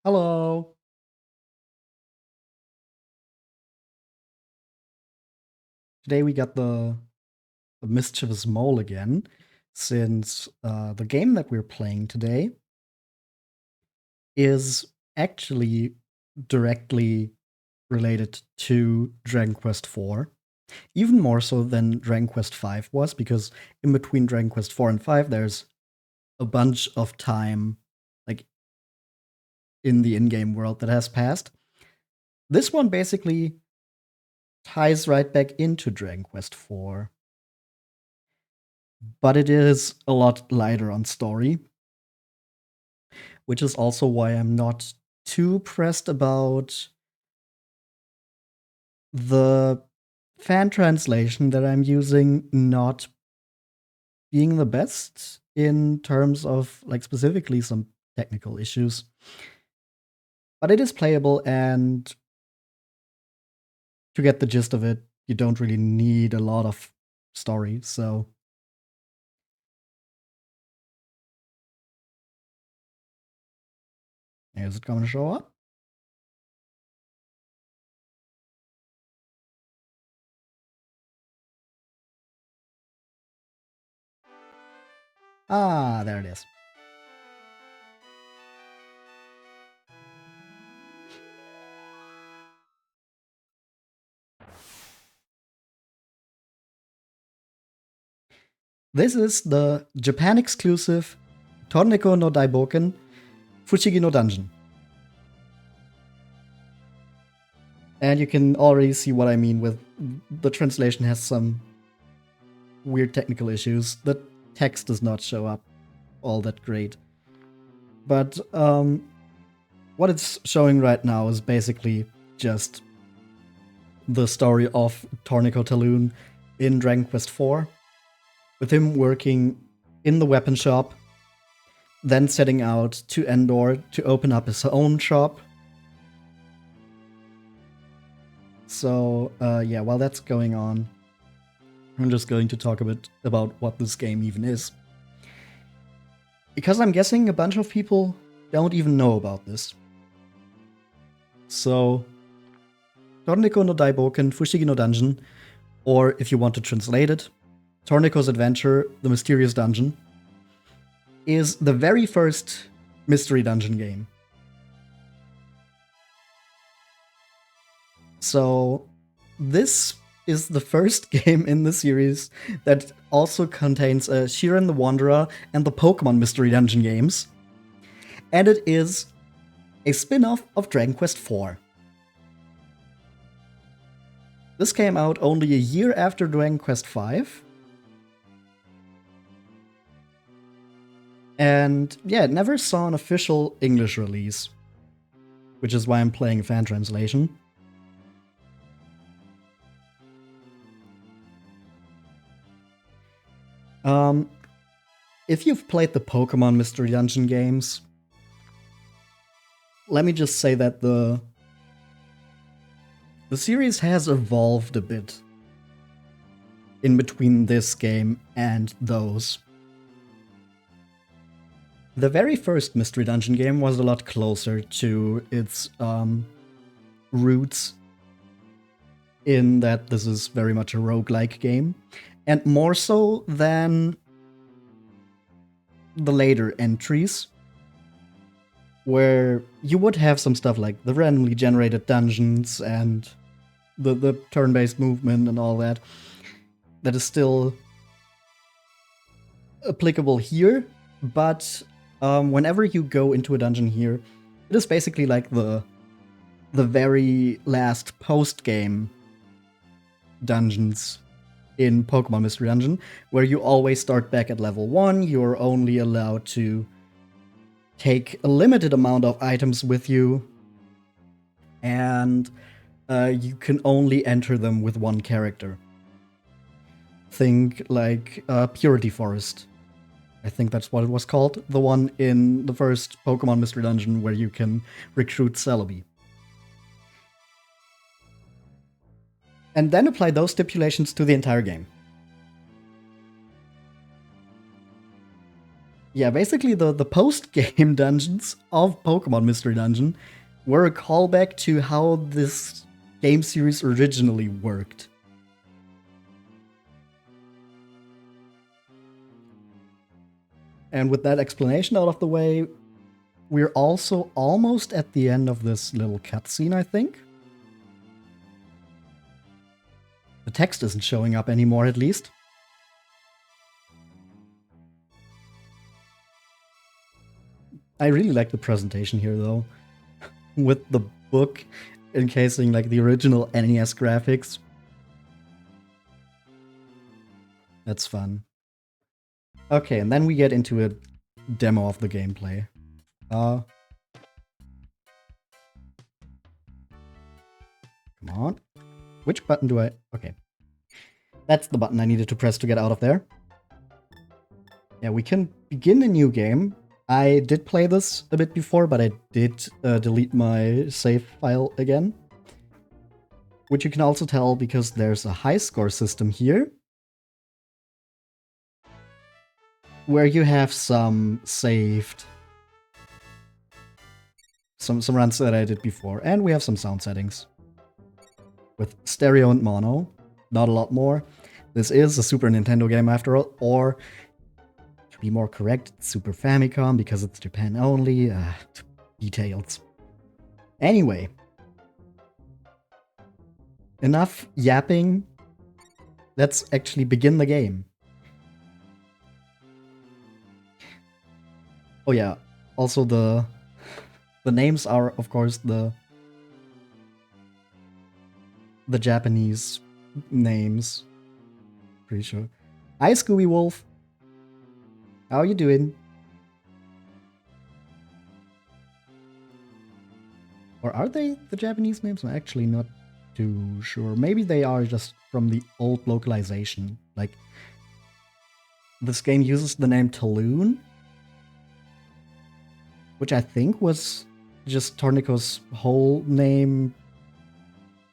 Hello. Today we got the mischievous mole again, since the game that we're playing today is actually directly related to Dragon Quest IV. Even more so than Dragon Quest V was, because in between Dragon Quest IV and V, there's a bunch of time, like in the in-game world that has passed. This one basically ties right back into Dragon Quest IV, but it is a lot lighter on story, which is also why I'm not too pressed about the fan translation that I'm using not being the best in terms of, like, specifically some technical issues. But it is playable, and to get the gist of it, you don't really need a lot of story, so. Is it gonna show up? Ah, there it is. This is the Japan exclusive Torneko no Daibōken Fushigi no Dungeon. And you can already see what I mean with the translation has some weird technical issues. The text does not show up all that great. But what it's showing right now is basically just the story of Torneko Talon in Dragon Quest IV, with him working in the weapon shop, then setting out to Endor to open up his own shop. So, yeah, while that's going on, I'm just going to talk a bit about what this game even is. Because I'm guessing a bunch of people don't even know about this. So, Torneko no Daibōken Fushigi no Dungeon, or if you want to translate it, Torneko's Adventure, The Mysterious Dungeon, is the very first mystery dungeon game. So, this is the first game in the series that also contains Shiren the Wanderer and the Pokemon Mystery Dungeon games. And it is a spin-off of Dragon Quest IV. This came out only a year after Dragon Quest V. And yeah, it never saw an official English release, which is why I'm playing a fan translation. If you've played the Pokemon Mystery Dungeon games, let me just say that the series has evolved a bit in between this game and those. The very first Mystery Dungeon game was a lot closer to its roots, in that this is very much a roguelike game, and more so than the later entries, where you would have some stuff like the randomly generated dungeons and the turn-based movement and all that is still applicable here, but whenever you go into a dungeon here, it is basically like the very last post-game dungeons in Pokemon Mystery Dungeon, where you always start back at level 1, you're only allowed to take a limited amount of items with you, and you can only enter them with one character. Think like Purity Forest. I think that's what it was called. The one in the first Pokemon Mystery Dungeon where you can recruit Celebi. And then apply those stipulations to the entire game. Yeah, basically the post-game dungeons of Pokemon Mystery Dungeon were a callback to how this game series originally worked. And with that explanation out of the way, we're also almost at the end of this little cutscene, I think. The text isn't showing up anymore, at least. I really like the presentation here, though. With the book encasing like the original NES graphics. That's fun. Okay, and then we get into a demo of the gameplay. Come on. Which button do I... Okay. That's the button I needed to press to get out of there. Yeah, we can begin a new game. I did play this a bit before, but I did delete my save file again. Which you can also tell because there's a high score system here. Where you have some saved... Some runs that I did before. And we have some sound settings. With stereo and mono. Not a lot more. This is a Super Nintendo game after all. Or, to be more correct, Super Famicom because it's Japan only. Details. Anyway. Enough yapping. Let's actually begin the game. Oh yeah, also the names are, of course, the Japanese names. Pretty sure. Hi, Scooby Wolf. How you doing? Or are they the Japanese names? I'm actually not too sure. Maybe they are just from the old localization. Like, this game uses the name Taloon, which I think was just Torneko's whole name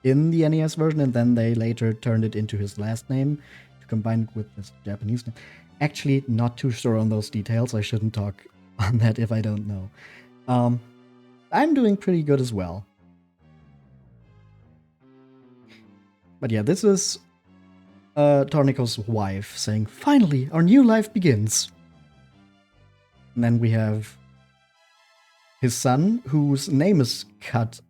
in the NES version, and then they later turned it into his last name to combine it with his Japanese name. Actually, not too sure on those details. I shouldn't talk on that if I don't know. I'm doing pretty good as well. But yeah, this is Torneko's wife saying, "Finally, our new life begins." And then we have his son, whose name is cut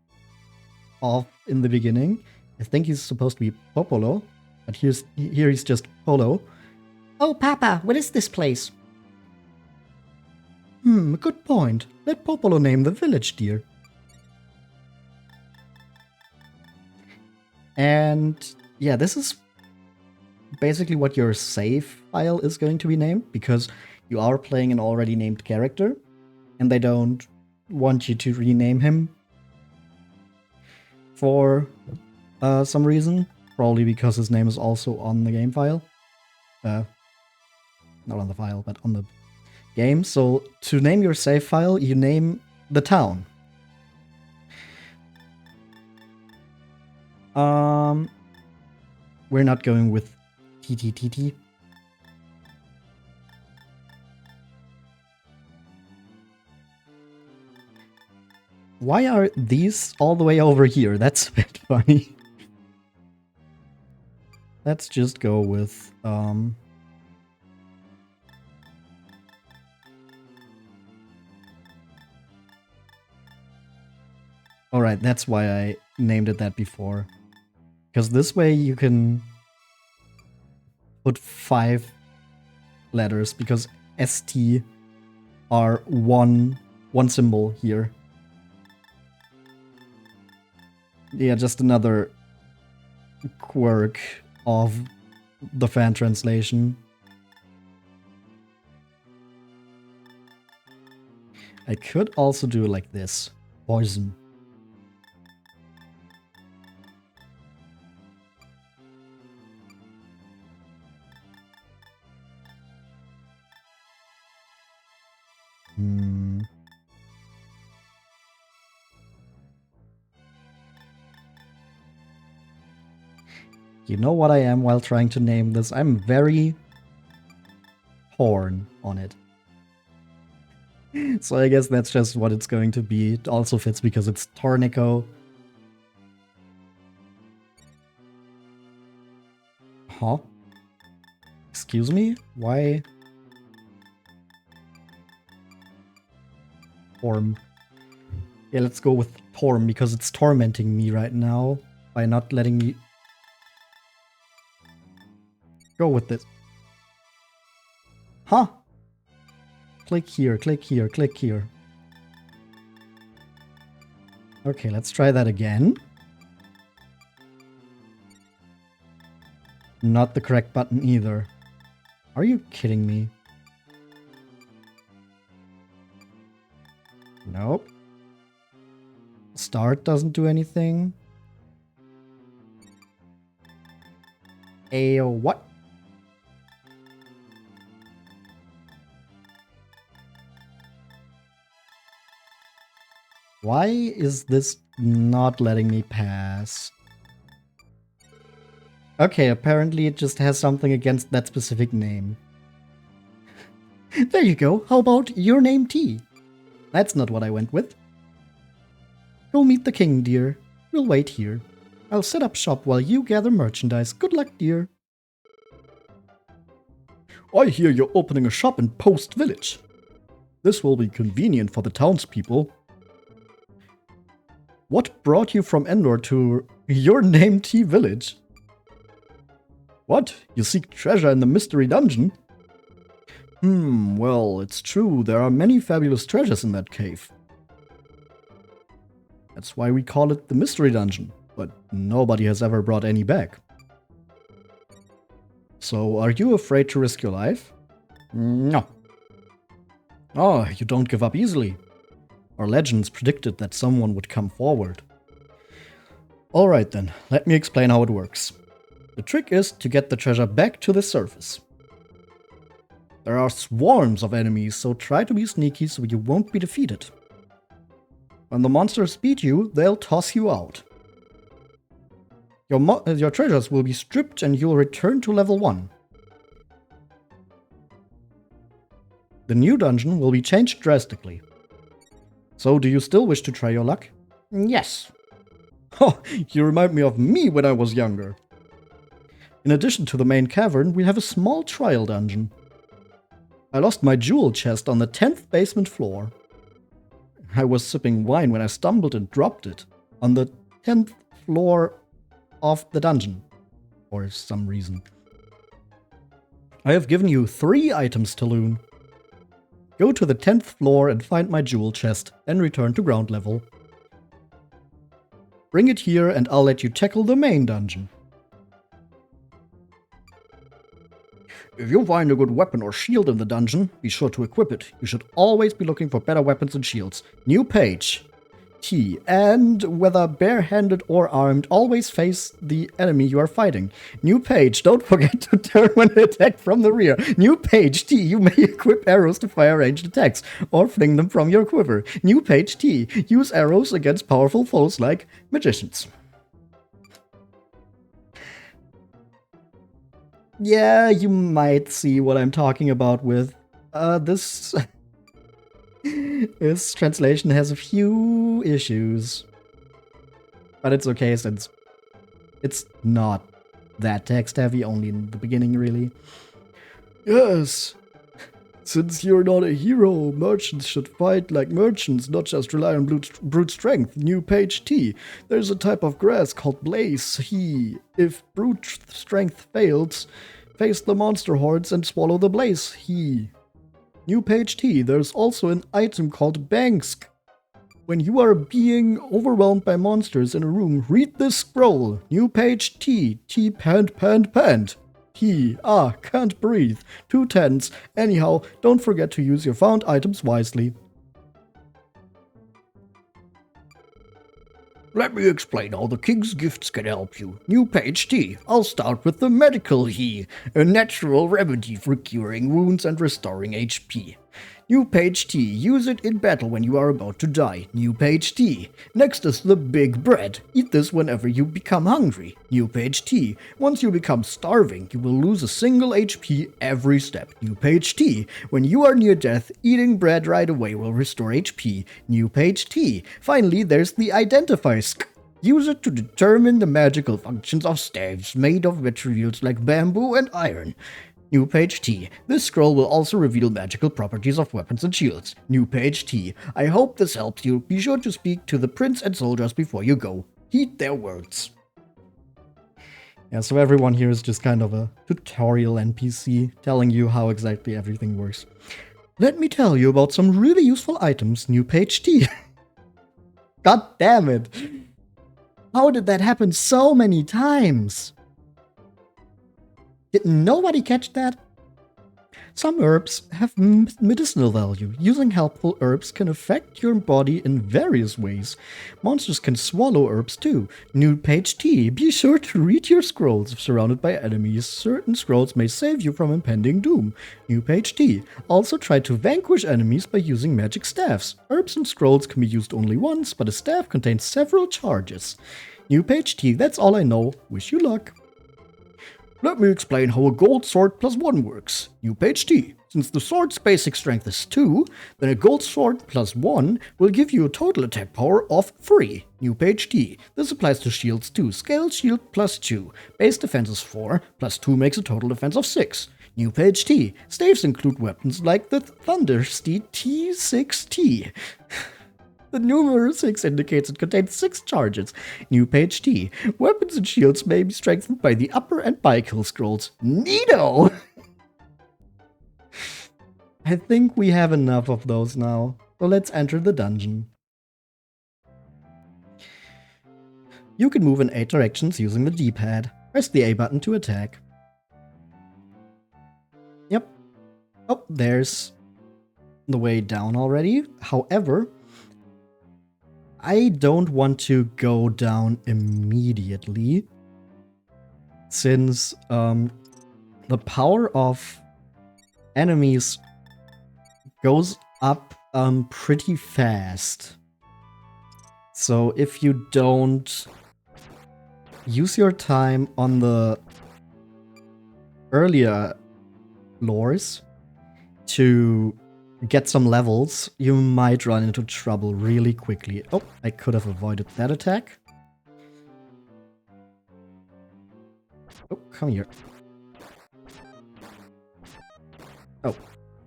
off in the beginning. I think he's supposed to be Popolo, but here he's just Polo. "Oh, Papa, what is this place?" Good point. Let Popolo name the village, dear. And yeah, this is basically what your save file is going to be named, because you are playing an already named character, and they don't want you to rename him for some reason. Probably because his name is also on the game file. Not on the file, but on the game. So to name your save file, you name the town. We're not going with TTTT. Why are these all the way over here? That's a bit funny. Let's just go with Alright, that's why I named it that before. Because this way you can put 5 letters, because ST are one symbol here. Yeah, just another quirk of the fan translation. I could also do it like this. Poison. You know what I am while trying to name this? I'm very torn on it. So I guess that's just what it's going to be. It also fits because it's Torneko. Huh? Excuse me? Why? Torm. Yeah, let's go with Torm because it's tormenting me right now by not letting me go with this. Huh? Click here, click here, click here. Okay, let's try that again. Not the correct button either. Are you kidding me? Nope. Start doesn't do anything. What? Why is this not letting me pass? Okay, apparently it just has something against that specific name. There you go. How about your name T? That's not what I went with. Go meet the king, dear. We'll wait here. I'll set up shop while you gather merchandise. Good luck, dear. I hear you're opening a shop in Post Village. This will be convenient for the townspeople. What brought you from Endor to your name T village? What? You seek treasure in the mystery dungeon? Well, it's true. There are many fabulous treasures in that cave. That's why we call it the mystery dungeon, but nobody has ever brought any back. So, are you afraid to risk your life? No. Oh, you don't give up easily. Our legends predicted that someone would come forward. Alright then, let me explain how it works. The trick is to get the treasure back to the surface. There are swarms of enemies, so try to be sneaky so you won't be defeated. When the monsters beat you, they'll toss you out. Your treasures will be stripped and you'll return to level 1. The new dungeon will be changed drastically. So, do you still wish to try your luck? Yes. Oh, you remind me of me when I was younger. In addition to the main cavern, we have a small trial dungeon. I lost my jewel chest on the 10th basement floor. I was sipping wine when I stumbled and dropped it on the 10th floor of the dungeon, for some reason. I have given you 3 items to loot. Go to the 10th floor and find my jewel chest, then return to ground level. Bring it here and I'll let you tackle the main dungeon. If you find a good weapon or shield in the dungeon, be sure to equip it. You should always be looking for better weapons and shields. New page. T. And whether barehanded or armed, always face the enemy you are fighting. New page. Don't forget to turn when attacked from the rear. New page. T. You may equip arrows to fire ranged attacks or fling them from your quiver. New page. T. Use arrows against powerful foes like magicians. Yeah, you might see what I'm talking about with this. This translation has a few issues. But it's okay since it's not that text heavy, only in the beginning, really. Yes. Since you're not a hero, merchants should fight like merchants, not just rely on brute strength. New page T. There's a type of grass called blaze. If brute strength fails, face the monster hordes and swallow the blaze. New page T. There's also an item called Bangsk. When you are being overwhelmed by monsters in a room, read this scroll. New page T. T pant. Can't breathe. 2 tens. Anyhow, don't forget to use your found items wisely. Let me explain how the king's gifts can help you. New page T. I'll start with the medical a natural remedy for curing wounds and restoring HP. New page T. Use it in battle when you are about to die. New page T. Next is the big bread. Eat this whenever you become hungry. New page T. Once you become starving, you will lose a single HP every step. New page T. When you are near death, eating bread right away will restore HP. New page T. Finally, there's the identify sk. Use it to determine the magical functions of staves made of materials like bamboo and iron. New page T. This scroll will also reveal magical properties of weapons and shields. New page T. I hope this helps you. Be sure to speak to the prince and soldiers before you go. Heed their words. Yeah, so everyone here is just kind of a tutorial NPC telling you how exactly everything works. Let me tell you about some really useful items. New page T. God damn it. How did that happen so many times? Did nobody catch that? Some herbs have medicinal value. Using helpful herbs can affect your body in various ways. Monsters can swallow herbs too. New page T. Be sure to read your scrolls if surrounded by enemies. Certain scrolls may save you from impending doom. New page T. Also try to vanquish enemies by using magic staffs. Herbs and scrolls can be used only once, but a staff contains several charges. New page T. That's all I know. Wish you luck. Let me explain how a gold sword plus 1 works. New page T. Since the sword's basic strength is 2, then a gold sword plus 1 will give you a total attack power of 3. New page T. This applies to shields too. Scale shield plus 2. Base defense is 4, plus 2 makes a total defense of 6. New page T. Staves include weapons like the Thunder Steed T6T. The numeral 6 indicates it contains 6 charges. New page T. Weapons and shields may be strengthened by the upper and by-kill scrolls. Neato! I think we have enough of those now. So let's enter the dungeon. You can move in 8 directions using the D-pad. Press the A button to attack. Yep. Oh, there's the way down already. However, I don't want to go down immediately, since the power of enemies goes up pretty fast. So if you don't use your time on the earlier lores to get some levels, you might run into trouble really quickly. Oh, I could have avoided that attack. Oh, come here. Oh,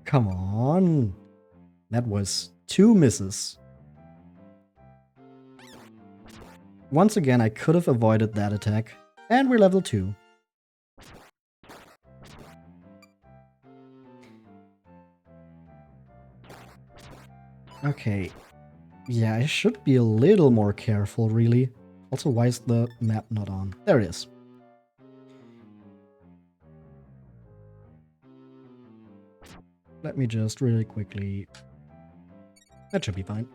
come on. That was 2 misses. Once again, I could have avoided that attack. And we're level 2. Okay, yeah, I should be a little more careful, really. Also, why is the map not on? There it is. Let me just really quickly... That should be fine.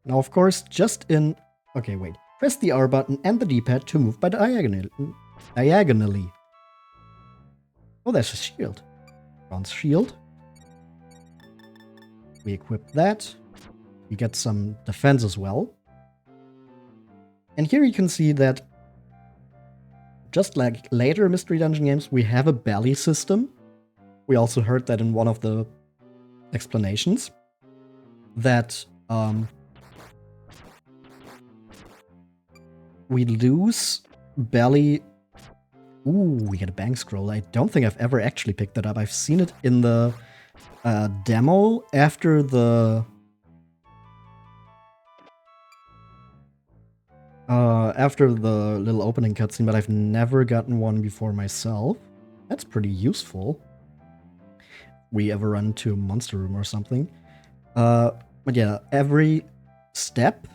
Now, of course, just in... Okay, wait. Press the R button and the D-pad to move by diagonally. Oh, there's a shield. Bronze shield. We equip that. We get some defense as well. And here you can see that, just like later Mystery Dungeon games, we have a belly system. We also heard that in one of the explanations. That we lose belly... Ooh, we get a bank scroll. I don't think I've ever actually picked that up. I've seen it in the demo after the little opening cutscene, but I've never gotten one before myself. That's pretty useful. We ever run to a monster room or something. But yeah, every step,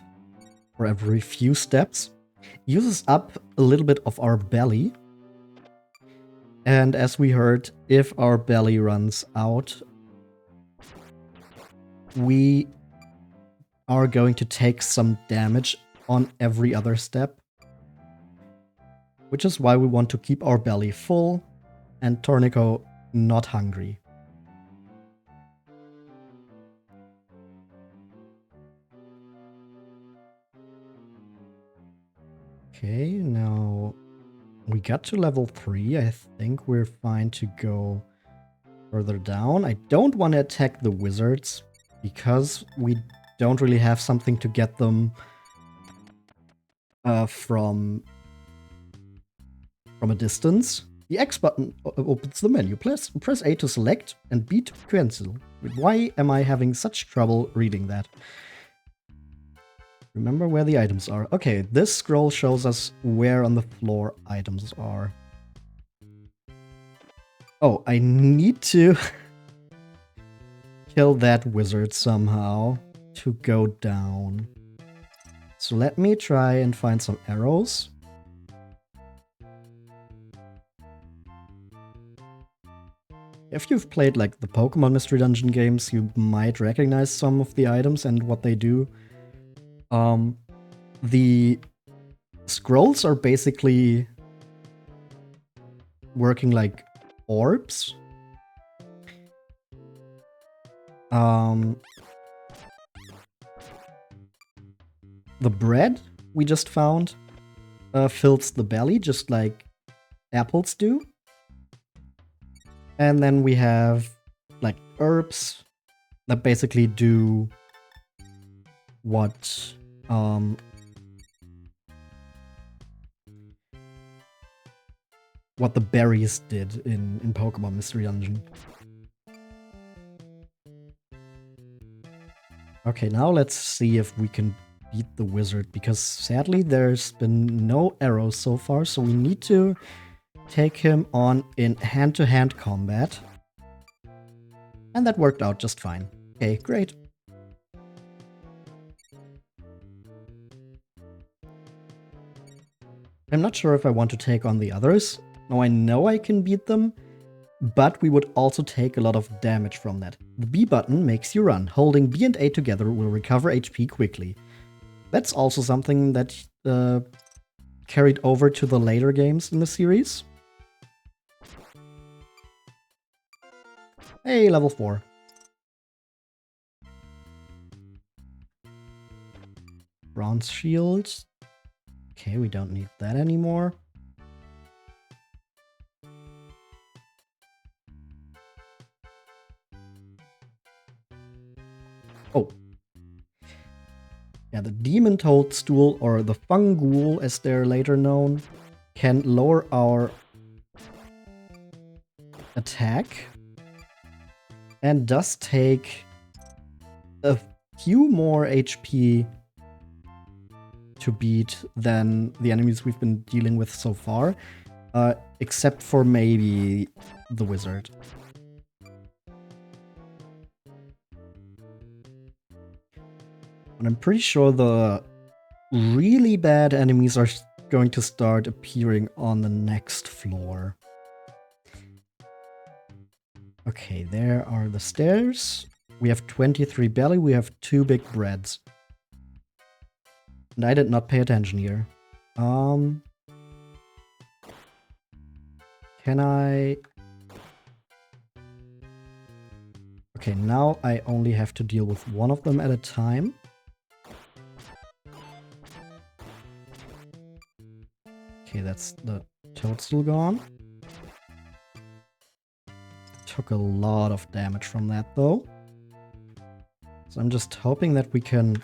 or every few steps, uses up a little bit of our belly. And as we heard, if our belly runs out, we are going to take some damage on every other step. Which is why we want to keep our belly full and Torneko not hungry. Okay, now we got to level 3. I think we're fine to go further down. I don't want to attack the wizards because we don't really have something to get them from a distance. The X button opens the menu. Press A to select and B to cancel. Why am I having such trouble reading that? Remember where the items are. Okay, this scroll shows us where on the floor items are. Oh, I need to kill that wizard somehow to go down. So let me try and find some arrows. If you've played like the Pokemon Mystery Dungeon games, you might recognize some of the items and what they do. The scrolls are basically working like orbs. The bread we just found fills the belly just like apples do. And then we have like herbs that basically do what the berries did in Pokemon Mystery Dungeon. Okay, now let's see if we can beat the wizard, because sadly there's been no arrows so far, so we need to take him on in hand-to-hand combat. And that worked out just fine. Okay, great. I'm not sure if I want to take on the others. Now I know I can beat them, but we would also take a lot of damage from that. The B button makes you run. Holding B and A together will recover HP quickly. That's also something that carried over to the later games in the series. Hey, level 4. Bronze shield. Okay, we don't need that anymore. Oh. Yeah, the Demon Toadstool, or the Fungool as they're later known, can lower our attack and does take a few more HP to beat than the enemies we've been dealing with so far, except for maybe the wizard. And I'm pretty sure the really bad enemies are going to start appearing on the next floor. Okay, there are the stairs. We have 23 belly, we have 2 big breads. And I did not pay attention here. Can I... Okay, now I only have to deal with one of them at a time. Okay, that's the toadstool gone. Took a lot of damage from that though. So I'm just hoping that we can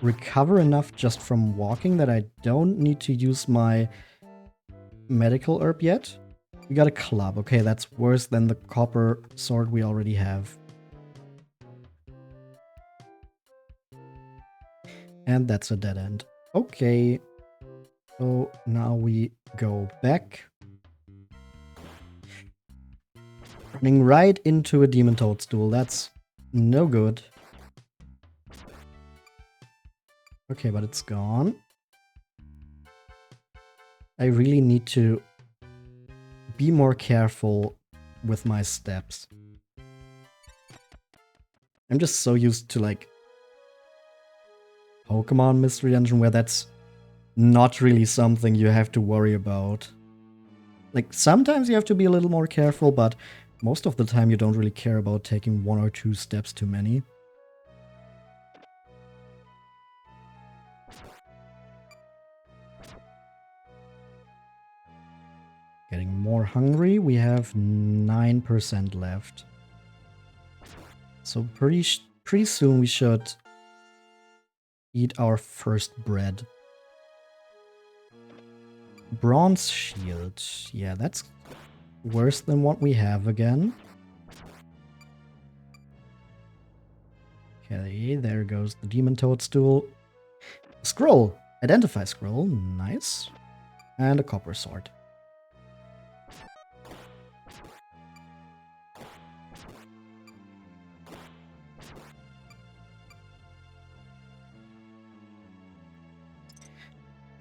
recover enough just from walking that I don't need to use my medical herb yet. We got a club. Okay, that's worse than the copper sword we already have. And that's a dead end. Okay. So now we go back. Running right into a demon toadstool. That's no good. Okay, but it's gone. I really need to be more careful with my steps. I'm just so used to like Pokemon Mystery Dungeon where that's not really something you have to worry about. Like sometimes you have to be a little more careful, but most of the time you don't really care about taking 1 or 2 steps too many. Getting more hungry. We have 9% left. So pretty soon we should eat our first bread. Bronze shield. Yeah, that's worse than what we have again. Okay, there goes the demon toadstool. Scroll. Identify scroll. Nice. And a copper sword.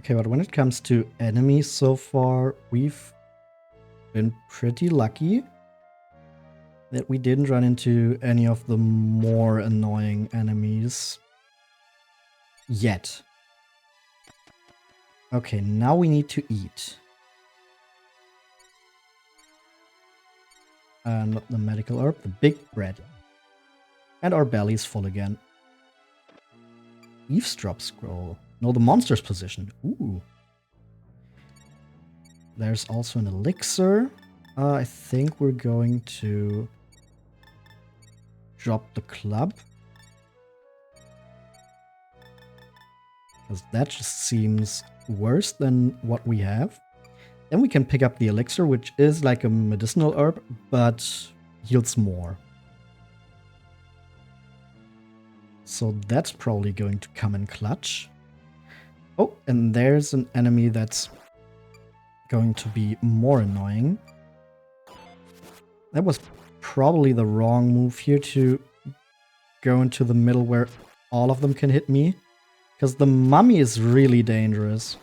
Okay, but when it comes to enemies so far, we've been pretty lucky that we didn't run into any of the more annoying enemies yet. Okay, now we need to eat. Not the medical herb, the big bread. And our belly's full again. Eavesdrop scroll. No, the monster's position. Ooh. There's also an elixir. I think we're going to drop the club. Because that just seems worse than what we have. Then we can pick up the elixir, which is like a medicinal herb, but heals more. So that's probably going to come in clutch. Oh, and there's an enemy that's going to be more annoying. That was probably the wrong move here to go into the middle where all of them can hit me. Because the mummy is really dangerous.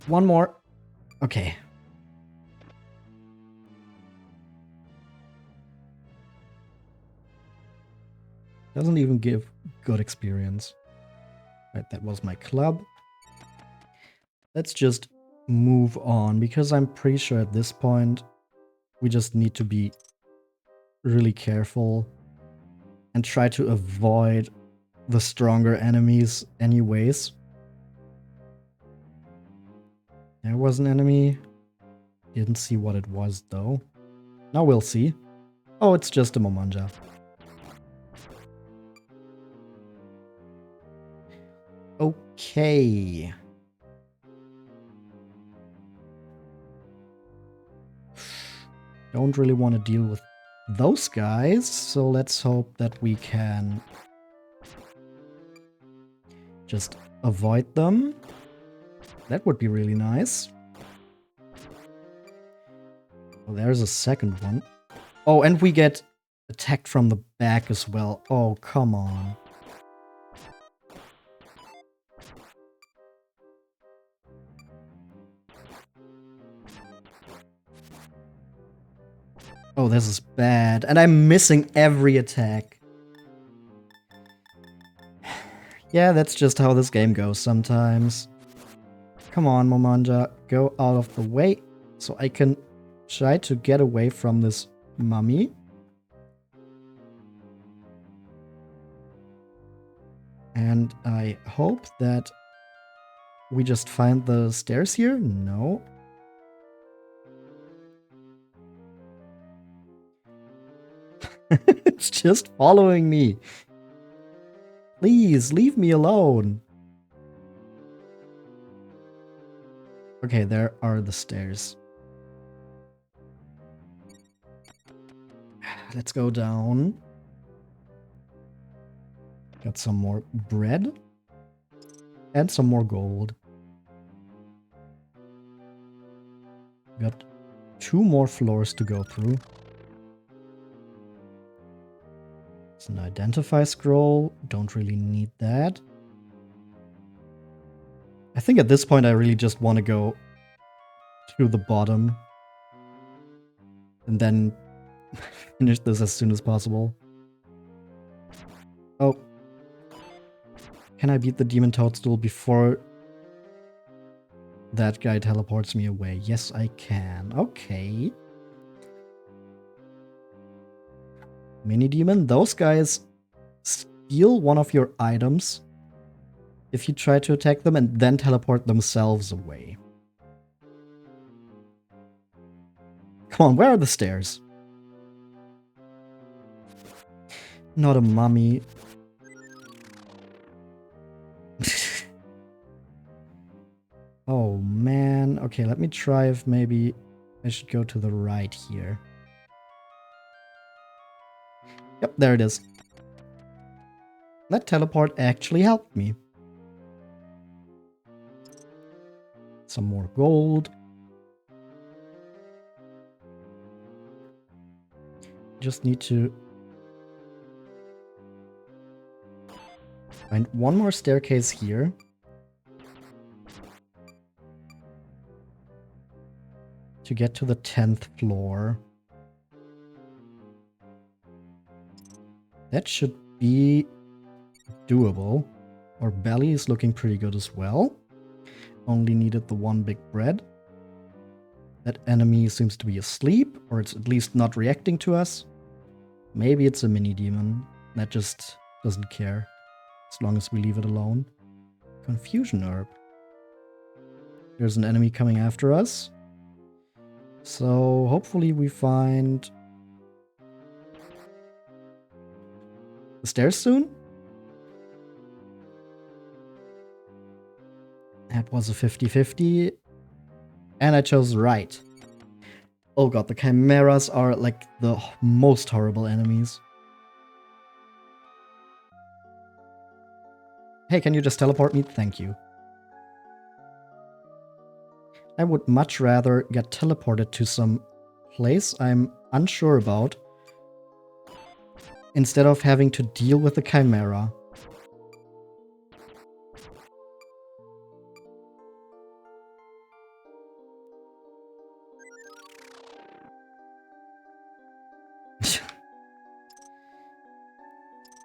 One more. Okay. Doesn't even give good experience. Right, that was my club. Let's just move on, because I'm pretty sure at this point we just need to be really careful and try to avoid the stronger enemies anyways. There was an enemy. Didn't see what it was though. Now we'll see. Oh, it's just a Momanja. Okay. Don't really want to deal with those guys, so let's hope that we can just avoid them. That would be really nice. Oh, there's a second one. Oh, and we get attacked from the back as well. Oh, come on. Oh, this is bad. And I'm missing every attack. Yeah, that's just how this game goes sometimes. Come on, Momanja. Go out of the way so I can try to get away from this mummy. And I hope that we just find the stairs here. No. It's just following me. Please, leave me alone. Okay, there are the stairs. Let's go down. Got some more bread. And some more gold. Got 2 more floors to go through. It's an identify scroll. Don't really need that. I think at this point I really just want to go to the bottom. And then finish this as soon as possible. Oh. Can I beat the demon toadstool before that guy teleports me away? Yes, I can. Okay. Mini demon, those guys steal one of your items if you try to attack them and then teleport themselves away. Come on, where are the stairs? Not a mummy. Oh man. Okay, let me try if maybe I should go to the right here. Yep, there it is. That teleport actually helped me. Some more gold. Just need to find one more staircase here. To get to the 10th floor. That should be doable. Our belly is looking pretty good as well. Only needed the one big bread. That enemy seems to be asleep, or it's at least not reacting to us. Maybe it's a mini demon that just doesn't care as long as we leave it alone. Confusion herb. There's an enemy coming after us. So hopefully we find the stairs soon. That was a 50-50. And I chose right. Oh god, the chimeras are like the most horrible enemies. Hey, can you just teleport me? Thank you. I would much rather get teleported to some place I'm unsure about instead of having to deal with the chimera.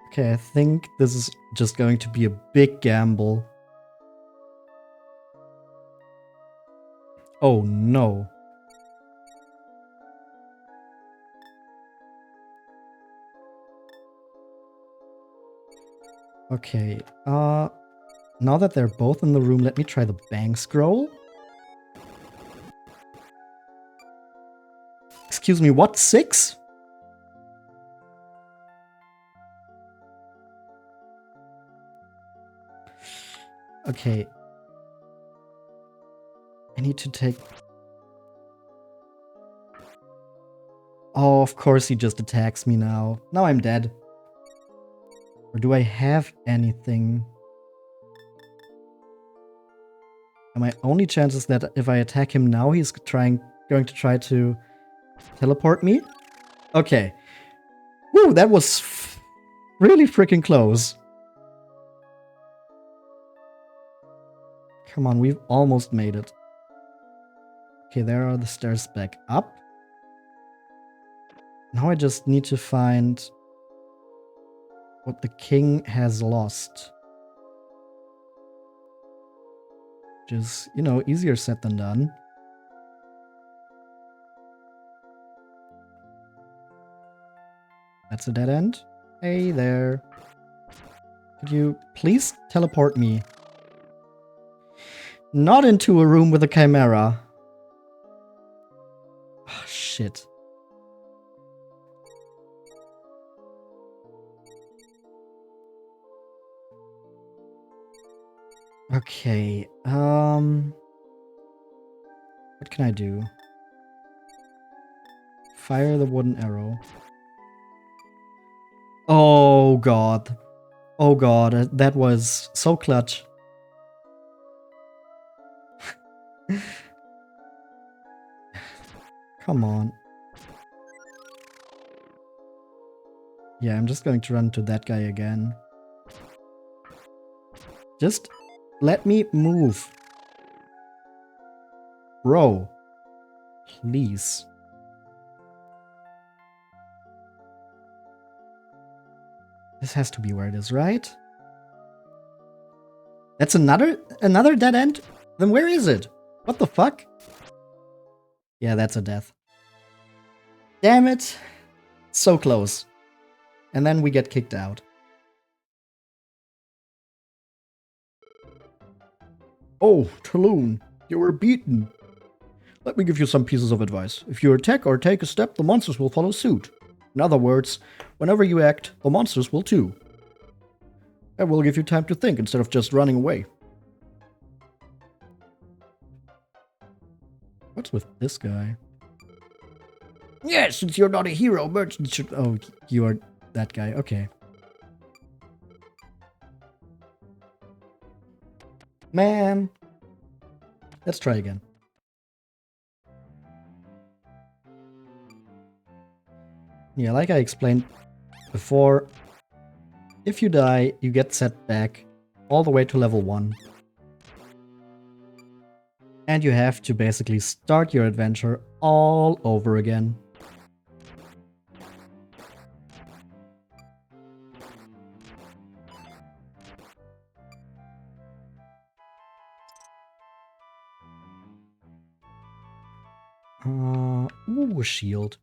Okay, I think this is just going to be a big gamble. Oh no. Okay, now that they're both in the room, let me try the bank scroll. Excuse me, what? 6? Okay. I need to take... Oh, of course he just attacks me now. Now I'm dead. Or do I have anything? And my only chance is that if I attack him now, he's going to try to teleport me? Okay. Woo, that was really freaking close. Come on, we've almost made it. Okay, there are the stairs back up. Now I just need to find what the king has lost. Which is, you know, easier said than done. That's a dead end. Hey there. Could you please teleport me? Not into a room with a chimera. Oh, shit. Okay, what can I do? Fire the wooden arrow. Oh god. Oh god, that was so clutch. Come on. Yeah, I'm just going to run to that guy again. Just let me move. Bro. Please. This has to be where it is, right? That's another dead end? Then where is it? What the fuck? Yeah, that's a death. Damn it. So close. And then we get kicked out. Oh, Talon, you were beaten. Let me give you some pieces of advice. If you attack or take a step, the monsters will follow suit. In other words, whenever you act, the monsters will too. That will give you time to think instead of just running away. What's with this guy? Yes, since you're not a hero, merchants should... Oh, you are that guy. Okay. Man. Let's try again. Yeah, like I explained before, if you die, you get set back all the way to level 1. And you have to basically start your adventure all over again. Ooh, a shield.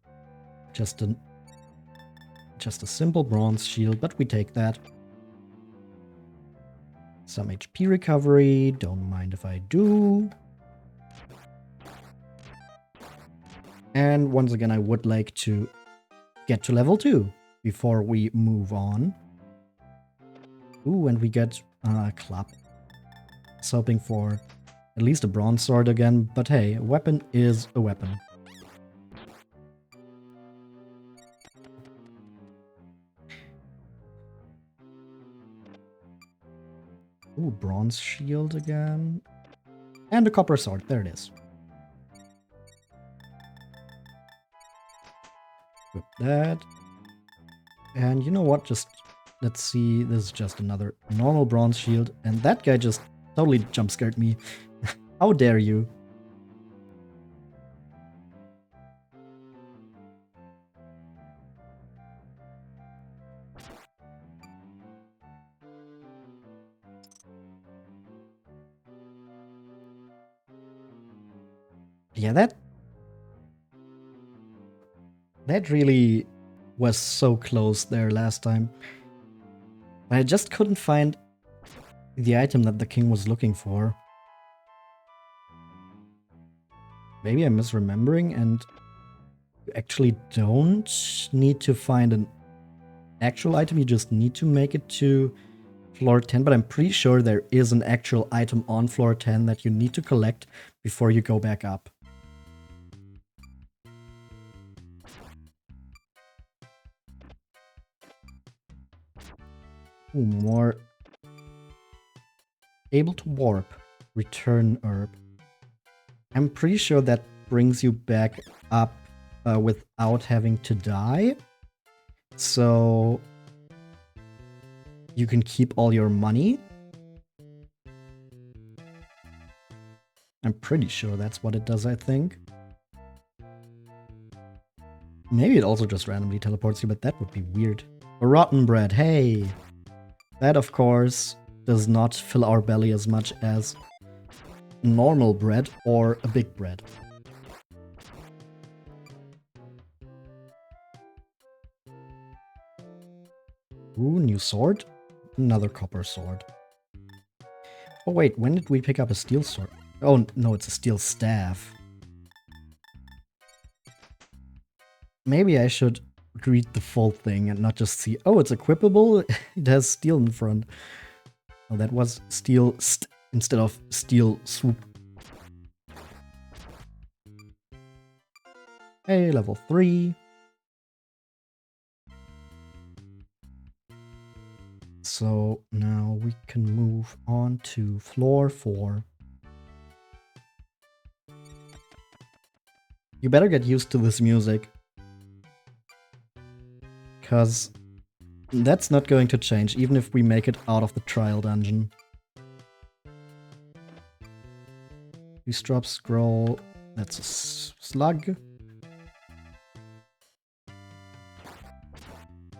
Just a simple bronze shield, but we take that. Some HP recovery, don't mind if I do. And once again, I would like to get to level 2 before we move on. Ooh, and we get a club. I was hoping for at least a bronze sword again, but hey, a weapon is a weapon. Ooh, bronze shield again. And a copper sword, there it is. Equip that. And you know what, just let's see, this is just another normal bronze shield, and that guy just totally jump scared me. How dare you? Yeah, that really was so close there last time. But I just couldn't find the item that the king was looking for. Maybe I'm misremembering and you actually don't need to find an actual item, you just need to make it to floor 10, but I'm pretty sure there is an actual item on floor 10 that you need to collect before you go back up. Ooh, more. Able to warp. Return herb. I'm pretty sure that brings you back up without having to die. So you can keep all your money. I'm pretty sure that's what it does, I think. Maybe it also just randomly teleports you, but that would be weird. A rotten bread, hey! That, of course, does not fill our belly as much as normal bread or a big bread. Ooh, new sword. Another copper sword. Oh wait, when did we pick up a steel sword? Oh no, it's a steel staff. Maybe I should read the full thing and not just see, oh, it's equipable? It has steel in front. Oh, that was steel instead of steel swoop. Hey, level 3. So now we can move on to floor 4. You better get used to this music. Because that's not going to change, even if we make it out of the trial dungeon. Use drop scroll. That's a slug.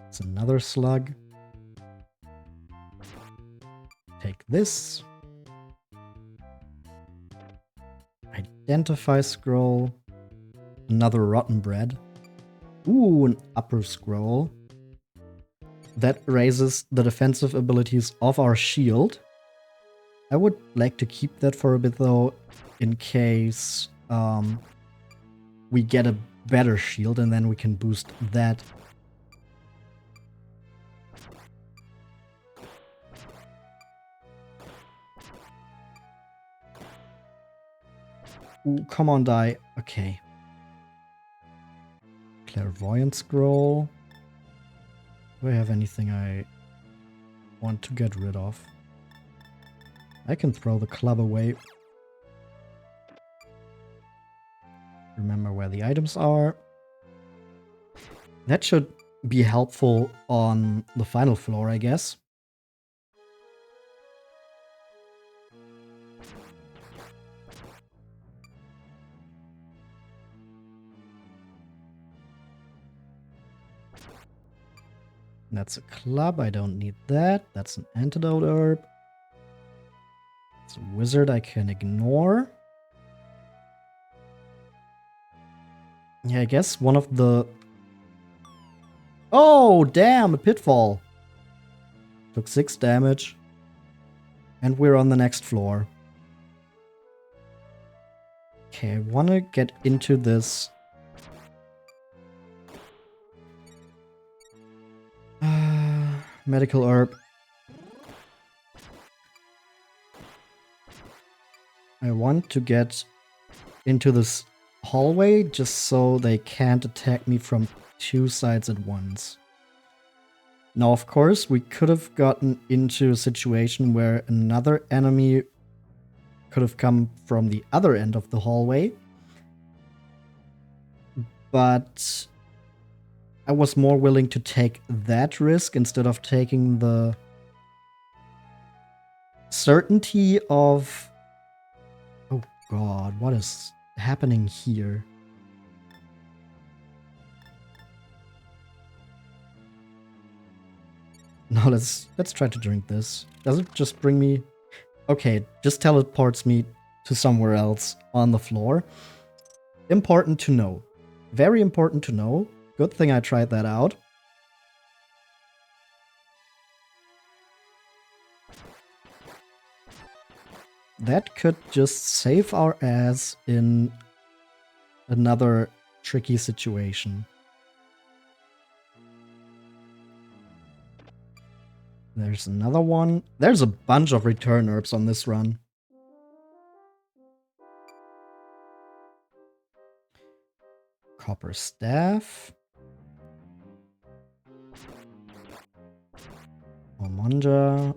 It's another slug. Take this. Identify scroll. Another rotten bread. Ooh, an upper scroll. That raises the defensive abilities of our shield. I would like to keep that for a bit though, in case we get a better shield and then we can boost that. Ooh, come on, die. Okay. Clairvoyant scroll. Do I have anything I want to get rid of? I can throw the club away. Remember where the items are. That should be helpful on the final floor, I guess. That's a club, I don't need that. That's an antidote herb. It's a wizard I can ignore. Yeah, I guess one of the... Oh, damn, a pitfall. Took 6 damage. And we're on the next floor. Okay, I want to get into this. Medical herb. I want to get into this hallway just so they can't attack me from 2 sides at once. Now, of course, we could have gotten into a situation where another enemy could have come from the other end of the hallway. But I was more willing to take that risk instead of taking the certainty of... Oh god, what is happening here? No, let's try to drink this. Does it just bring me... Okay, it just teleports me to somewhere else on the floor. Important to know. Very important to know. Good thing I tried that out. That could just save our ass in another tricky situation. There's another one. There's a bunch of return herbs on this run. Copper staff. Or Monja.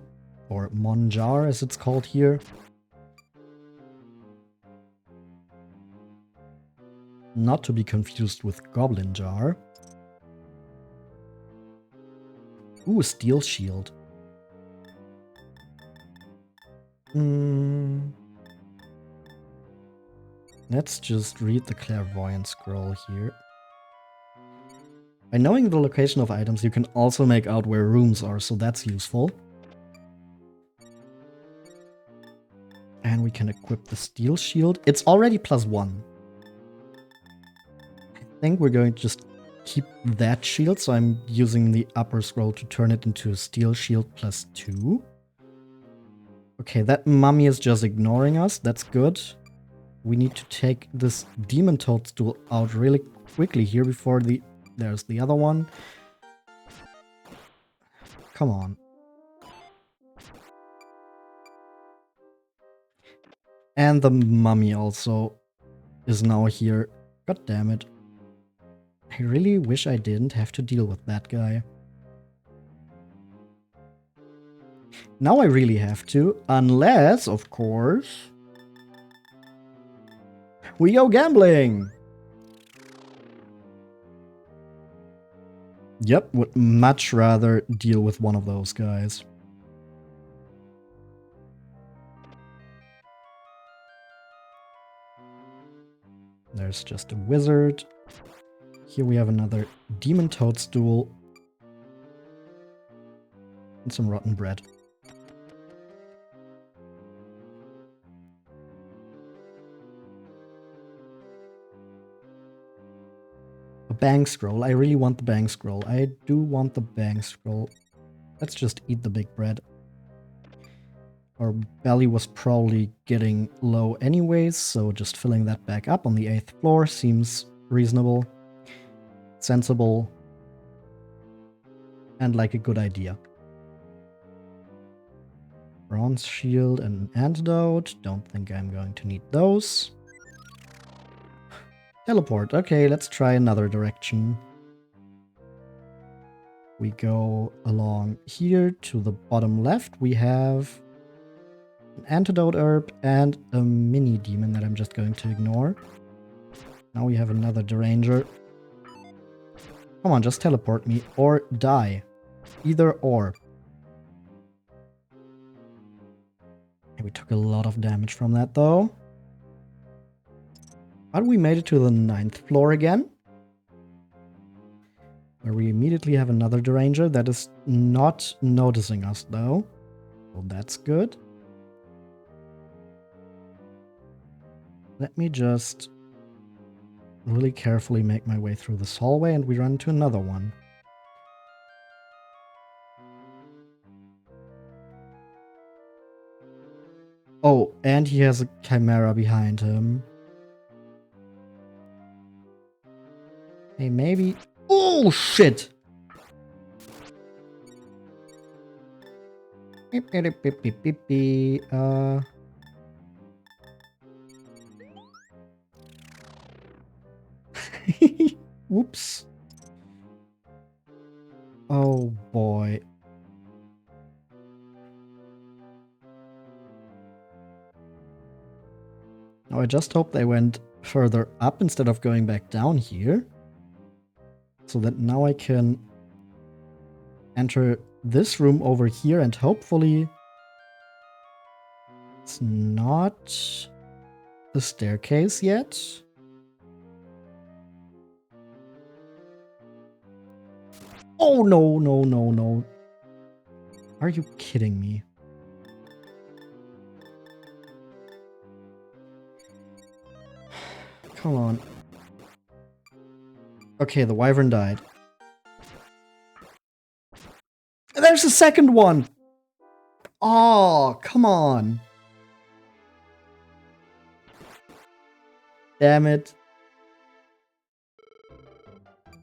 Or Monjar as it's called here. Not to be confused with Goblin Jar. Ooh, a steel shield. Let's just read the clairvoyant scroll here. By knowing the location of items, you can also make out where rooms are, so that's useful. And we can equip the steel shield. It's already +1. I think we're going to just keep that shield, so I'm using the upper scroll to turn it into a steel shield +2. Okay, that mummy is just ignoring us. That's good. We need to take this demon toadstool out really quickly here before there's the other one. Come on. And the mummy also is now here. God damn it. I really wish I didn't have to deal with that guy. Now I really have to, unless, of course, we go gambling! Yep, would much rather deal with one of those guys. There's just a wizard. Here we have another demon toadstool. And some rotten bread. A bang scroll. I really want the bang scroll. I do want the bang scroll. Let's just eat the big bread. Our belly was probably getting low anyways, so just filling that back up on the 8th floor seems reasonable, sensible, and like a good idea. Bronze shield and an antidote. Don't think I'm going to need those. Teleport. Okay, let's try another direction. We go along here to the bottom left. We have an antidote herb and a mini demon that I'm just going to ignore. Now we have another deranger. Come on, just teleport me or die. Either or. We took a lot of damage from that though. But we made it to the 9th floor again. Where we immediately have another deranger that is not noticing us though. So that's good. Let me just really carefully make my way through this hallway and we run into another one. Oh, and he has a chimera behind him. Hey, maybe... Oh, shit! Beep, beep, beep, beep, beep, beep. Whoops. Oh, boy. Now, I just hope they went further up instead of going back down here. So that now I can enter this room over here and hopefully it's not the staircase yet. Oh, no, no, no, no. Are you kidding me? Come on. Okay, the wyvern died. There's a second one! Oh, come on. Damn it.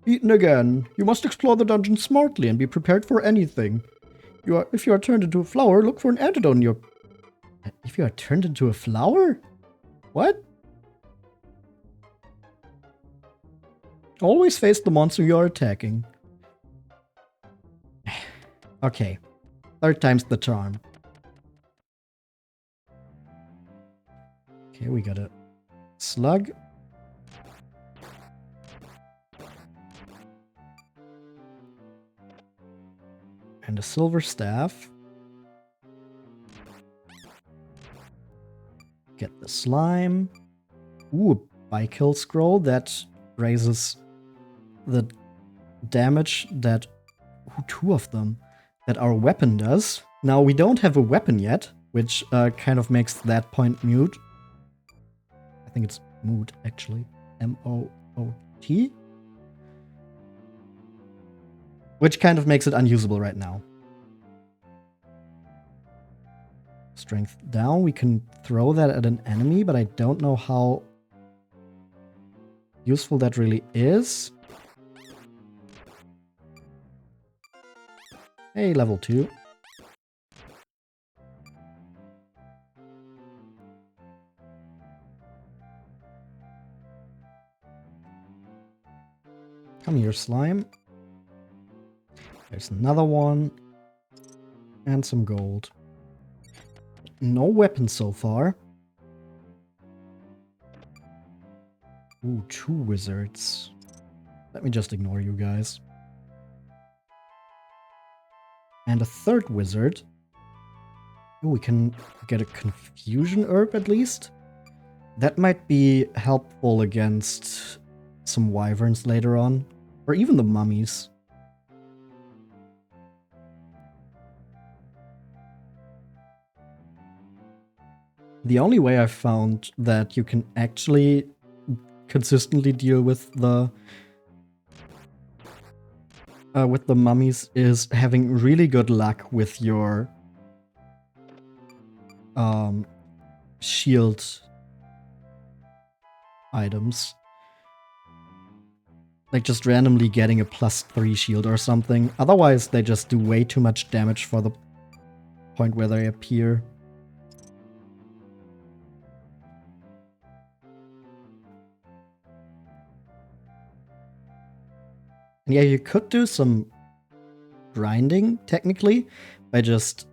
Beaten again. You must explore the dungeon smartly and be prepared for anything. If you are turned into a flower, look for an antidote in your... If you are turned into a flower? What? Always face the monster you are attacking. Okay. 3rd time's the charm. Okay, we got a slug. And a silver staff. Get the slime. Ooh, a by-kill scroll that raises the damage that... Ooh, 2 of them. That our weapon does. Now, we don't have a weapon yet, which kind of makes that point moot. I think it's moot, actually. M-O-O-T? Which kind of makes it unusable right now. Strength down. We can throw that at an enemy, but I don't know how useful that really is. Hey, level 2. Come here, slime. There's another one. And some gold. No weapons so far. Ooh, 2 wizards. Let me just ignore you guys. And a 3rd wizard. Ooh, we can get a confusion herb at least. That might be helpful against some wyverns later on. Or even the mummies. The only way I've found that you can actually consistently deal with the with the mummies is having really good luck with your shield items. Like just randomly getting a +3 shield or something. Otherwise, they just do way too much damage for the point where they appear. And yeah, you could do some grinding, technically, by just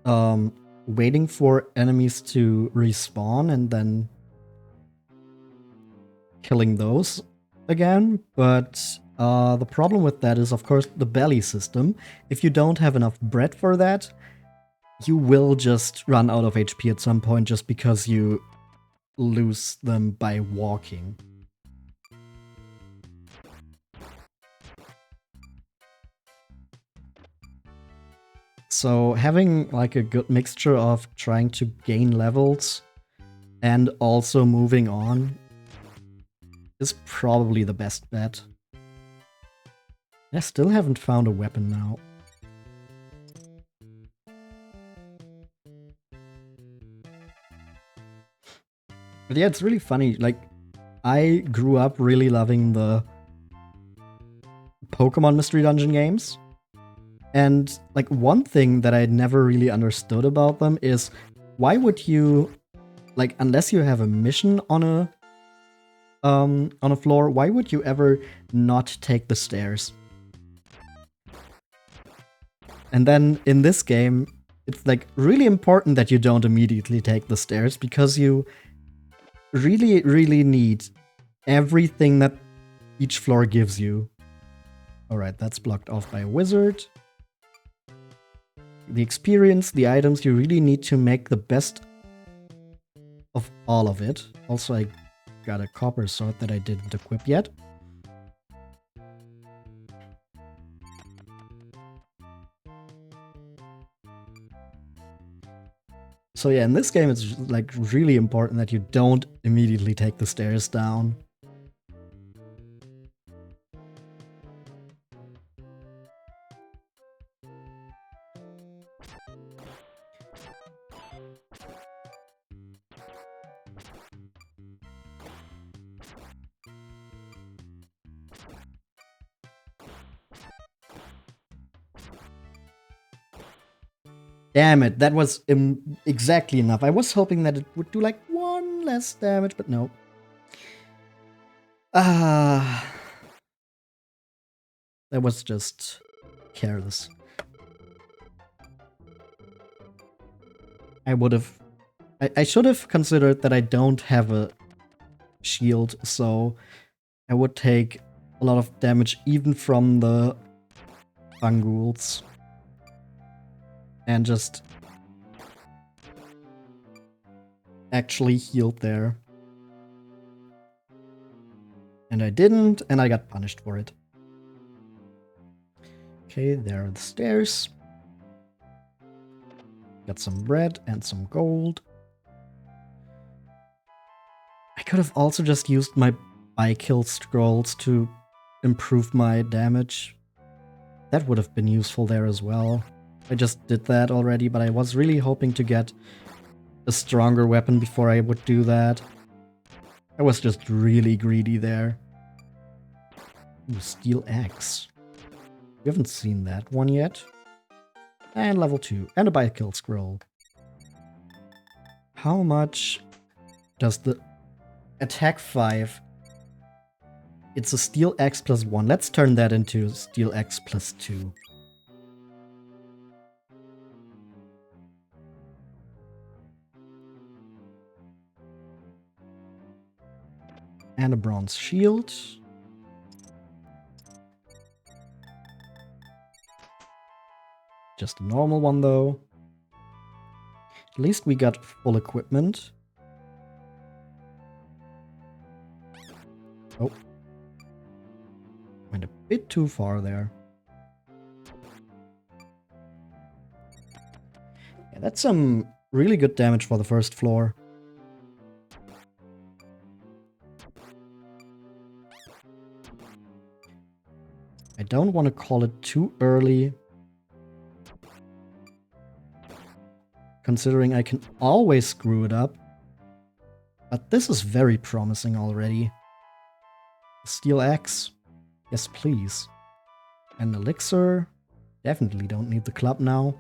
waiting for enemies to respawn and then killing those again. But the problem with that is, of course, the belly system. If you don't have enough bread for that, you will just run out of HP at some point just because you lose them by walking. So having like a good mixture of trying to gain levels and also moving on is probably the best bet. I still haven't found a weapon now. But yeah, it's really funny. Like, I grew up really loving the Pokemon Mystery Dungeon games. And like one thing that I never really understood about them is why would you, like, unless you have a mission on a floor, why would you ever not take the stairs? And then in this game, it's like really important that you don't immediately take the stairs because you really, really need everything that each floor gives you. Alright, that's blocked off by a wizard. The experience, the items, you really need to make the best of all of it. Also, I got a copper sword that I didn't equip yet. So yeah, in this game it's like really important that you don't immediately take the stairs down. Damn it, that was exactly enough. I was hoping that it would do like 1 less damage, but no. That was just careless. I should have considered that I don't have a shield, so I would take a lot of damage even from the fungules. And just actually healed there. And I didn't, and I got punished for it. Okay, there are the stairs. Got some bread and some gold. I could have also just used my by-kill scrolls to improve my damage. That would have been useful there as well. I just did that already, but I was really hoping to get a stronger weapon before I would do that. I was just really greedy there. Ooh, steel axe. We haven't seen that one yet. And level 2. And a by-kill scroll. How much does the attack 5? It's a steel axe +1. Let's turn that into steel axe +2. And a bronze shield. Just a normal one though. At least we got full equipment. Oh. Went a bit too far there. Yeah, that's some really good damage for the first floor. I don't want to call it too early, considering I can always screw it up. But this is very promising already. Steel axe. Yes, please. An elixir. Definitely don't need the club now.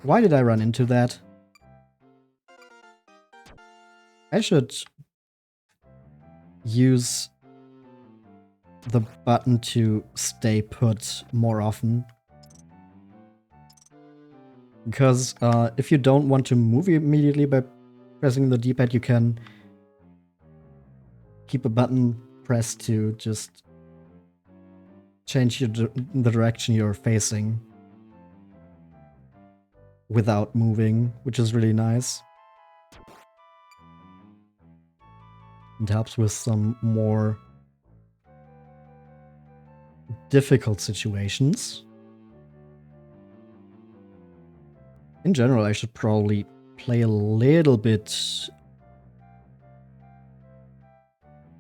Why did I run into that? I should use the button to stay put more often. Because if you don't want to move immediately by pressing the D-pad, you can keep a button pressed to just change the direction you're facing without moving, which is really nice. It helps with some more difficult situations. In general, I should probably play a little bit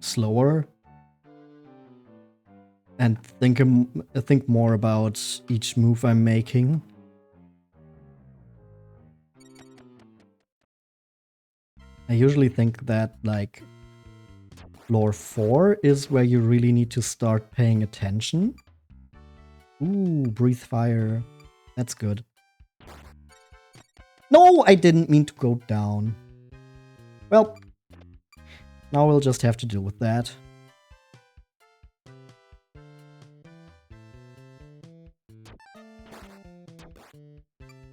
slower and think more about each move I'm making. I usually think that, like, floor 4 is where you really need to start paying attention. Ooh, breathe fire. That's good. No, I didn't mean to go down. Well, now we'll just have to deal with that.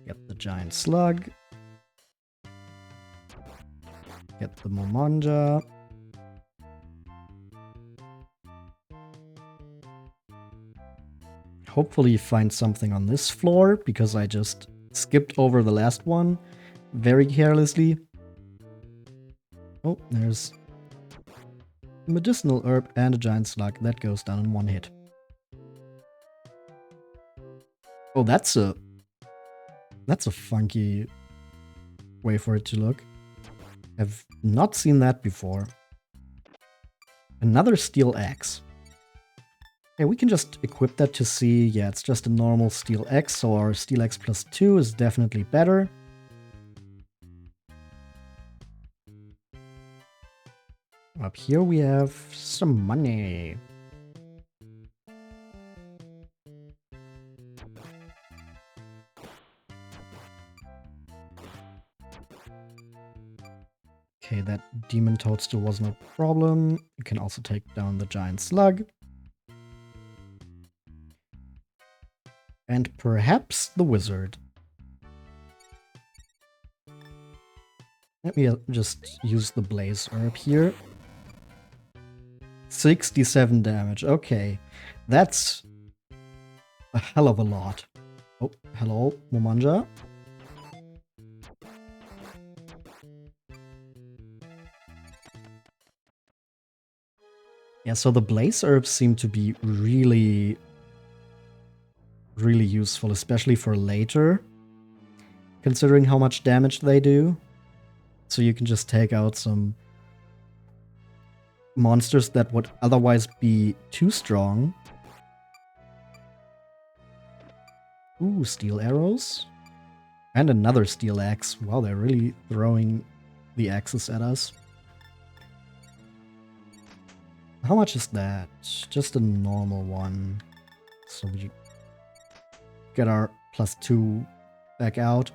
Get the giant slug. Get the Momanja. Hopefully find something on this floor, because I just skipped over the last one very carelessly. Oh, there's a medicinal herb and a giant slug. That goes down in one hit. Oh, that's a funky way for it to look. I've not seen that before. Another steel axe. Okay, we can just equip that to see. Yeah, it's just a normal steel axe, so our steel axe +2 is definitely better. Up here we have some money. Okay, that demon toadstool wasn't a problem. You can also take down the giant slug. And perhaps the wizard. Let me just use the blaze herb here. 67 damage. Okay, that's a hell of a lot. Oh, hello, Momanja. Yeah, so the blaze herbs seem to be really useful, especially for later, considering how much damage they do. So you can just take out some monsters that would otherwise be too strong. Ooh, steel arrows. And another steel axe. Wow, they're really throwing the axes at us. How much is that? Just a normal one. So we get our +2 back out.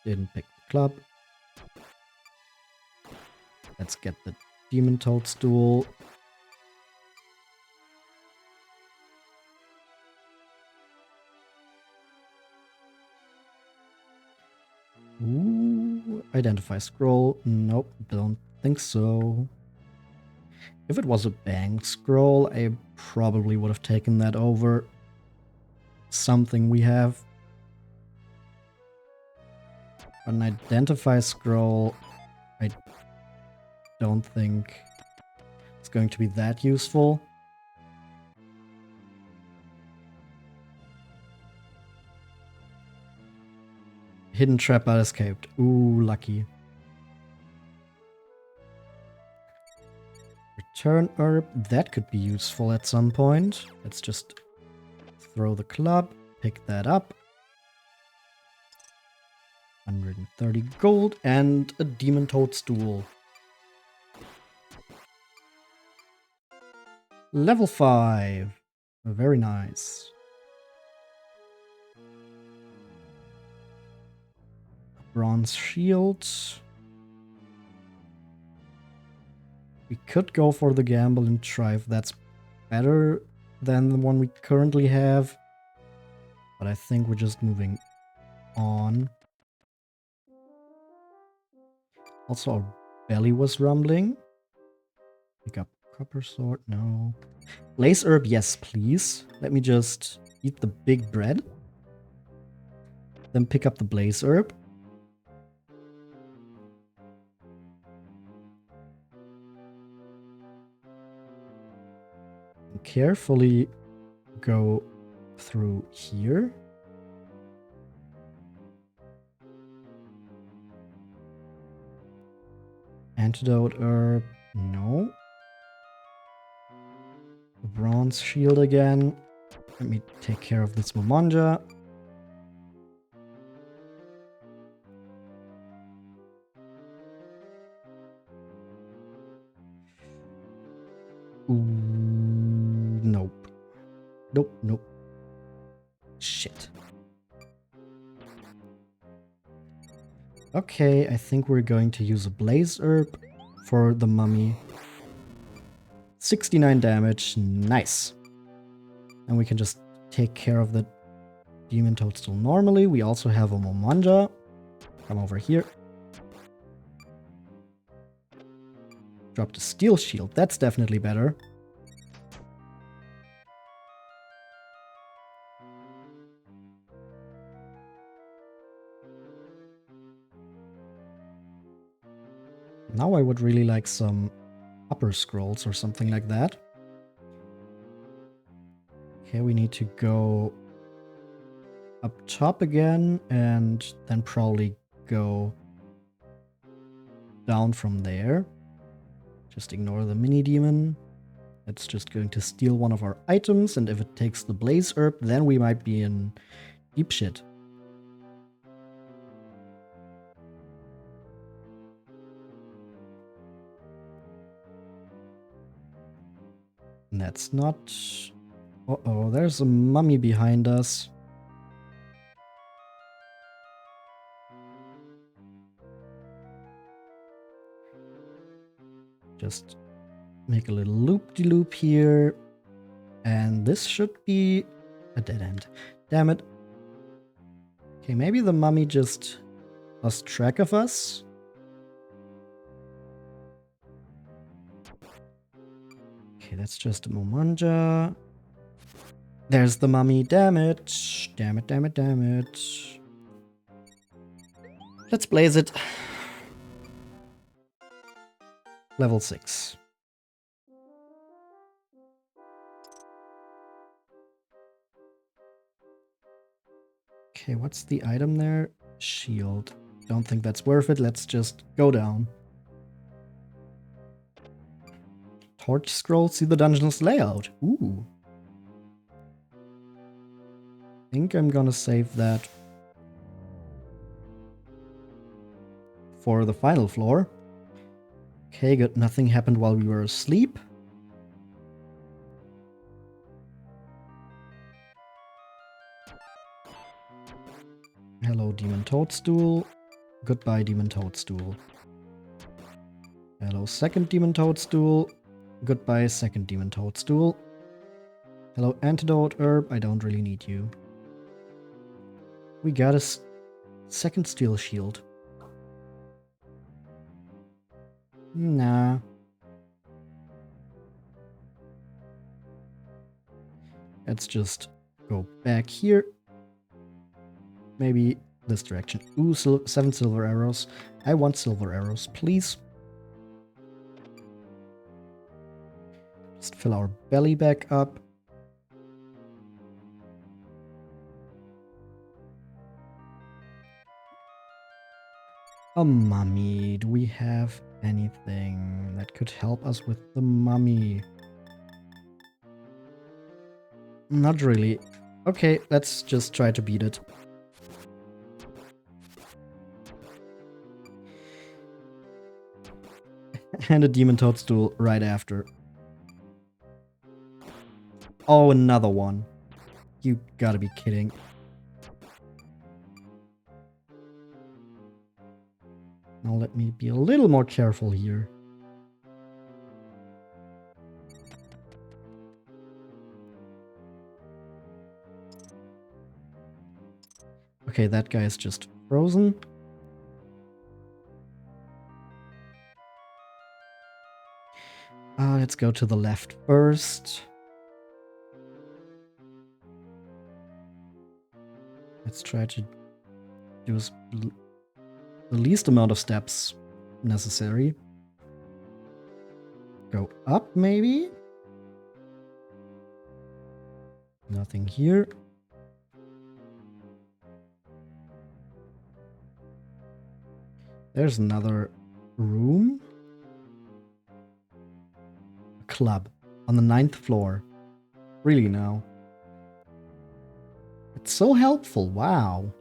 Didn't pick the club. Let's get the demon toadstool. Ooh, identify scroll. Nope, don't think so. If it was a bang scroll, I probably would have taken that over something we have. An identify scroll, I don't think it's going to be that useful. Hidden trap but escaped. Ooh, lucky. turn herb. That could be useful at some point. Let's just throw the club, pick that up. 130 gold and a demon toadstool. Level 5. Very nice. Bronze shield. We could go for the gamble and try if that's better than the one we currently have. But I think we're just moving on. Also, our belly was rumbling. Pick up copper sword, no. Blaze herb, yes, please. Let me just eat the big bread. Then pick up the blaze herb. And carefully go through here. Antidote herb, no. The bronze shield again. Let me take care of this Momonja. Ooh, nope. Nope, nope. Shit. Okay, I think we're going to use a blaze herb for the mummy. 69 damage, nice. And we can just take care of the demon toadstool normally. We also have a Momonja. Come over here. Drop the steel shield, that's definitely better. Now I would really like some upper scrolls or something like that. Okay, we need to go up top again and then probably go down from there. Just ignore the mini demon. It's just going to steal one of our items, and if it takes the blaze herb, then we might be in deep shit. And that's not... Uh-oh, there's a mummy behind us. Just make a little loop-de-loop here. And this should be a dead end. Damn it. Okay, maybe the mummy just lost track of us. Okay, that's just a Momonja. There's the mummy, damn it. Damn it, damn it, damn it. Let's blaze it. Level 6. Okay, what's the item there? Shield. Don't think that's worth it. Let's just go down. Torch scroll, see the dungeon's layout. Ooh. Think I'm gonna save that for the final floor. Okay, good. Nothing happened while we were asleep. Hello, Demon Toadstool. Goodbye, Demon Toadstool. Hello, second Demon Toadstool. Goodbye, second Demon Toadstool. Hello, Antidote Herb. I don't really need you. We got a second Steel Shield. Nah. Let's just go back here. Maybe this direction. Ooh, 7 silver arrows. I want silver arrows, please. Just fill our belly back up. A mummy. Do we have anything that could help us with the mummy? Not really. Okay, let's just try to beat it. And a demon toadstool right after. Oh, another one. You gotta be kidding. Now let me be a little more careful here. Okay, that guy is just frozen. Let's go to the left first. Let's try to use the least amount of steps necessary. Go up, maybe? Nothing here. There's another room. A club on the 9th floor. Really now. It's so helpful, wow.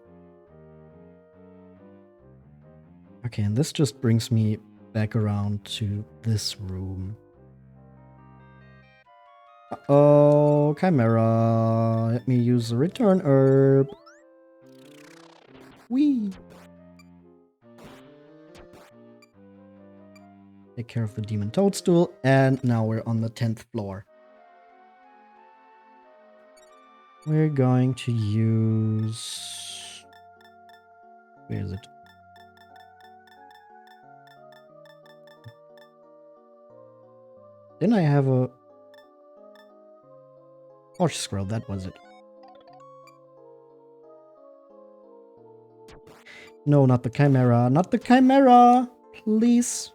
Okay, and this just brings me back around to this room. Uh-oh, Chimera. Let me use the return herb. Whee! Take care of the demon toadstool, and now we're on the 10th floor. We're going to use... Where is it? Didn't I have a... Oh, scroll, that was it. No, not the Chimera. Not the Chimera! Please.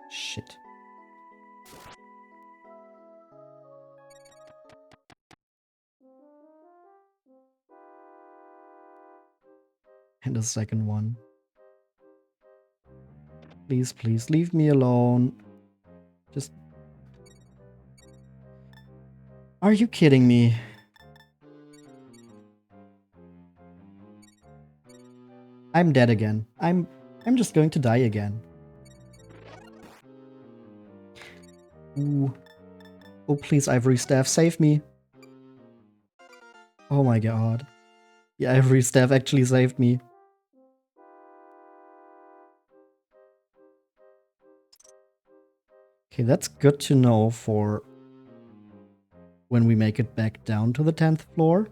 Shit. And a second one. Please, please, leave me alone. Just... Are you kidding me? I'm dead again. I'm just going to die again. Ooh. Oh, please, Ivory Staff, save me. Oh my god. The Ivory Staff actually saved me. Okay, that's good to know for when we make it back down to the 10th floor.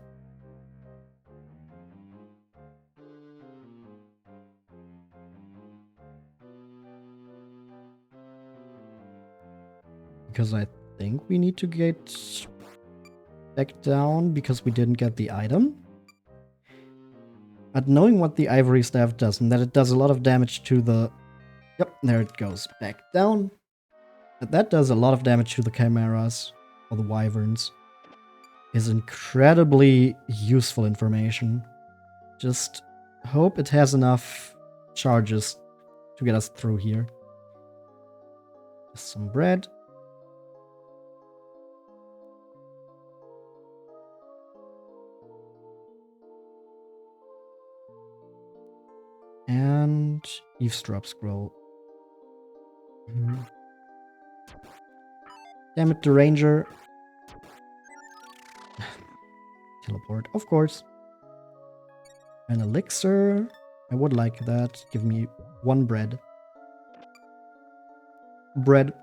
Because I think we need to get back down because we didn't get the item. But knowing what the Ivory Staff does, and that it does a lot of damage to the... Yep, there it goes. Back down. But that does a lot of damage to the Chimeras, or the Wyverns. Is incredibly useful information. Just hope it has enough charges to get us through here. Just some bread. And eavesdrop scroll. Damn it, the ranger. Teleport, of course. An elixir. I would like that. Give me one bread. Bread.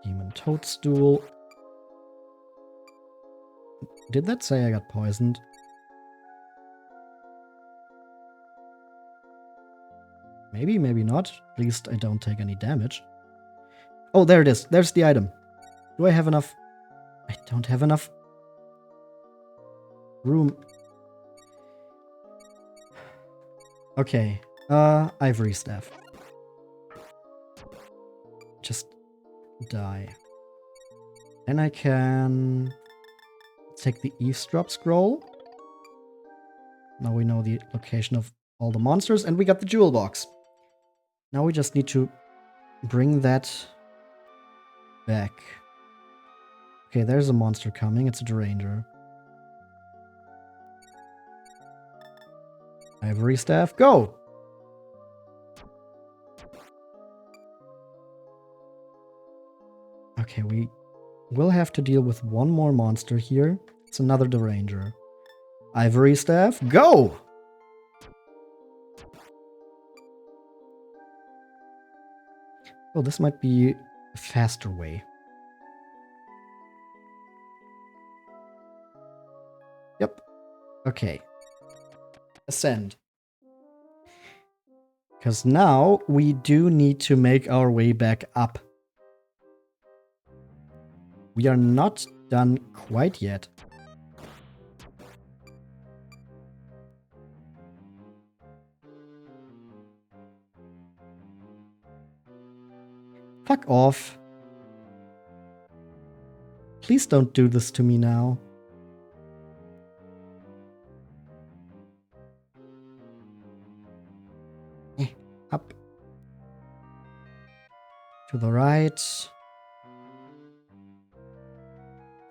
Demon toadstool. Did that say I got poisoned? Maybe, maybe not. At least I don't take any damage. Oh, there it is. There's the item. Do I have enough? I don't have enough room. Okay. Ivory staff. just die. Then I can take the eavesdrop scroll. Now we know the location of all the monsters, and we got the jewel box. Now we just need to bring that back. Okay, there's a monster coming. It's a Deranger. Ivory staff, go! Okay, we will have to deal with one more monster here. It's another Deranger. Ivory staff, go! Oh, this might be a faster way. Yep. Okay. Ascend. Because now we do need to make our way back up. We are not done quite yet. Fuck off. Please don't do this to me now. Up. To the right.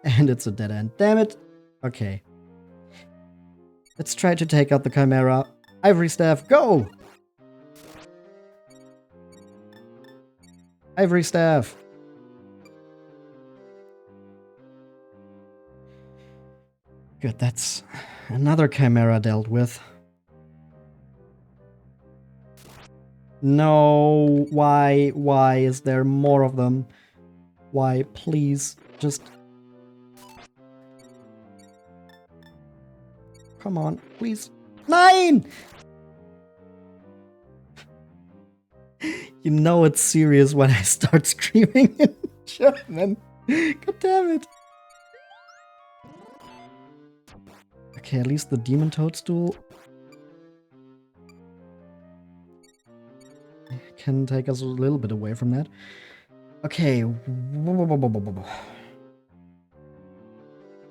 And it's a dead end. Damn it. Okay. Let's try to take out the Chimera. Ivory staff, go! Ivory staff. Good, that's another Chimera dealt with. No, why is there more of them? Why, please, just... Come on, please. 9! You know it's serious when I start screaming in German. God damn it. Okay, at least the Demon Toadstool can take us a little bit away from that. Okay.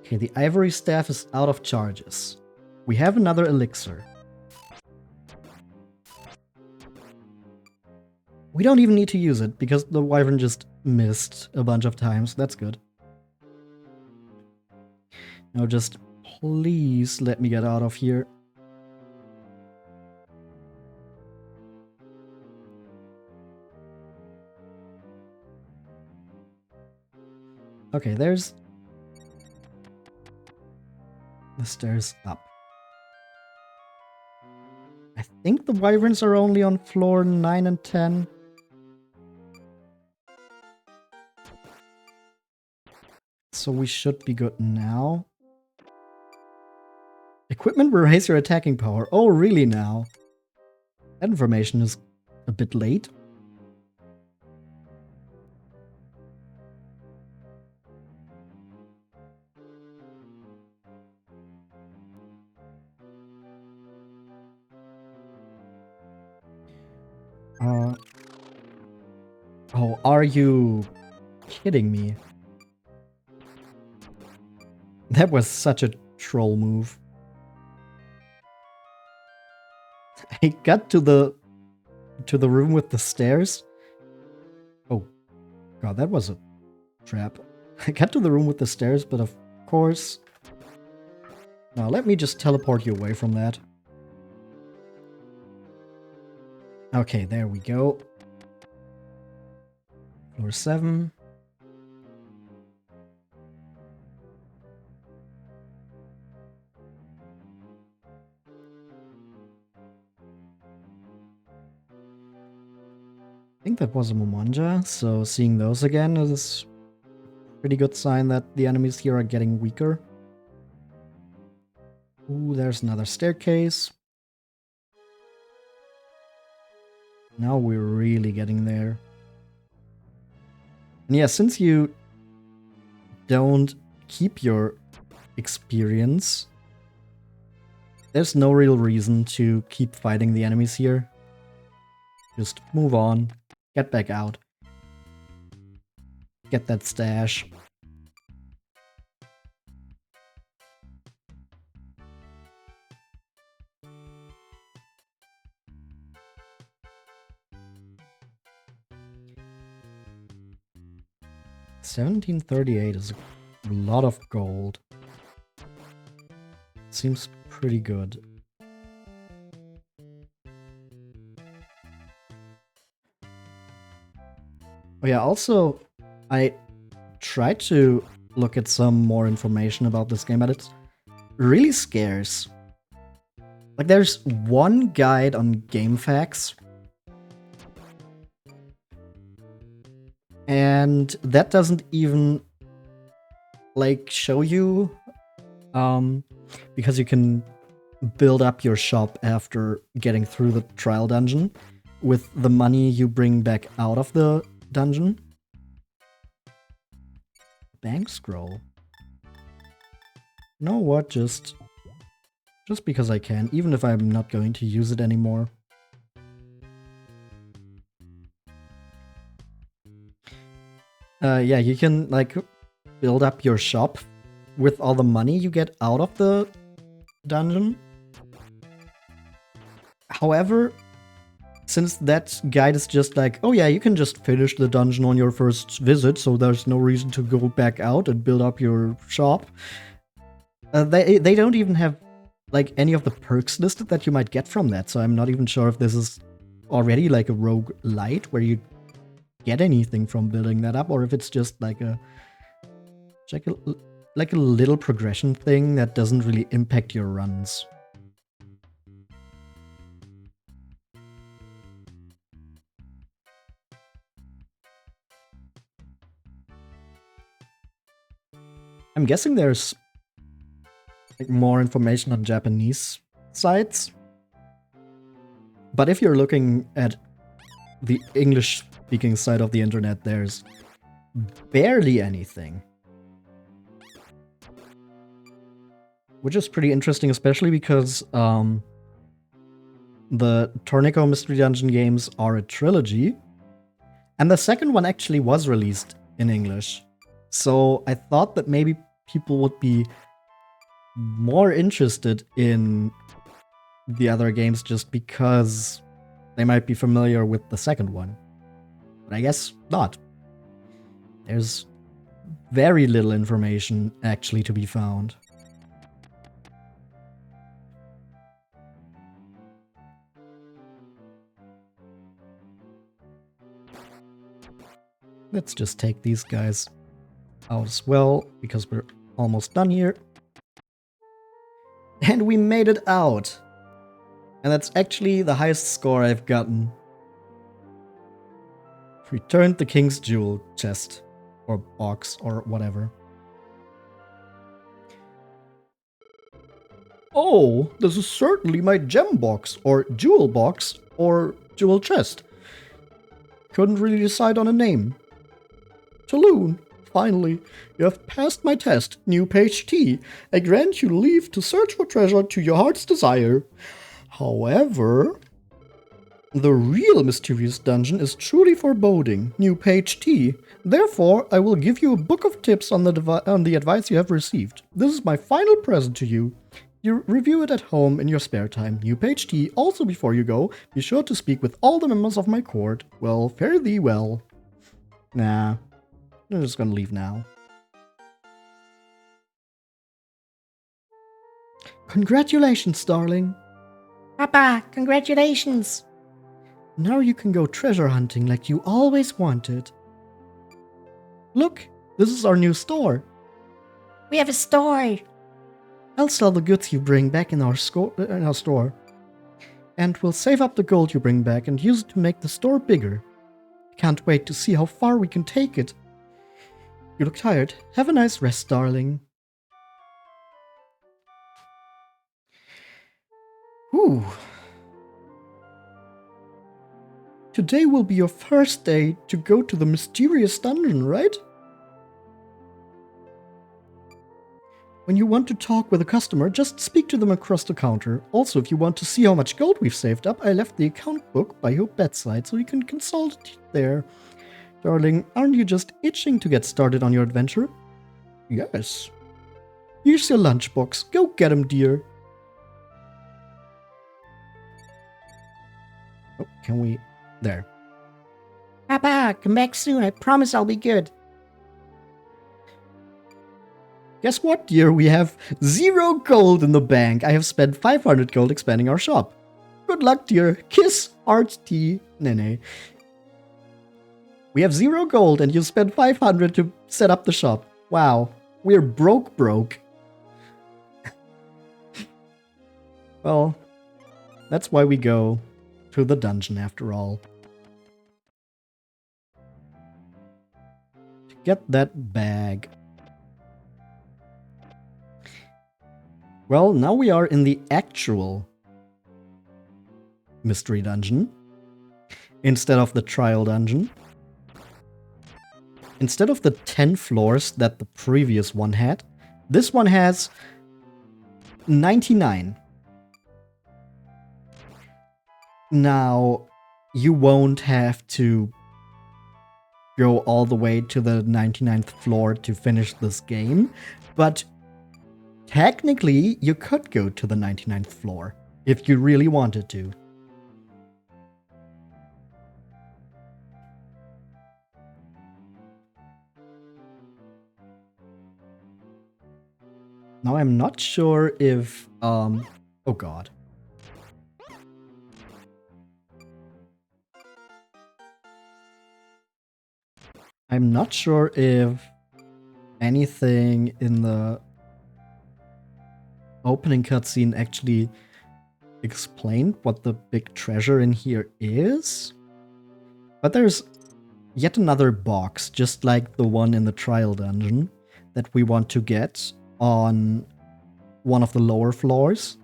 Okay, the Ivory Staff is out of charges. We have another elixir. We don't even need to use it, because the Wyvern just missed a bunch of times. That's good. Now just please let me get out of here. Okay, there's the stairs up. I think the Wyverns are only on floor 9 and 10. So we should be good now. Equipment will raise your attacking power. Oh, really now? That information is a bit late. Oh, are you kidding me? That was such a troll move. I got to the room with the stairs. Oh, God, that was a trap. I got to the room with the stairs, but of course... Now, let me just teleport you away from that. Okay, there we go. Floor 7. I think that was a Momonja, so seeing those again is a pretty good sign that the enemies here are getting weaker. Ooh, there's another staircase. Now we're really getting there. And yeah, since you don't keep your experience, there's no real reason to keep fighting the enemies here. Just move on, get back out. get that stash. $17.38 is a lot of gold. Seems pretty good. Oh yeah, also, I tried to look at some more information about this game, but it's really scarce. Like, there's one guide on GameFAQs, and that doesn't even, like, show you, because you can build up your shop after getting through the trial dungeon with the money you bring back out of the dungeon. Bank scroll. You know what? Just because I can, even if I'm not going to use it anymore. Yeah, you can, like, build up your shop with all the money you get out of the dungeon. However, since that guide is just like, oh yeah, you can just finish the dungeon on your first visit, so there's no reason to go back out and build up your shop. They don't even have, like, any of the perks listed that you might get from that, so I'm not even sure if this is already like a rogue light where you get anything from building that up, or if it's just like a little progression thing that doesn't really impact your runs. I'm guessing there's, like, more information on Japanese sites. But if you're looking at the English-speaking side of the internet, there's barely anything. Which is pretty interesting, especially because the Torneko Mystery Dungeon games are a trilogy. And the second one actually was released in English. So I thought that maybe people would be more interested in the other games just because they might be familiar with the second one. But I guess not. There's very little information actually to be found. Let's just take these guys out as well, because we're almost done here. And we made it out! And that's actually the highest score I've gotten. Returned the King's Jewel chest. Or box, or whatever. Oh, this is certainly my gem box, or jewel box, or jewel chest. Couldn't really decide on a name. Taloon, finally, you have passed my test, new page T. I grant you leave to search for treasure to your heart's desire. However, the real mysterious dungeon is truly foreboding, new page T. Therefore, I will give you a book of tips on the advice you have received. This is my final present to you. You review it at home in your spare time, new page T. Also, before you go, be sure to speak with all the members of my court. Well, fare thee well. Nah. I'm just gonna leave now. Congratulations, darling. Papa, congratulations. Now you can go treasure hunting like you always wanted. Look, this is our new store. We have a store. I'll sell the goods you bring back in our store. And we'll save up the gold you bring back and use it to make the store bigger. Can't wait to see how far we can take it. You look tired. Have a nice rest, darling. Whew. Today will be your first day to go to the mysterious dungeon, right? When you want to talk with a customer, just speak to them across the counter. Also, if you want to see how much gold we've saved up, I left the account book by your bedside so you can consult it there. Darling, aren't you just itching to get started on your adventure? Yes. Here's your lunchbox. Go get him, dear. Oh, can we... There. Papa, come back soon. I promise I'll be good. Guess what, dear? We have 0 gold in the bank. I have spent 500 gold expanding our shop. Good luck, dear. Kiss, heart, tea, Nene. We have 0 gold and you spent 500 to set up the shop. Wow. We're broke. Well, that's why we go to the dungeon after all. To get that bag. Well, now we are in the actual mystery dungeon instead of the trial dungeon. Instead of the 10 floors that the previous one had, this one has 99. Now, you won't have to go all the way to the 99th floor to finish this game, but technically, you could go to the 99th floor if you really wanted to. Now, I'm not sure if, oh god. I'm not sure if anything in the opening cutscene actually explained what the big treasure in here is. But there's yet another box, just like the one in the trial dungeon, that we want to get on one of the lower floors.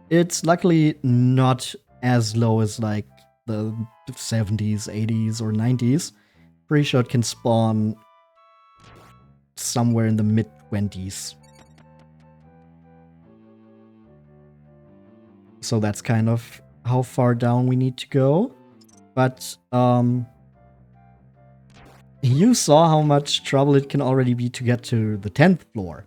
It's luckily not as low as like the 70s, 80s, or 90s. Pretty sure it can spawn somewhere in the mid-20s. So that's kind of how far down we need to go. But you saw how much trouble it can already be to get to the 10th floor.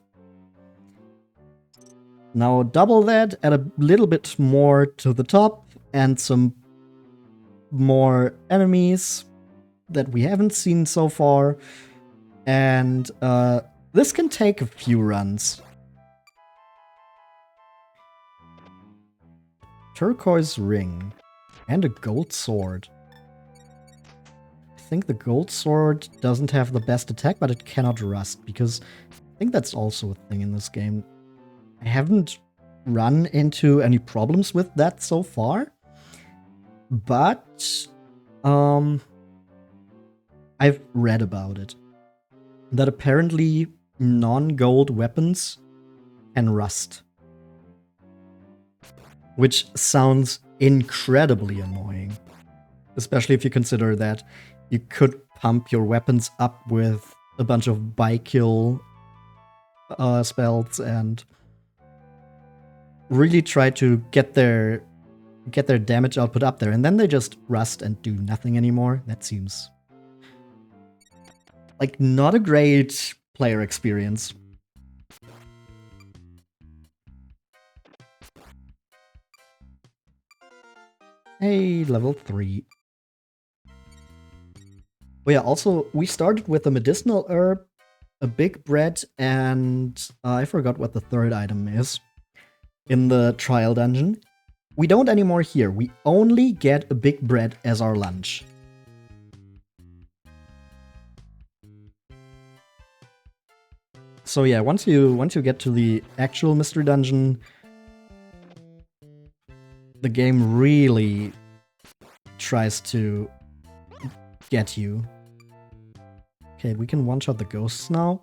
Now double that, add a little bit more to the top, and some more enemies that we haven't seen so far. And this can take a few runs. Turquoise ring and a gold sword. I think the gold sword doesn't have the best attack, but it cannot rust, because I think that's also a thing in this game. I haven't run into any problems with that so far, but I've read about it. That apparently non-gold weapons can rust. Which sounds incredibly annoying. Especially if you consider that you could pump your weapons up with a bunch of by-kill spells and really try to get their damage output up there, and then they just rust and do nothing anymore. That seems like not a great player experience. Hey, level 3. Oh yeah, also, we started with a medicinal herb, a big bread, and I forgot what the third item is in the trial dungeon. We don't anymore here. We only get a big bread as our lunch. So yeah, once you get to the actual mystery dungeon, the game really tries to get you. Okay, we can one-shot the ghosts now.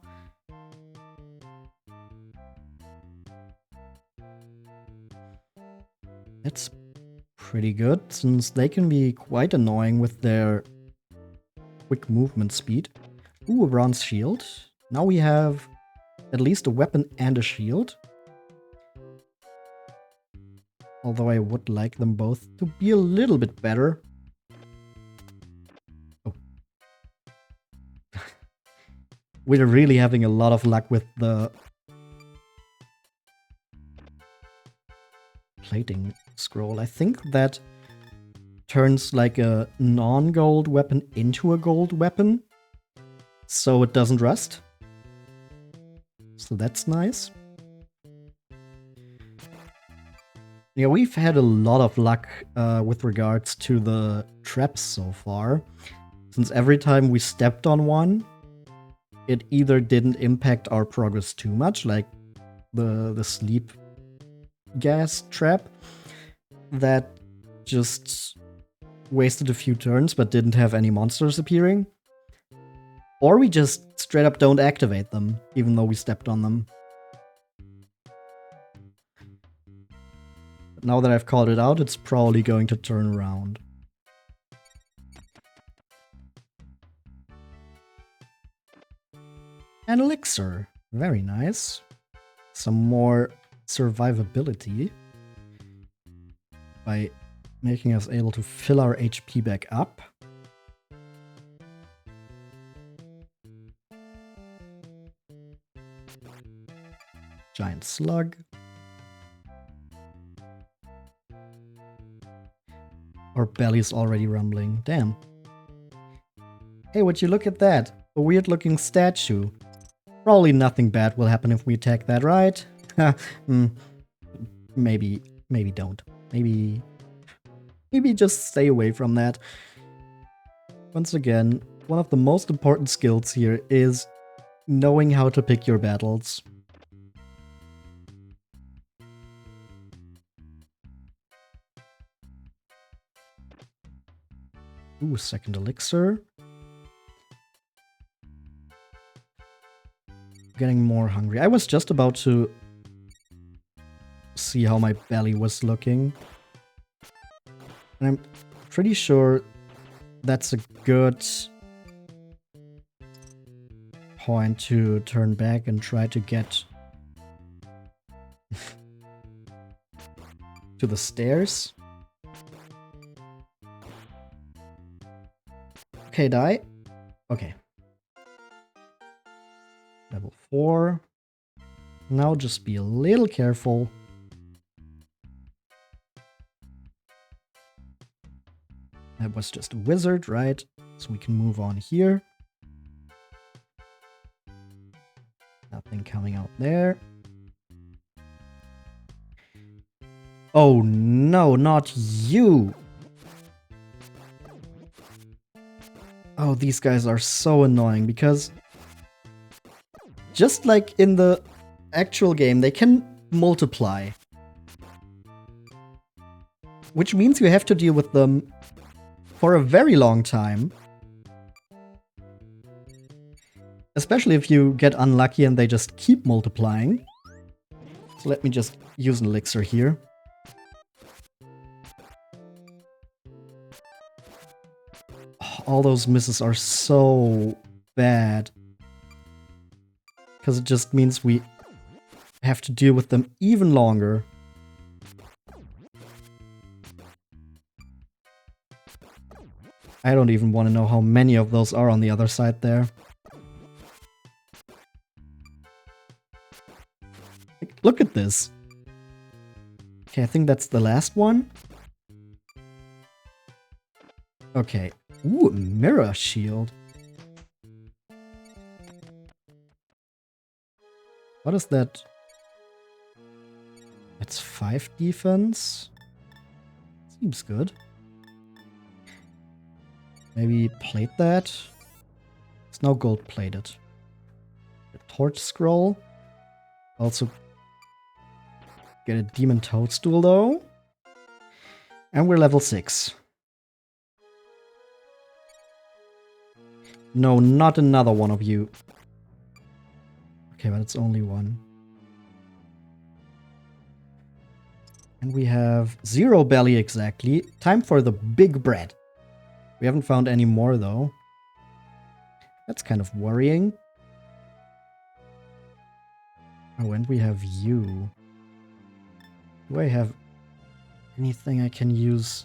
That's pretty good, since they can be quite annoying with their quick movement speed. Ooh, a bronze shield. Now we have at least a weapon and a shield. Although I would like them both to be a little bit better. Oh. we're really having a lot of luck with the plating scroll. I think that turns like a non-gold weapon into a gold weapon, so it doesn't rust. So that's nice. Yeah, we've had a lot of luck with regards to the traps so far, since every time we stepped on one, it either didn't impact our progress too much, like the sleep gas trap that just wasted a few turns but didn't have any monsters appearing, or we just straight up don't activate them even though we stepped on them. But now that I've called it out, it's probably going to turn around. An elixir, very nice. Some more survivability by making us able to fill our HP back up. Giant slug. Our belly's already rumbling. Damn. Hey, would you look at that? A weird looking statue. Probably nothing bad will happen if we attack that, right? Maybe don't. Maybe just stay away from that. Once again, one of the most important skills here is knowing how to pick your battles. Ooh, second elixir. Getting more hungry. I was just about to see how my belly was looking. And I'm pretty sure that's a good point to turn back and try to get to the stairs. Okay, die. Okay. Level 4. Now just be a little careful. That was just a wizard, right? So we can move on here. Nothing coming out there. Oh no, not you! Oh, these guys are so annoying because just like in the actual game, they can multiply. Which means you have to deal with them for a very long time. Especially if you get unlucky and they just keep multiplying. So let me just use an elixir here. Oh, all those misses are so bad. Because it just means we have to deal with them even longer. I don't even want to know how many of those are on the other side there. Like, look at this. Okay, I think that's the last one. Okay. Ooh, mirror shield. What is that? That's 5 defense. Seems good. Maybe plate that. It's now gold plated. The torch scroll. Also get a demon toadstool though. And we're level 6. No, not another one of you. Okay, but it's only one. And we have 0 belly exactly. Time for the big bread. We haven't found any more though. That's kind of worrying. Oh, and we have you. Do I have anything I can use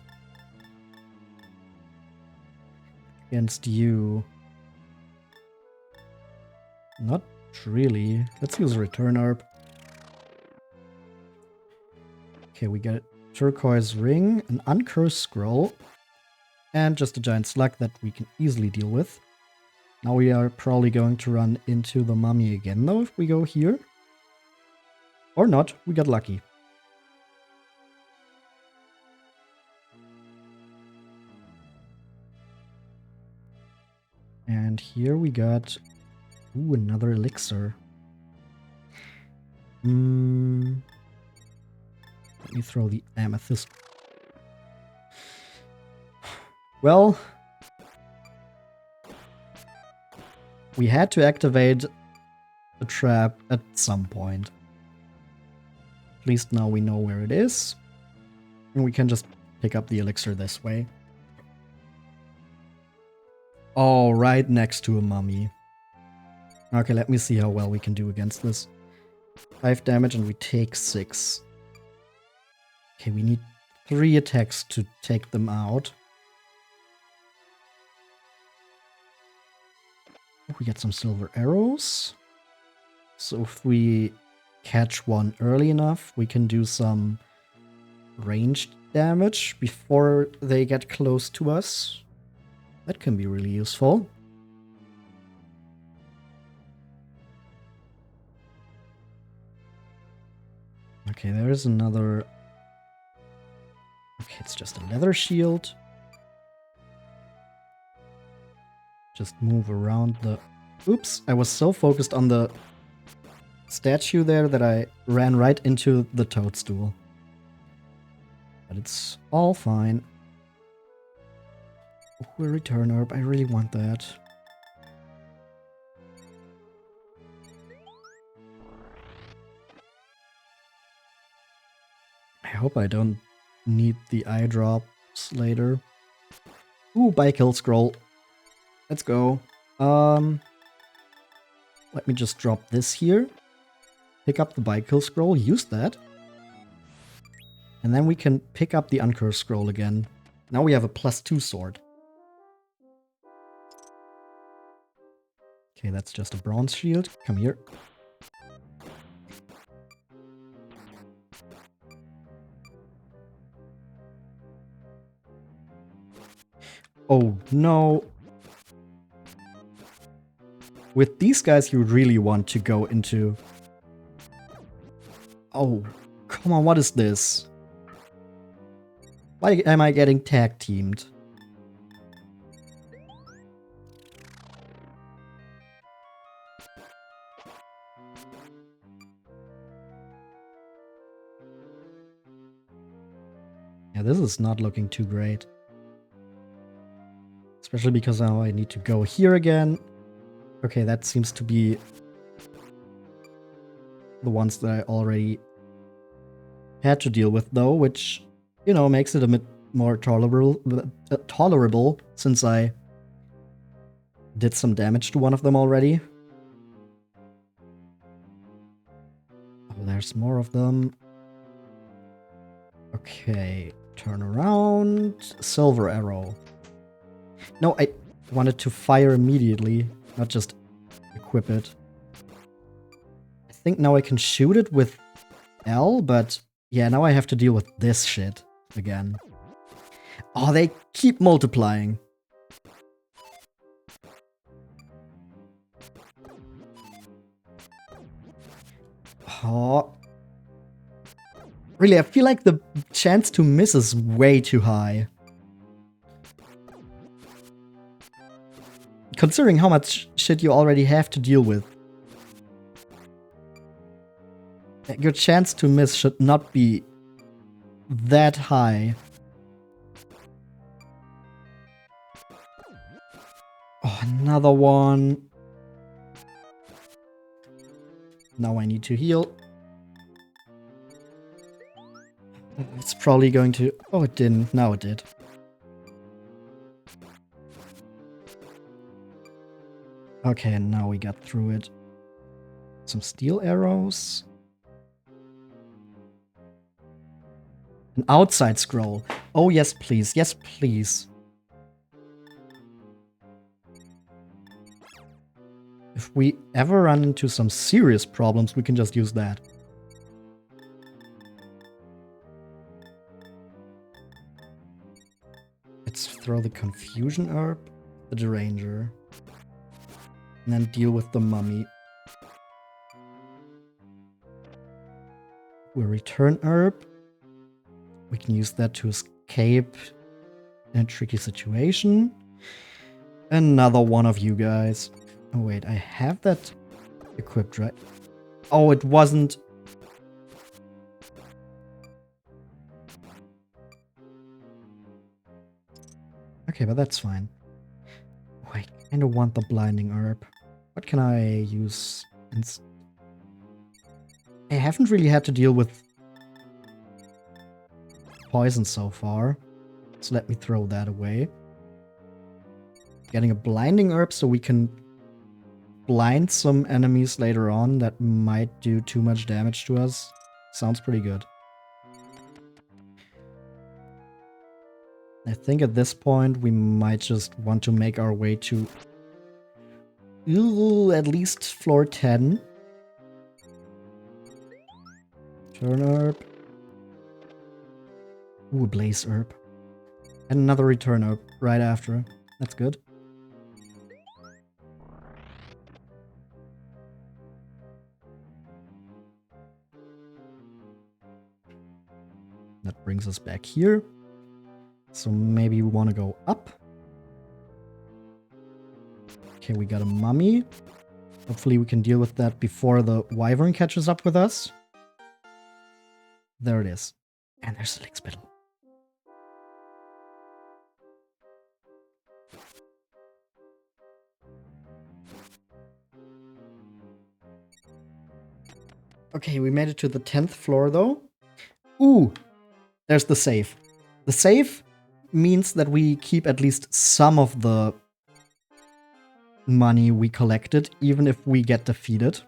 against you? Not really. Let's use Return Herb. Okay, we get a turquoise ring, an uncursed scroll, and just a giant slug that we can easily deal with. Now we are probably going to run into the mummy again, though, if we go here. Or not, we got lucky. And here we got... Ooh, another elixir. Let me throw the amethyst. Well... we had to activate a trap at some point. At least now we know where it is. And we can just pick up the elixir this way. Oh, right next to a mummy. Okay, let me see how well we can do against this. 5 damage and we take 6. Okay, we need 3 attacks to take them out. We get some silver arrows. So if we catch one early enough, we can do some ranged damage before they get close to us. That can be really useful. Okay, there's another... Okay, it's just a leather shield. Just move around the... Oops, I was so focused on the statue there that I ran right into the toadstool. But it's all fine. Ooh, a return herb, I really want that. I hope I don't need the eye drops later. Ooh, Bike-Hill Scroll. Let's go. Let me just drop this here. Pick up the Bike-Hill Scroll, use that. And then we can pick up the Uncursed Scroll again. Now we have a +2 sword. Okay, that's just a bronze shield. Come here. Oh, no. With these guys, you really want to go into... Oh, come on, what is this? Why am I getting tag teamed? Yeah, this is not looking too great. Especially because now I need to go here again. Okay, that seems to be the ones that I already had to deal with, though, which, you know, makes it a bit more tolerable since I did some damage to one of them already. Oh, there's more of them. Okay, turn around. Silver arrow. No, I wanted to fire immediately, not just equip it. I think now I can shoot it with L, but yeah, now I have to deal with this shit again. Oh, they keep multiplying. Oh. Really, I feel like the chance to miss is way too high. Considering how much shit you already have to deal with. Your chance to miss should not be that high. Oh, another one. Now I need to heal. It's probably going to... Oh, it didn't. Now it did. Okay, and now we got through it. Some steel arrows. An outside scroll. Oh, yes, please. Yes, please. If we ever run into some serious problems, we can just use that. Let's throw the Confusion Herb, the Deranger, and then deal with the Mummy. We'll return Herb. We can use that to escape in a tricky situation. Another one of you guys. Oh wait, I have that equipped, right? Oh, it wasn't. Okay, but that's fine. Oh, I kind of want the Blinding Herb. What can I use? I haven't really had to deal with poison so far, so let me throw that away. Getting a Blinding Herb so we can blind some enemies later on that might do too much damage to us. Sounds pretty good. I think at this point we might just want to make our way to at least floor 10. Turn Herb. Ooh, Blaze Herb. And another Return Herb right after. That's good. That brings us back here. So maybe we want to go up. Okay, we got a Mummy. Hopefully we can deal with that before the Wyvern catches up with us. There it is. And there's the Lick Spittle. Okay, we made it to the 10th floor though. Ooh, there's the save. The save means that we keep at least some of the money we collected, even if we get defeated.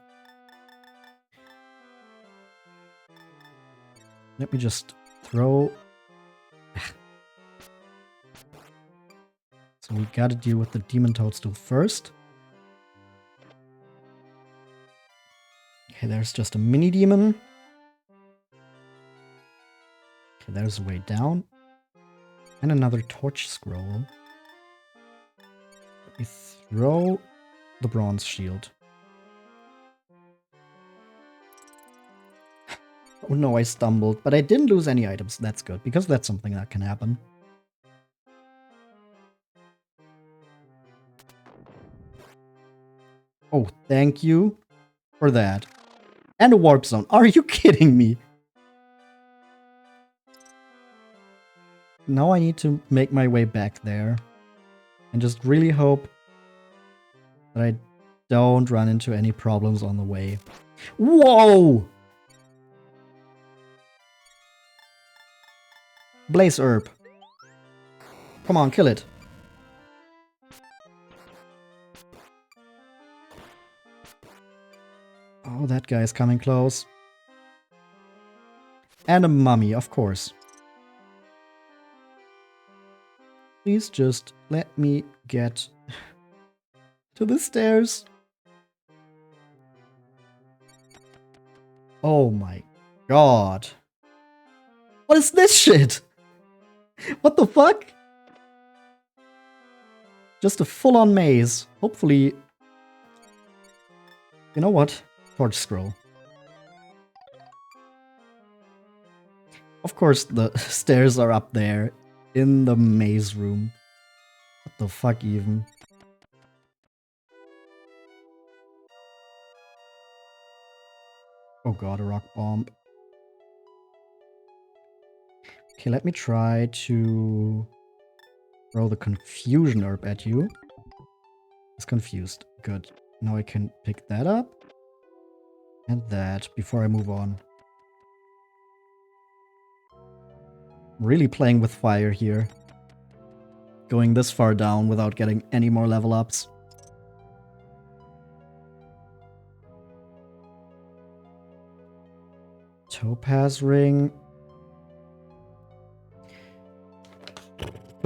Let me just throw... So we gotta deal with the Demon Toadstool first. Okay, there's just a mini demon. Okay, there's a way down. And another torch scroll. Let me throw the bronze shield. Oh no, I stumbled, but I didn't lose any items. That's good, because that's something that can happen. Oh, thank you for that. And a warp zone. Are you kidding me? Now I need to make my way back there. And just really hope that I don't run into any problems on the way. Whoa! Blaze Herb. Come on, kill it. Oh, that guy is coming close. And a Mummy, of course. Please just let me get to the stairs. Oh my god. What is this shit? What the fuck? Just a full-on maze. Hopefully... You know what? Torch scroll. Of course the stairs are up there. In the maze room. What the fuck even? Oh god, a rock bomb. Okay, let me try to throw the Confusion Herb at you. It's confused. Good. Now I can pick that up. And that before I move on. Really playing with fire here. Going this far down without getting any more level ups. Topaz ring.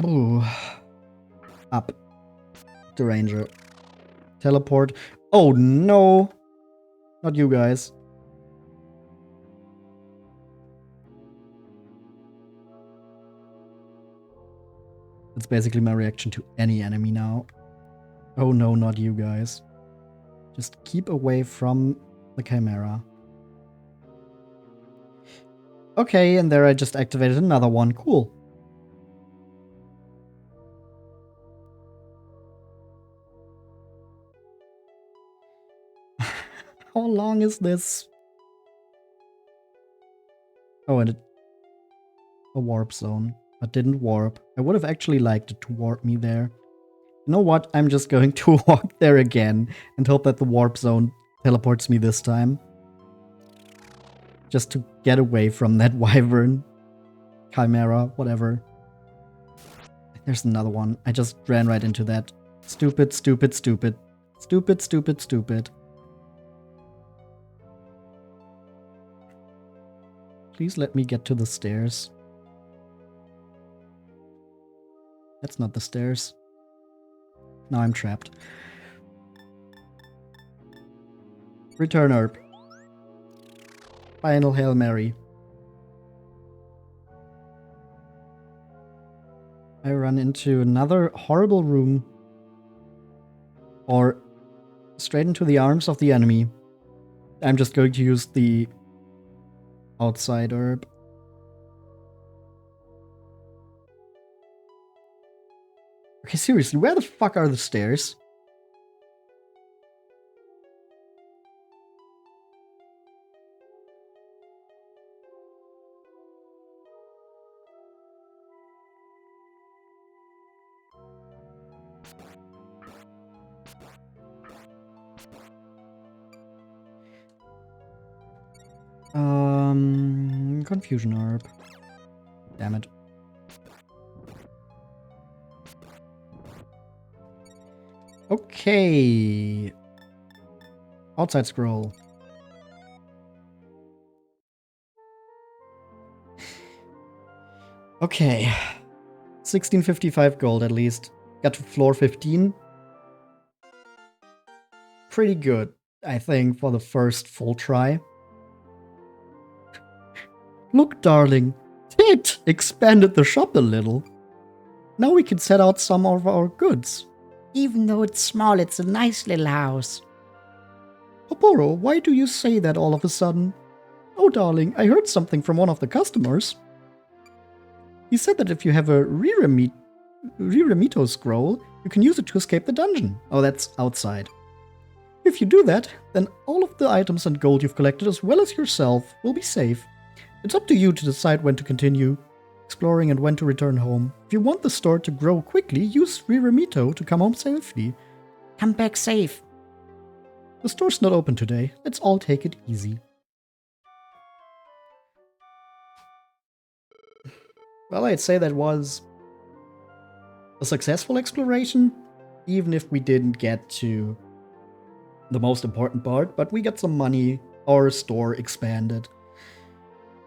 Ooh. Up. Deranger. Teleport. Oh no! Not you guys. That's basically my reaction to any enemy now. Oh no, not you guys. Just keep away from the Chimera. Okay, and there I just activated another one. Cool. How long is this? Oh, and a warp zone. But didn't warp. I would have actually liked it to warp me there. You know what? I'm just going to walk there again and hope that the warp zone teleports me this time. Just to get away from that wyvern. Chimera, whatever. There's another one. I just ran right into that. Stupid, stupid, stupid. Stupid, stupid, stupid. Please let me get to the stairs. That's not the stairs. Now I'm trapped. Return herb. Final Hail Mary. I run into another horrible room. Or straight into the arms of the enemy. I'm just going to use the outside herb. Okay, seriously, where the fuck are the stairs? Confusion herb. Damn it. Okay. Outside scroll. Okay. 1655 gold at least. Got to floor 15. Pretty good, I think, for the first full try. Look, darling. It expanded the shop a little. Now we can set out some of our goods. Even though it's small, it's a nice little house. Poporo, why do you say that all of a sudden? Oh, darling, I heard something from one of the customers. He said that if you have a Riramito scroll, you can use it to escape the dungeon. Oh, that's outside. If you do that, then all of the items and gold you've collected, as well as yourself, will be safe. It's up to you to decide when to continue exploring and when to return home. If you want the store to grow quickly, use Riramito to come home safely. Come back safe. The store's not open today. Let's all take it easy. Well, I'd say that was a successful exploration, even if we didn't get to the most important part, but we got some money, our store expanded.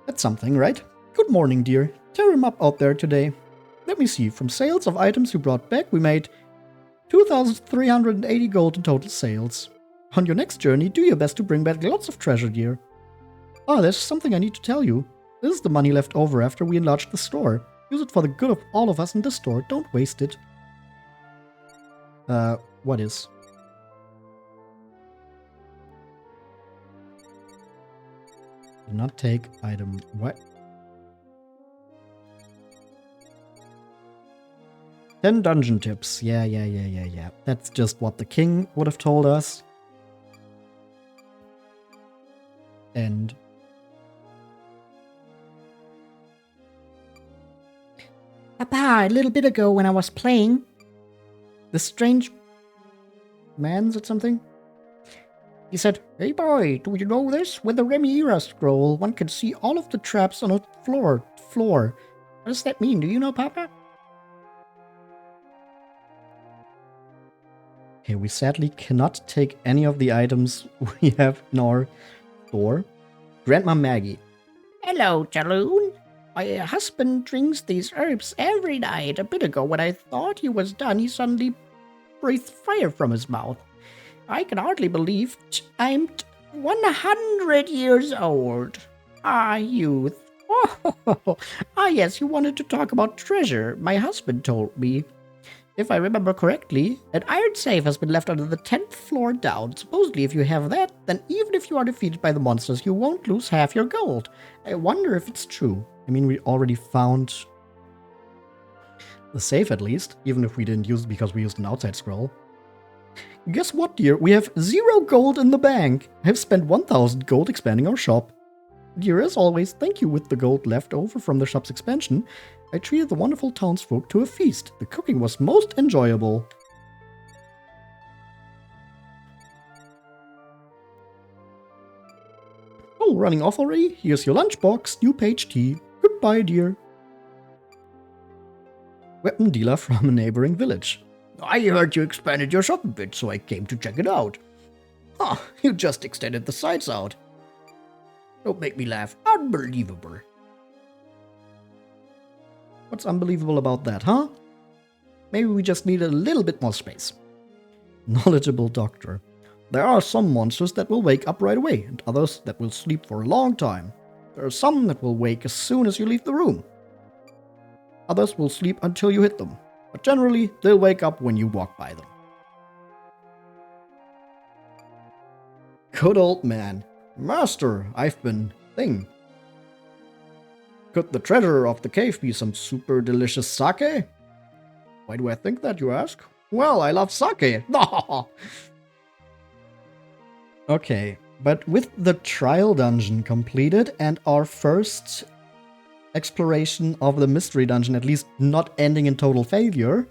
That's something, right? Good morning, dear. Tear him up out there today. Let me see, from sales of items you brought back, we made 2,380 gold in total sales. On your next journey, do your best to bring back lots of treasure, dear. Ah, there's something I need to tell you. This is the money left over after we enlarged the store. Use it for the good of all of us in the store. Don't waste it. What is? Do not take item. What? 10 dungeon tips. Yeah. That's just what the king would have told us. And Papa, a little bit ago when I was playing, this strange man said something. he said, "Hey boy, do you know this? With the Remira scroll, one can see all of the traps on a floor. What does that mean? Do you know, Papa?" Okay, we sadly cannot take any of the items we have in our store. Grandma Maggie. Hello, Jaloon. My husband drinks these herbs every night. A bit ago, when I thought he was done, he suddenly breathed fire from his mouth. I can hardly believe I'm 100 years old. Ah, youth. Oh, ah, yes, you wanted to talk about treasure, my husband told me. If I remember correctly, an iron safe has been left under the 10th floor down. Supposedly, if you have that, then even if you are defeated by the monsters, you won't lose half your gold. I wonder if it's true. I mean, we already found the safe at least, even if we didn't use it because we used an outside scroll. Guess what, dear? We have 0 gold in the bank. I've spent 1,000 gold expanding our shop. Dear, as always, thank you with the gold left over from the shop's expansion. I treated the wonderful townsfolk to a feast. The cooking was most enjoyable. Oh, running off already? Here's your lunchbox, new page tea. Goodbye, dear. Weapon dealer from a neighboring village. I heard you expanded your shop a bit, so I came to check it out. Huh, you just extended the sides out. Don't make me laugh. Unbelievable. What's unbelievable about that, huh? Maybe we just need a little bit more space. Knowledgeable doctor. There are some monsters that will wake up right away, and others that will sleep for a long time. There are some that will wake as soon as you leave the room. Others will sleep until you hit them, but generally they'll wake up when you walk by them. Good old man. Master, I've been thing. Could the treasure of the cave be some super delicious sake? Why do I think that, you ask? Well, I love sake. Okay, but with the trial dungeon completed and our first exploration of the mystery dungeon at least not ending in total failure,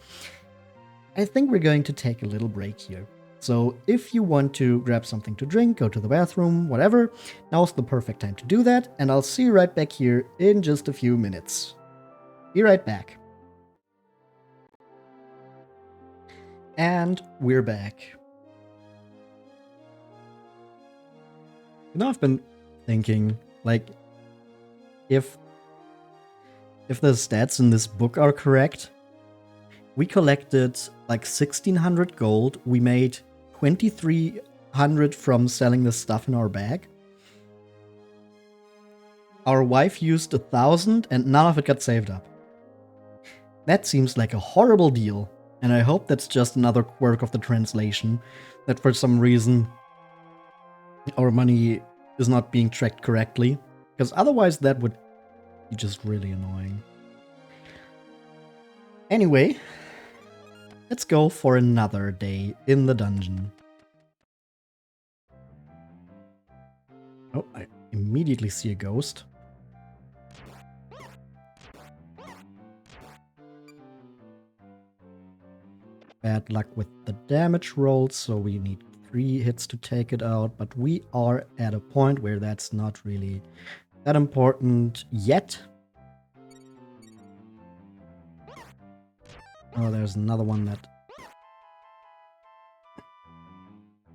I think we're going to take a little break here. So if you want to grab something to drink, go to the bathroom, whatever, now's the perfect time to do that, and I'll see you right back here in just a few minutes. Be right back. And we're back. You know, I've been thinking, like, if the stats in this book are correct, we collected like 1,600 gold. We made 2,300 from selling the stuff in our bag. Our wife used 1,000 and none of it got saved up. That seems like a horrible deal, and I hope that's just another quirk of the translation, that for some reason our money is not being tracked correctly, because otherwise that would be just really annoying. Anyway, let's go for another day in the dungeon. Oh, I immediately see a ghost. Bad luck with the damage rolls, so we need 3 hits to take it out, but we are at a point where that's not really that important yet. Oh, there's another one that...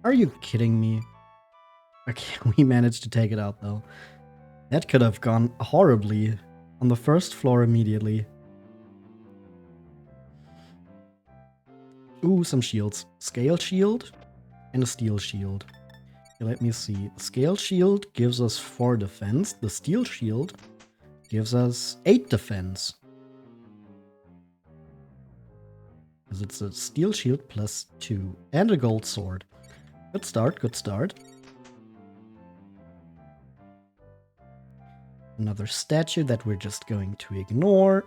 Are you kidding me? Okay, we managed to take it out though. That could have gone horribly on the first floor immediately. Ooh, some shields. Scale shield and a steel shield. Okay, let me see. The scale shield gives us 4 defense. The steel shield gives us 8 defense. Because it's a steel shield plus 2 and a gold sword. Good start, good start. Another statue that we're just going to ignore.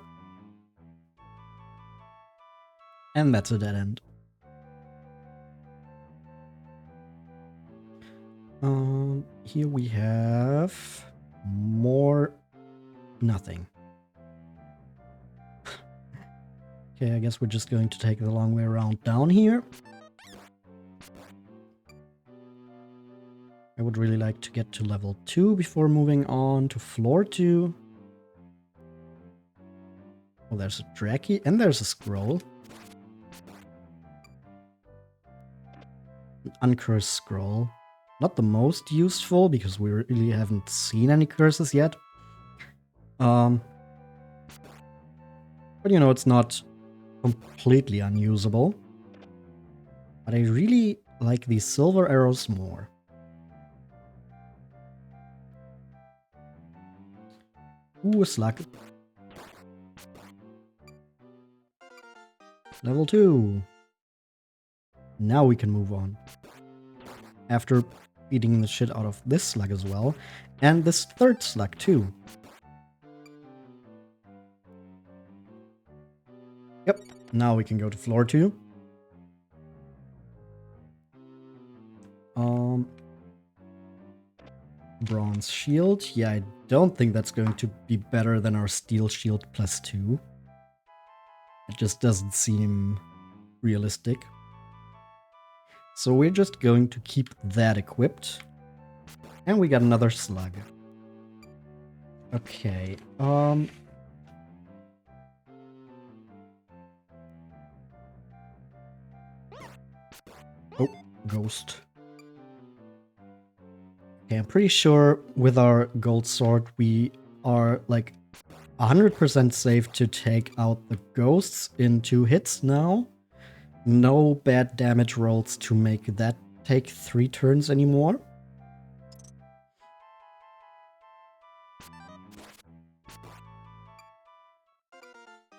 And that's a dead end. Here we have more nothing. Okay, I guess we're just going to take the long way around down here. I would really like to get to level 2 before moving on to floor 2. Oh, there's a Draki and there's a scroll. An uncursed scroll. Not the most useful, because we really haven't seen any curses yet. But you know, it's not completely unusable. But I really like these silver arrows more. Ooh, a slug. Level 2. Now we can move on. After beating the shit out of this slug as well. And this third slug too. Yep, now we can go to floor 2. Bronze shield. Yeah, I don't think that's going to be better than our steel shield +2. It just doesn't seem realistic. So we're just going to keep that equipped. And we got another slug. Okay, Oh, ghost. Okay, I'm pretty sure with our gold sword we are like 100% safe to take out the ghosts in 2 hits now. No bad damage rolls to make that take 3 turns anymore.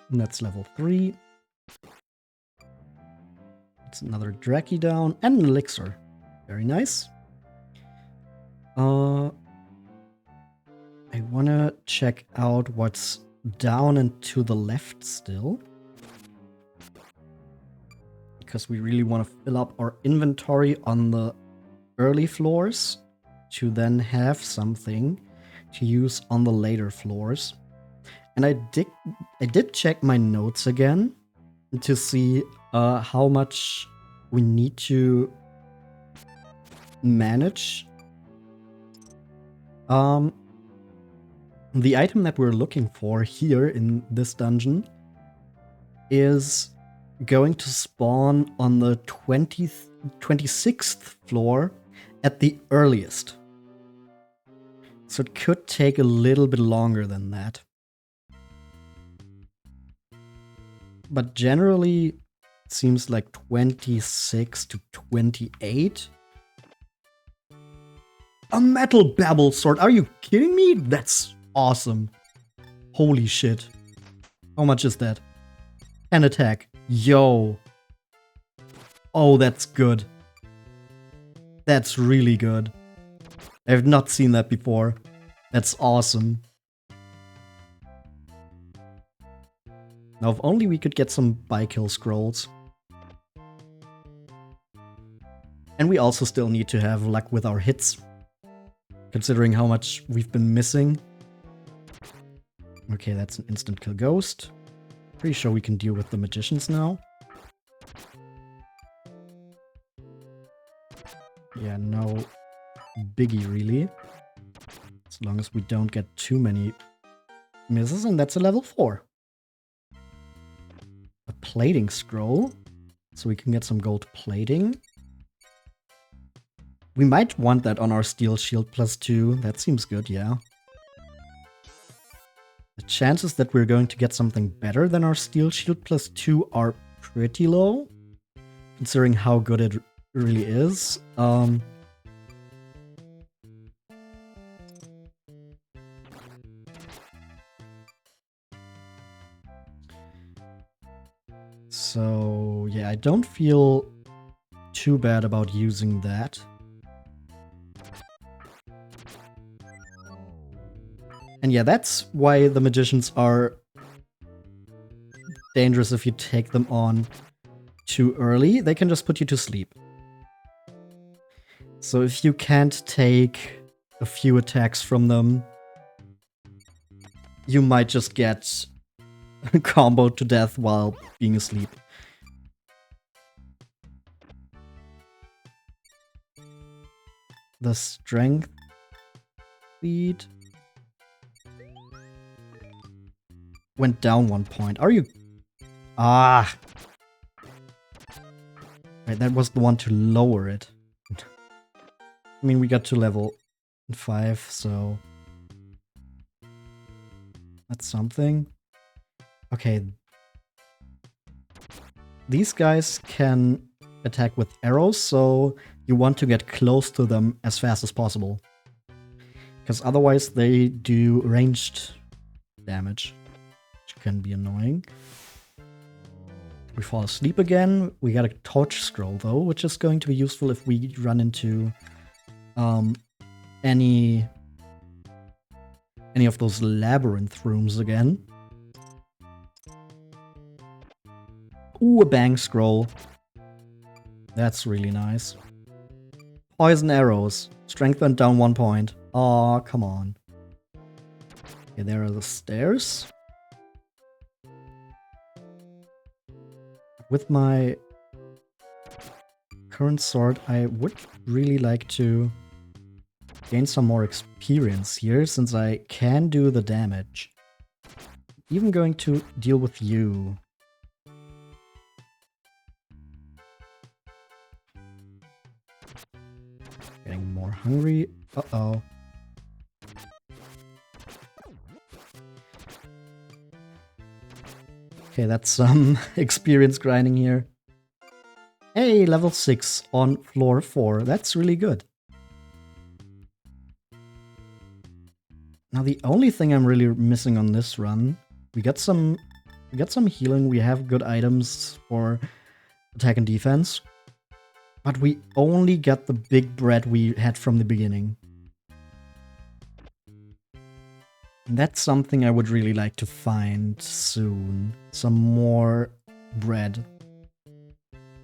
And that's level 3. It's another Draki down and an elixir. Very nice. I wanna check out what's down and to the left still. Because we really want to fill up our inventory on the early floors to then have something to use on the later floors. And I did check my notes again to see how much we need to manage. The item that we're looking for here in this dungeon is going to spawn on the 26th floor at the earliest. So it could take a little bit longer than that. But generally, it seems like 26 to 28. A metal babble sword. Are you kidding me? That's awesome. Holy shit. How much is that? 10 attack. Yo. Oh, that's good. That's really good. I've not seen that before. That's awesome. Now, if only we could get some by-kill scrolls. And we also still need to have luck with our hits, considering how much we've been missing. Okay, that's an instant kill ghost. Pretty sure we can deal with the magicians now. Yeah, no biggie really. As long as we don't get too many misses, and that's a level 4. A plating scroll, so we can get some gold plating. We might want that on our steel shield +2. That seems good, yeah. The chances that we're going to get something better than our steel shield +2 are pretty low, considering how good it really is. So, yeah, I don't feel too bad about using that. And yeah, that's why the magicians are dangerous if you take them on too early. They can just put you to sleep. So if you can't take a few attacks from them, you might just get comboed to death while being asleep. The strength speed went down 1 point. Are you... Ah! Right, that was the one to lower it. I mean, we got to level 5, so... That's something. Okay. These guys can attack with arrows, so you want to get close to them as fast as possible. Because otherwise they do ranged damage, which can be annoying. We fall asleep again. We got a torch scroll though, which is going to be useful if we run into any of those labyrinth rooms again. Ooh, a bang scroll. That's really nice. Poison arrows. Strength went down 1 point. Aw, come on. Okay, there are the stairs. With my current sword, I would really like to gain some more experience here, since I can do the damage. Even going to deal with you. Getting more hungry. Uh-oh. Okay, that's some experience grinding here. Hey, level 6 on floor 4. That's really good. Now the only thing I'm really missing on this run, we got some healing, we have good items for attack and defense, but we only got the big bread we had from the beginning. And that's something I would really like to find soon. Some more bread.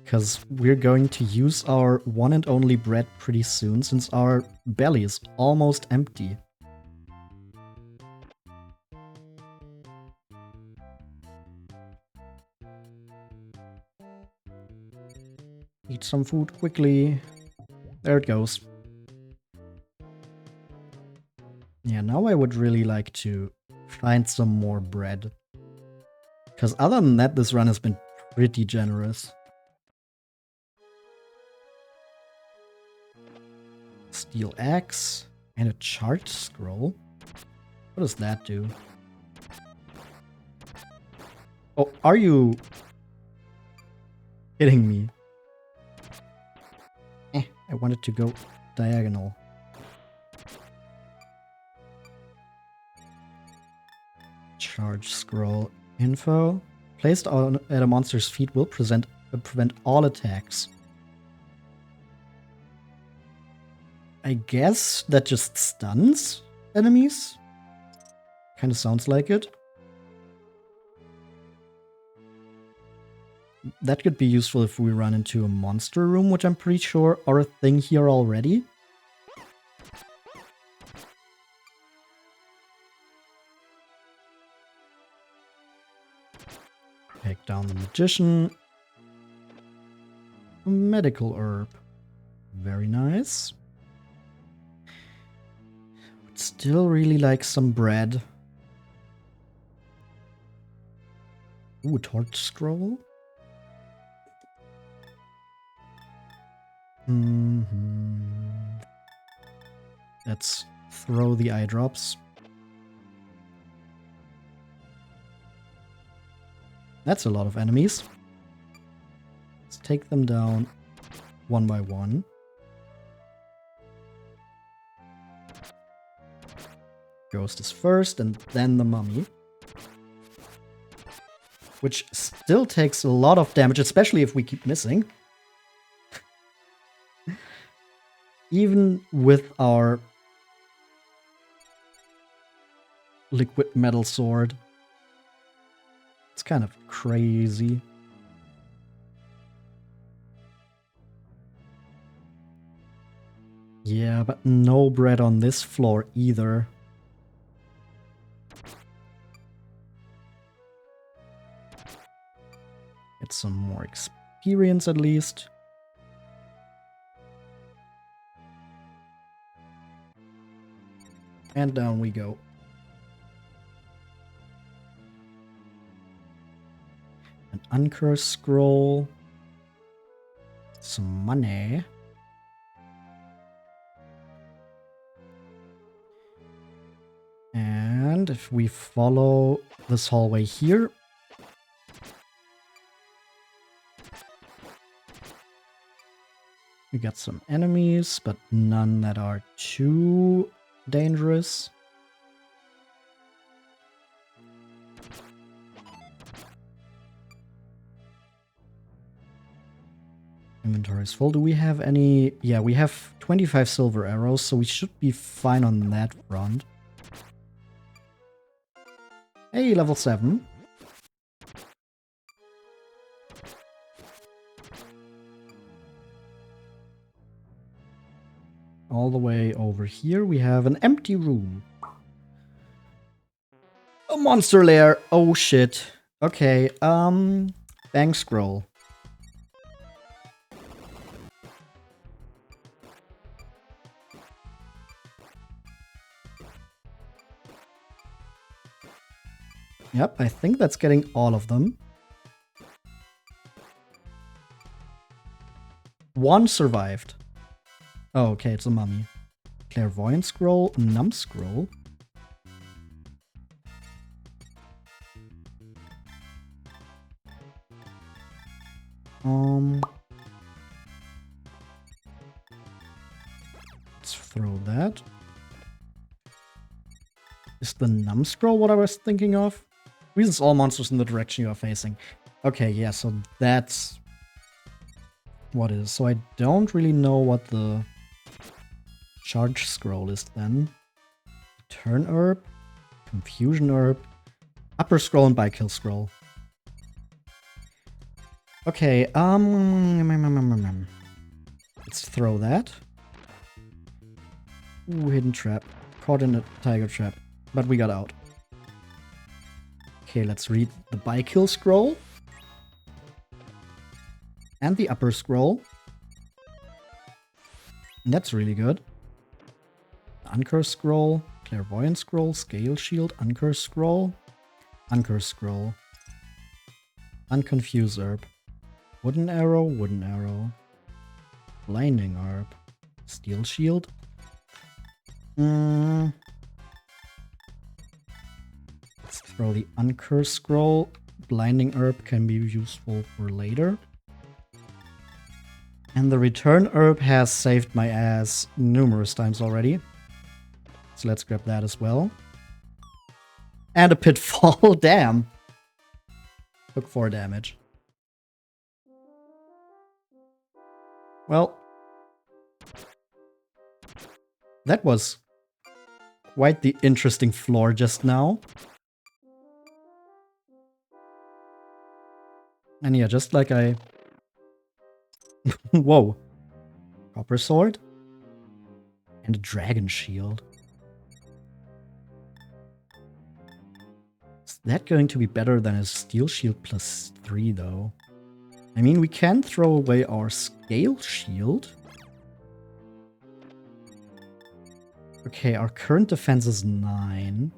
Because we're going to use our one and only bread pretty soon, since our belly is almost empty. Eat some food quickly. There it goes. Yeah, now I would really like to find some more bread. Because other than that, this run has been pretty generous. Steel axe and a chart scroll. What does that do? Oh, are you kidding me? I wanted to go diagonal. Charge scroll info. Placed on at a monster's feet will prevent all attacks. I guess that just stuns enemies? Kind of sounds like it. That could be useful if we run into a monster room, which I'm pretty sure are a thing here already. Take down the magician. A medical herb. Very nice. Would still really like some bread. Ooh, a torch scroll. Let's throw the eye drops. That's a lot of enemies. Let's take them down one by one. Ghost is first, and then the mummy. Which still takes a lot of damage, especially if we keep missing. Even with our liquid metal sword. It's kind of crazy. Yeah, but no bread on this floor either. Get some more experience at least. And down we go. An uncursed scroll. Some money. And if we follow this hallway here, We got some enemies, but none that are too dangerous. Inventory is full. Do we have any? Yeah, we have 25 silver arrows, so we should be fine on that front. Hey, level 7. All the way over here, we have an empty room. A monster lair. Oh shit. Okay, bank scroll. Yep, I think that's getting all of them. One survived. Oh, okay, it's a mummy. Clairvoyant scroll, numb scroll. Let's throw that. Is the numb scroll what I was thinking of? Reasons all monsters in the direction you are facing. Okay, yeah, so that's what it is. So I don't really know what the charge scroll is then. Turn herb, confusion herb, upper scroll, and by kill scroll. Okay, let's throw that. Ooh, hidden trap. Caught in a tiger trap. But we got out. Okay, let's read the by kill scroll. And the upper scroll. And that's really good. Uncurse scroll, clairvoyant scroll, scale shield, uncurse scroll, uncurse scroll, unconfuse herb, wooden arrow, blinding herb, steel shield. Let's throw the uncurse scroll. Blinding herb can be useful for later. And the return herb has saved my ass numerous times already. So let's grab that as well. And a pitfall, damn. Took 4 damage. Well, that was quite the interesting floor just now. And yeah, just like I... Whoa. Copper sword. And a dragon shield. Is that going to be better than a steel shield plus 3 though? I mean, we can throw away our scale shield. Okay, our current defense is 9.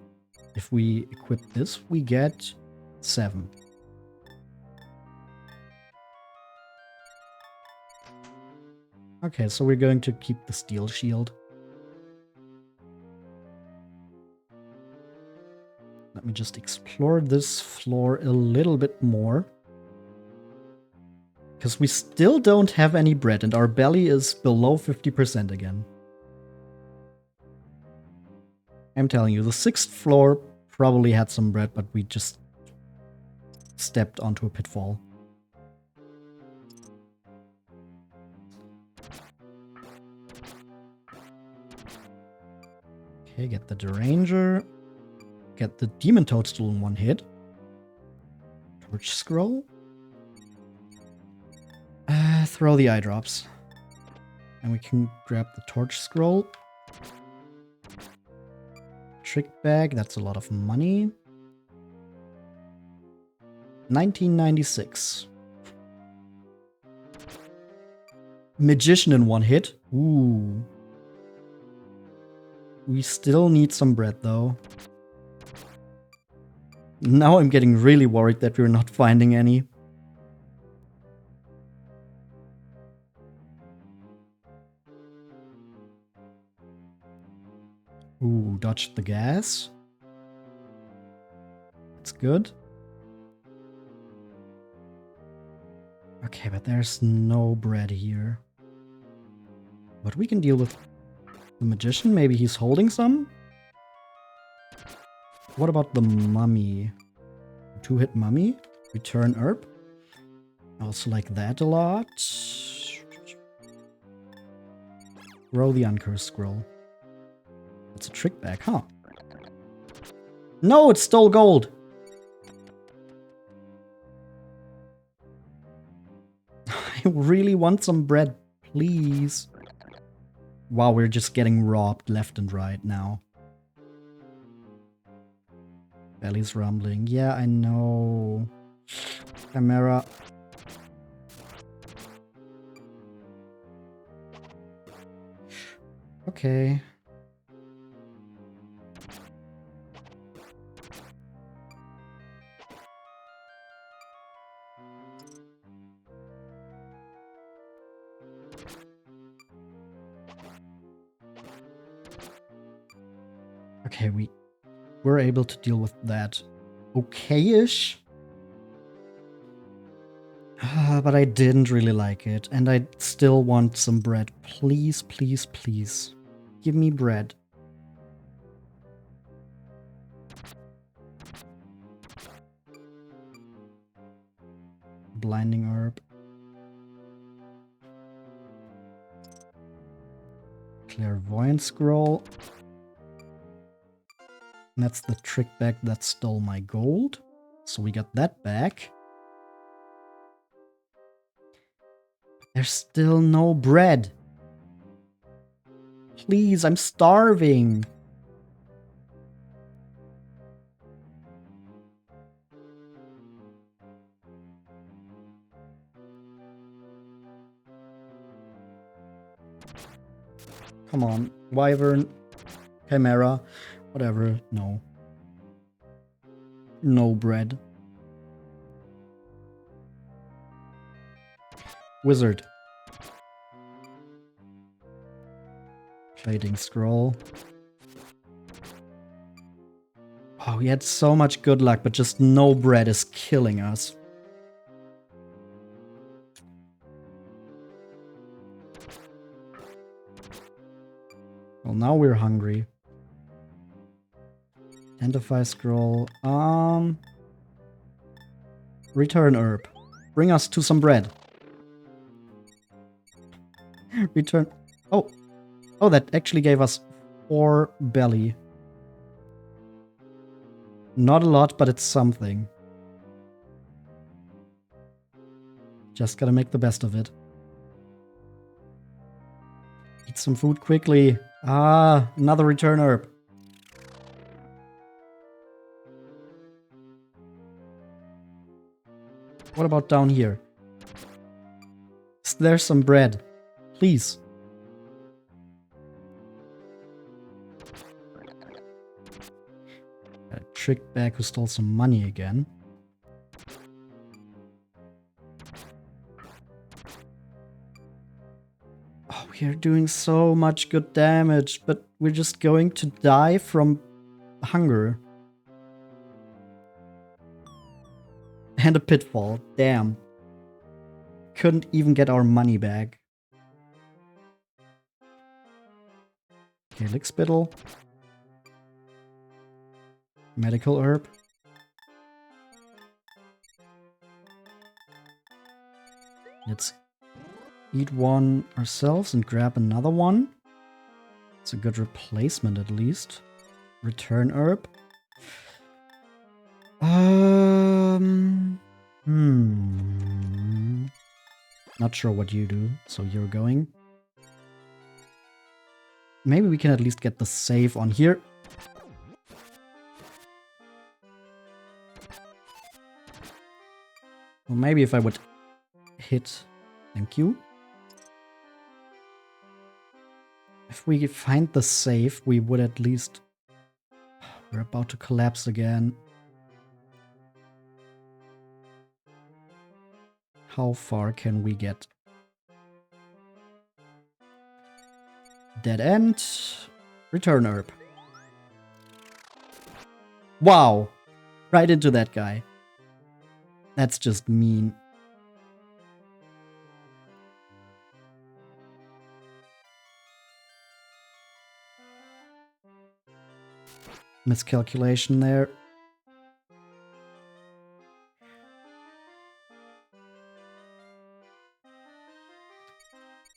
If we equip this, we get 7. Okay, so we're going to keep the steel shield. Let me just explore this floor a little bit more. Because we still don't have any bread and our belly is below 50% again. I'm telling you, the 6th floor probably had some bread, but we just stepped onto a pitfall. Okay, get the Deranger. Get the Demon Toadstool in 1 hit. Torch Scroll. Throw the eye drops. And we can grab the Torch Scroll. Trick Bag, that's a lot of money. 1996. Magician in 1 hit. Ooh. We still need some bread though. Now I'm getting really worried that we're not finding any. Ooh, dodged the gas. That's good. Okay, but there's no bread here. But we can deal with the magician. Maybe he's holding some? What about the mummy? 2-hit mummy? Return herb? I also like that a lot. Grow the uncursed scroll. It's a trick bag, huh? No, it stole gold! I really want some bread, please. Wow, we're just getting robbed left and right now. Belly's rumbling. Yeah, I know. Chimera. Okay. Okay, we were able to deal with that okay-ish. But I didn't really like it, and I still want some bread. Please, please, please. Give me bread. Blinding herb. Clairvoyant scroll. And that's the trick bag that stole my gold. So we got that back. There's still no bread. Please, I'm starving. Come on, Wyvern, Chimera, whatever, no. No bread. Wizard. Plating scroll. Oh, we had so much good luck, but just no bread is killing us. Well, now we're hungry. Identify scroll. Return herb. Bring us to some bread. Return. Oh. Oh, that actually gave us 4 belly. Not a lot, but it's something. Just gotta make the best of it. Eat some food quickly. Ah, another return herb. What about down here? Is there some bread? Please. A trick bag who stole some money again. Oh, we are doing so much good damage, but we're just going to die from hunger. And a pitfall. Damn. Couldn't even get our money back. Okay, lick spittle. Medical herb. Let's eat one ourselves and grab another one. It's a good replacement at least. Return herb. Not sure what you do, so you're going. Maybe we can at least get the save on here. Well, maybe if I would hit. Thank you. If we find the save, we would at least... We're about to collapse again. How far can we get? Dead end. Return herb. Wow. Right into that guy. That's just mean. Miscalculation there.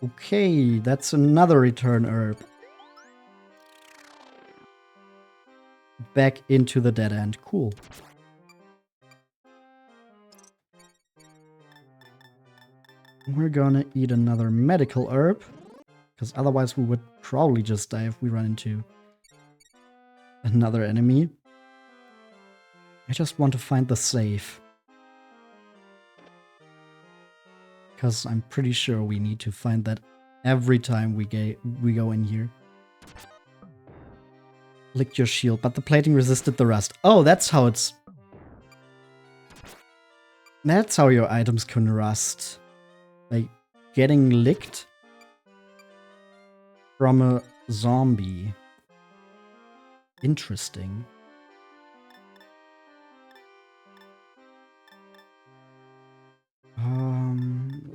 Okay, that's another return herb. Back into the dead end. Cool. We're gonna eat another medical herb, because otherwise we would probably just die if we run into another enemy. I just want to find the safe. Because I'm pretty sure we need to find that every time we go in here. Licked your shield, but the plating resisted the rust. Oh, that's how it's... That's how your items can rust. Like, getting licked from a zombie. Interesting.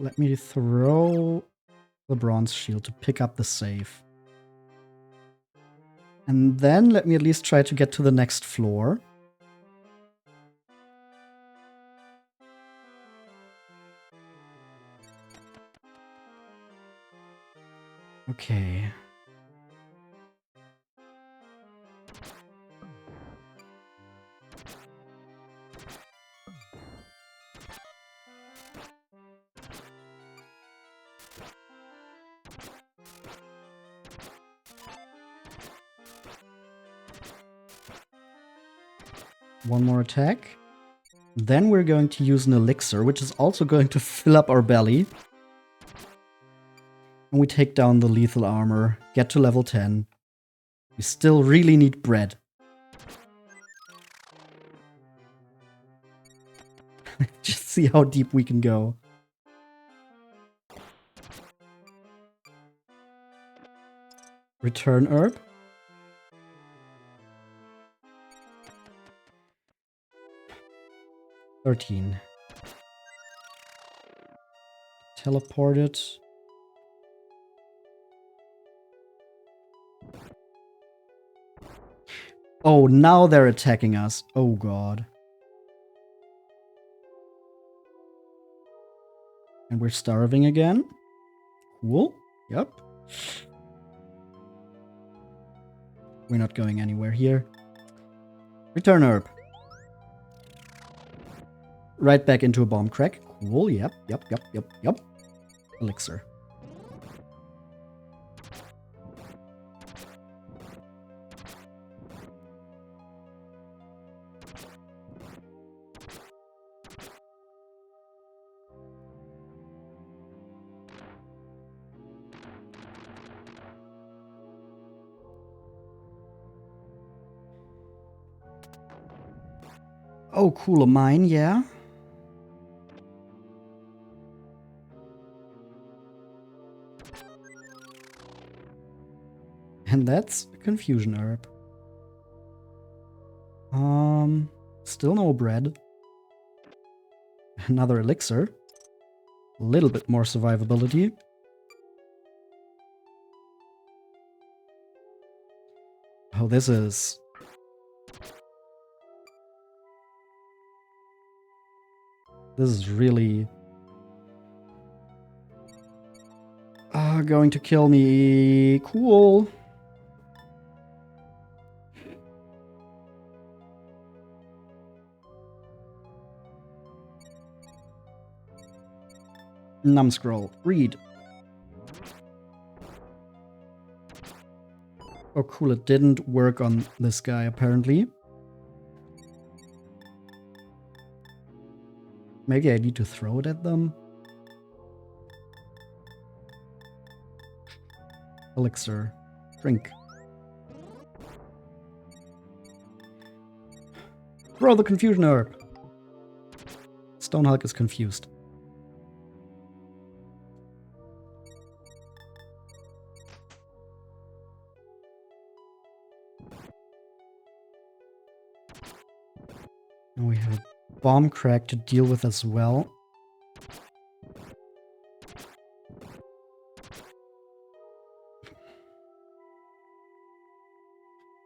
Let me throw the bronze shield to pick up the save. And then let me at least try to get to the next floor. Okay. One more attack. Then we're going to use an elixir, which is also going to fill up our belly. And we take down the lethal armor, get to level 10. We still really need bread. Just see how deep we can go. Return herb. Teleported. Oh, now they're attacking us. Oh god. And we're starving again. Cool. Yep. We're not going anywhere here. Return herb. Right back into a bomb crack. Cool. Yep. Elixir. Oh, cool. A mine, yeah. And that's a confusion herb. Still no bread. Another elixir. A little bit more survivability. Oh, this is... This is really... going to kill me. Cool. Numbscroll. Read. Oh, cool. It didn't work on this guy, apparently. Maybe I need to throw it at them? Elixir. Drink. Throw the confusion herb. Stonehulk is confused. And we have a bomb crack to deal with as well.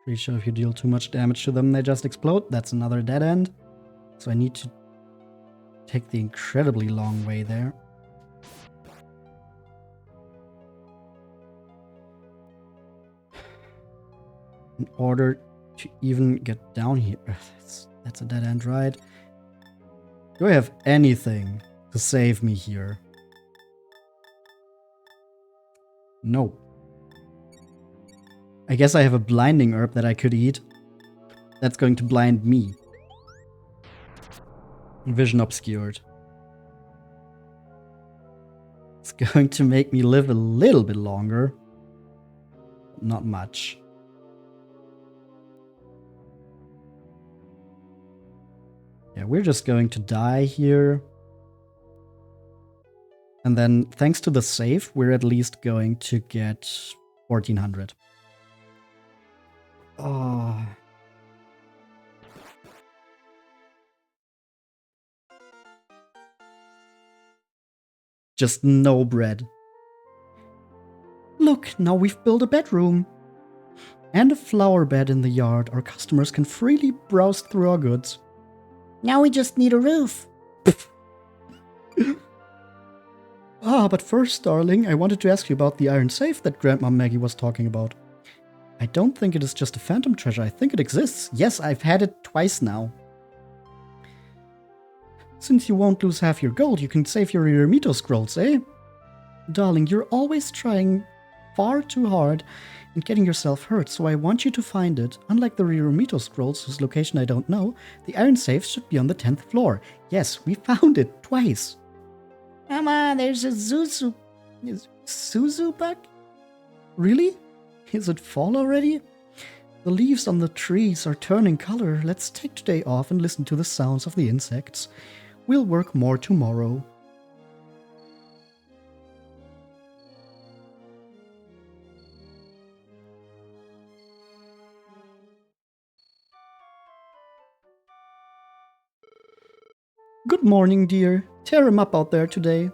Pretty sure if you deal too much damage to them, they just explode. That's another dead end. So I need to take the incredibly long way there. In order to even get down here. That's a dead end, right? Do I have anything to save me here? No. I guess I have a blinding herb that I could eat. That's going to blind me. Vision obscured. It's going to make me live a little bit longer. Not much. Yeah, we're just going to die here. And then, thanks to the save, we're at least going to get 1400. Oh. Just no bread. Look, now we've built a bedroom. And a flower bed in the yard. Our customers can freely browse through our goods. Now we just need a roof. But first, darling, I wanted to ask you about the iron safe that Grandma Maggie was talking about. I don't think it is just a phantom treasure. I think it exists. Yes, I've had it twice now. Since you won't lose half your gold, you can save your Eremito scrolls, eh? Darling, you're always trying far too hard and getting yourself hurt, so I want you to find it. Unlike the Eremito scrolls, whose location I don't know, the iron safe should be on the 10th floor. Yes, we found it twice. Mama, there's a Suzu bug? Really? Is it fall already? The leaves on the trees are turning color. Let's take today off and listen to the sounds of the insects. We'll work more tomorrow. Good morning, dear. Tear him up out there today.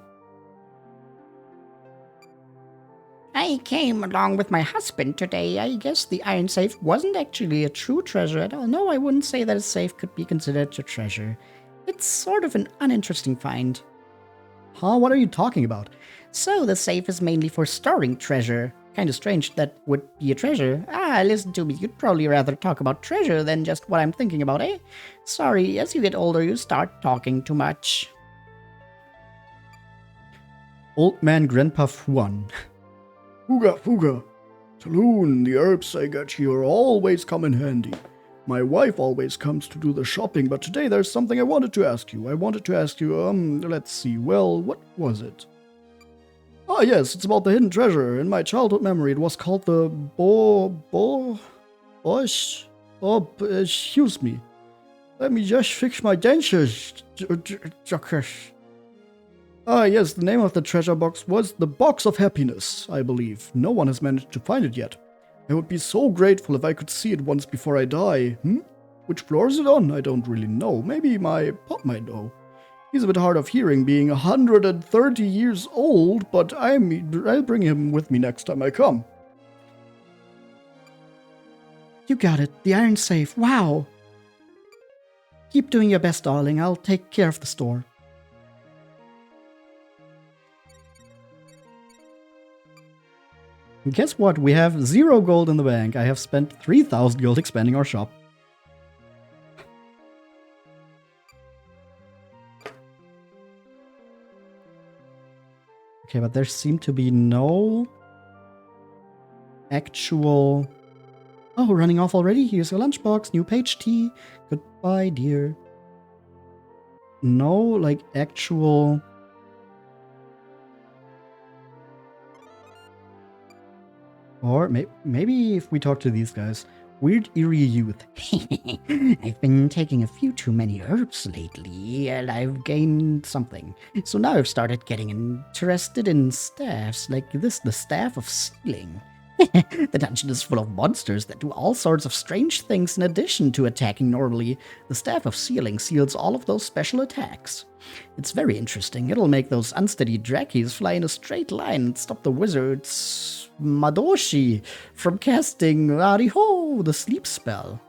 I came along with my husband today. I guess the iron safe wasn't actually a true treasure at all. No, I wouldn't say that a safe could be considered a treasure. It's sort of an uninteresting find. Huh? What are you talking about? So the safe is mainly for storing treasure. Kinda strange that would be a treasure. Listen to me. You'd probably rather talk about treasure than just what I'm thinking about, eh? Sorry, as you get older, you start talking too much. Old man Grandpa Fuan. Fuga, fuga. Saloon, the herbs I got here always come in handy. My wife always comes to do the shopping, but today there's something I wanted to ask you. Let's see, well, what was it? Ah, yes, it's about the hidden treasure. In my childhood memory, it was called the excuse me. Let me just fix my dentures. Ah, yes, the name of the treasure box was the Box of Happiness, I believe. No one has managed to find it yet. I would be so grateful if I could see it once before I die. Which floor is it on? I don't really know. Maybe my pop might know. He's a bit hard of hearing, being 130 years old, but I'll bring him with me next time I come. You got it. The iron safe. Wow. Keep doing your best, darling. I'll take care of the store. And guess what? We have 0 gold in the bank. I have spent 3,000 gold expanding our shop. Okay, but there seem to be no actual... Oh, running off already? Here's your lunchbox, new page tea. Goodbye, dear. No, like, actual... Or maybe if we talk to these guys. Weird eerie youth. I've been taking a few too many herbs lately, and I've gained something. So now I've started getting interested in staffs like this, the Staff of Sealing. The dungeon is full of monsters that do all sorts of strange things in addition to attacking normally. The Staff of Sealing seals all of those special attacks. It's very interesting. It'll make those unsteady Drakis fly in a straight line and stop the wizard's Madoshi from casting Ariho, the sleep spell.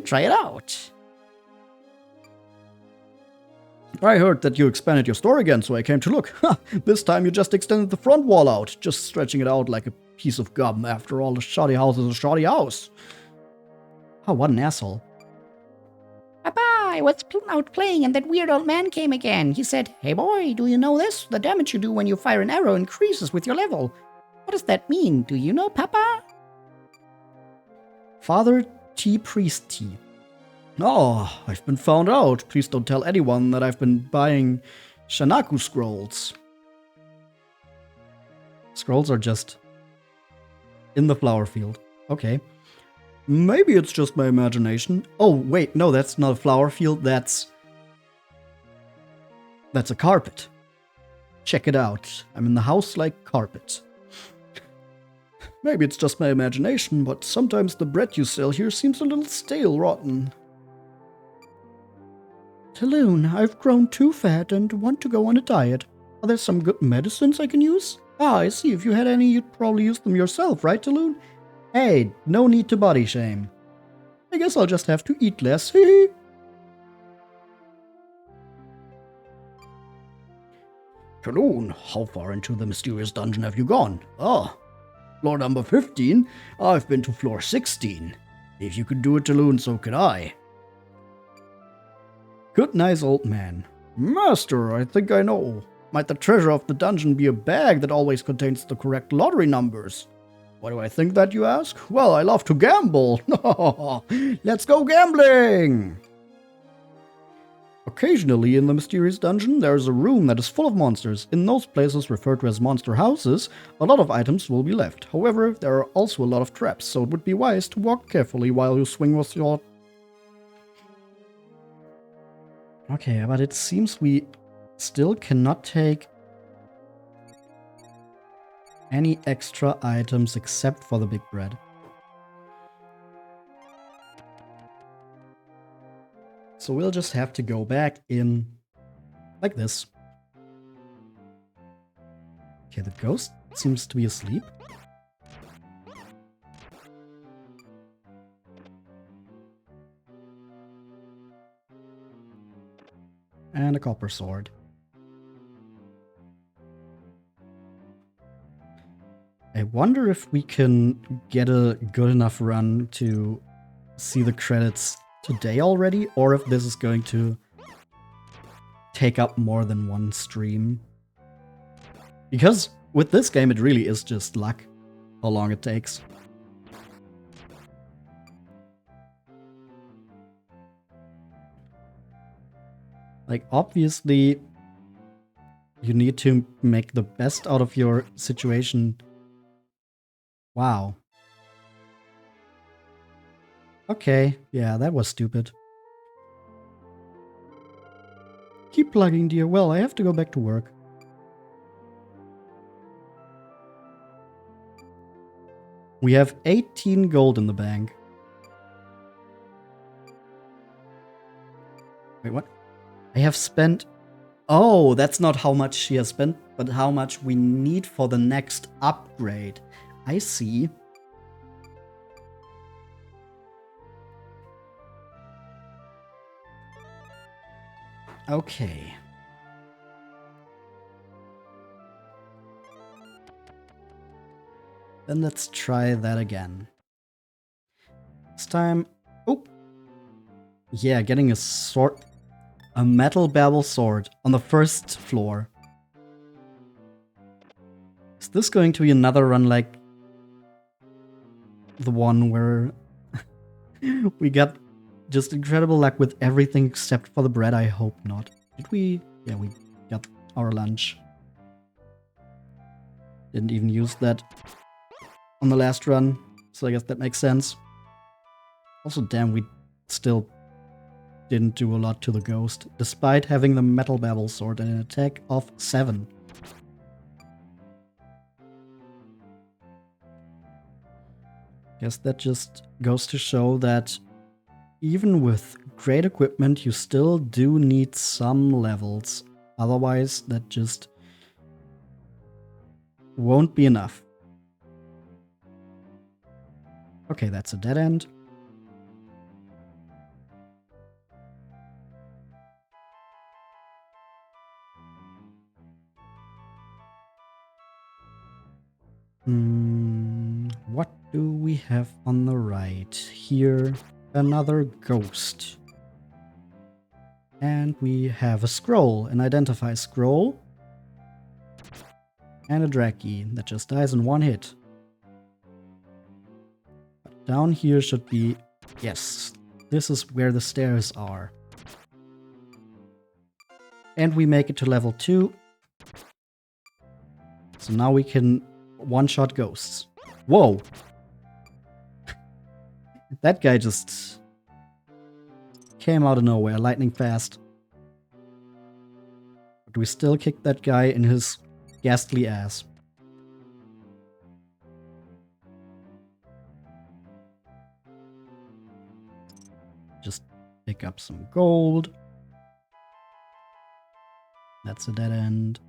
Try it out. I heard that you expanded your store again, so I came to look. This time you just extended the front wall out, just stretching it out like a piece of gum. After all, a shoddy house is a shoddy house. Oh, what an asshole. Papa, I was out playing and that weird old man came again. He said, "Hey boy, do you know this? The damage you do when you fire an arrow increases with your level." What does that mean? Do you know, Papa? Father T. Priest T. Oh, I've been found out. Please don't tell anyone that I've been buying Shanaku scrolls. Scrolls are just in the flower field. Okay. Maybe it's just my imagination. Oh, wait, no, that's not a flower field. That's a carpet. Check it out. I'm in the house like carpet. Maybe it's just my imagination, but sometimes the bread you sell here seems a little stale, rotten. Talon, I've grown too fat and want to go on a diet. Are there some good medicines I can use? Ah, I see. If you had any, you'd probably use them yourself, right, Talon? Hey, no need to body shame. I guess I'll just have to eat less. Hee. Talon, how far into the mysterious dungeon have you gone? Ah, floor number 15. I've been to floor 16. If you could do it, Talon, so could I. Good, nice old man. Master, I think I know. Might the treasure of the dungeon be a bag that always contains the correct lottery numbers? Why do I think that, you ask? Well, I love to gamble. Let's go gambling! Occasionally in the mysterious dungeon, there is a room that is full of monsters. In those places referred to as monster houses, a lot of items will be left. However, there are also a lot of traps, so it would be wise to walk carefully while you swing with your... Okay, but it seems we still cannot take any extra items except for the big bread. So we'll just have to go back in like this. Okay, the ghost seems to be asleep. And a copper sword. I wonder if we can get a good enough run to see the credits today already, or if this is going to take up more than one stream. Because with this game, it really is just luck how long it takes. Like, obviously, you need to make the best out of your situation. Wow. Okay, yeah, that was stupid. Keep plugging, dear. Well, I have to go back to work. We have 18 gold in the bank. Wait, what? I have spent... Oh, that's not how much she has spent, but how much we need for the next upgrade. I see. Okay. Then let's try that again. This time... Oh! Yeah, getting a sword... A metal babble sword on the first floor. Is this going to be another run like the one where we got just incredible luck with everything except for the bread? I hope not. Did we? Yeah, we got our lunch. Didn't even use that on the last run, so I guess that makes sense. Also, damn, we still didn't do a lot to the ghost, despite having the metal babble sword and an attack of 7. Guess that just goes to show that even with great equipment, you still do need some levels. Otherwise, that just won't be enough. Okay, that's a dead end. What do we have on the right? Here, another ghost. And we have a scroll, an identify scroll. And a Draki that just dies in one hit. But down here should be... Yes, this is where the stairs are. And we make it to level 2. So now we can one-shot ghosts. Whoa! That guy just came out of nowhere, lightning fast. But we still kicked that guy in his ghastly ass. Just pick up some gold. That's a dead end.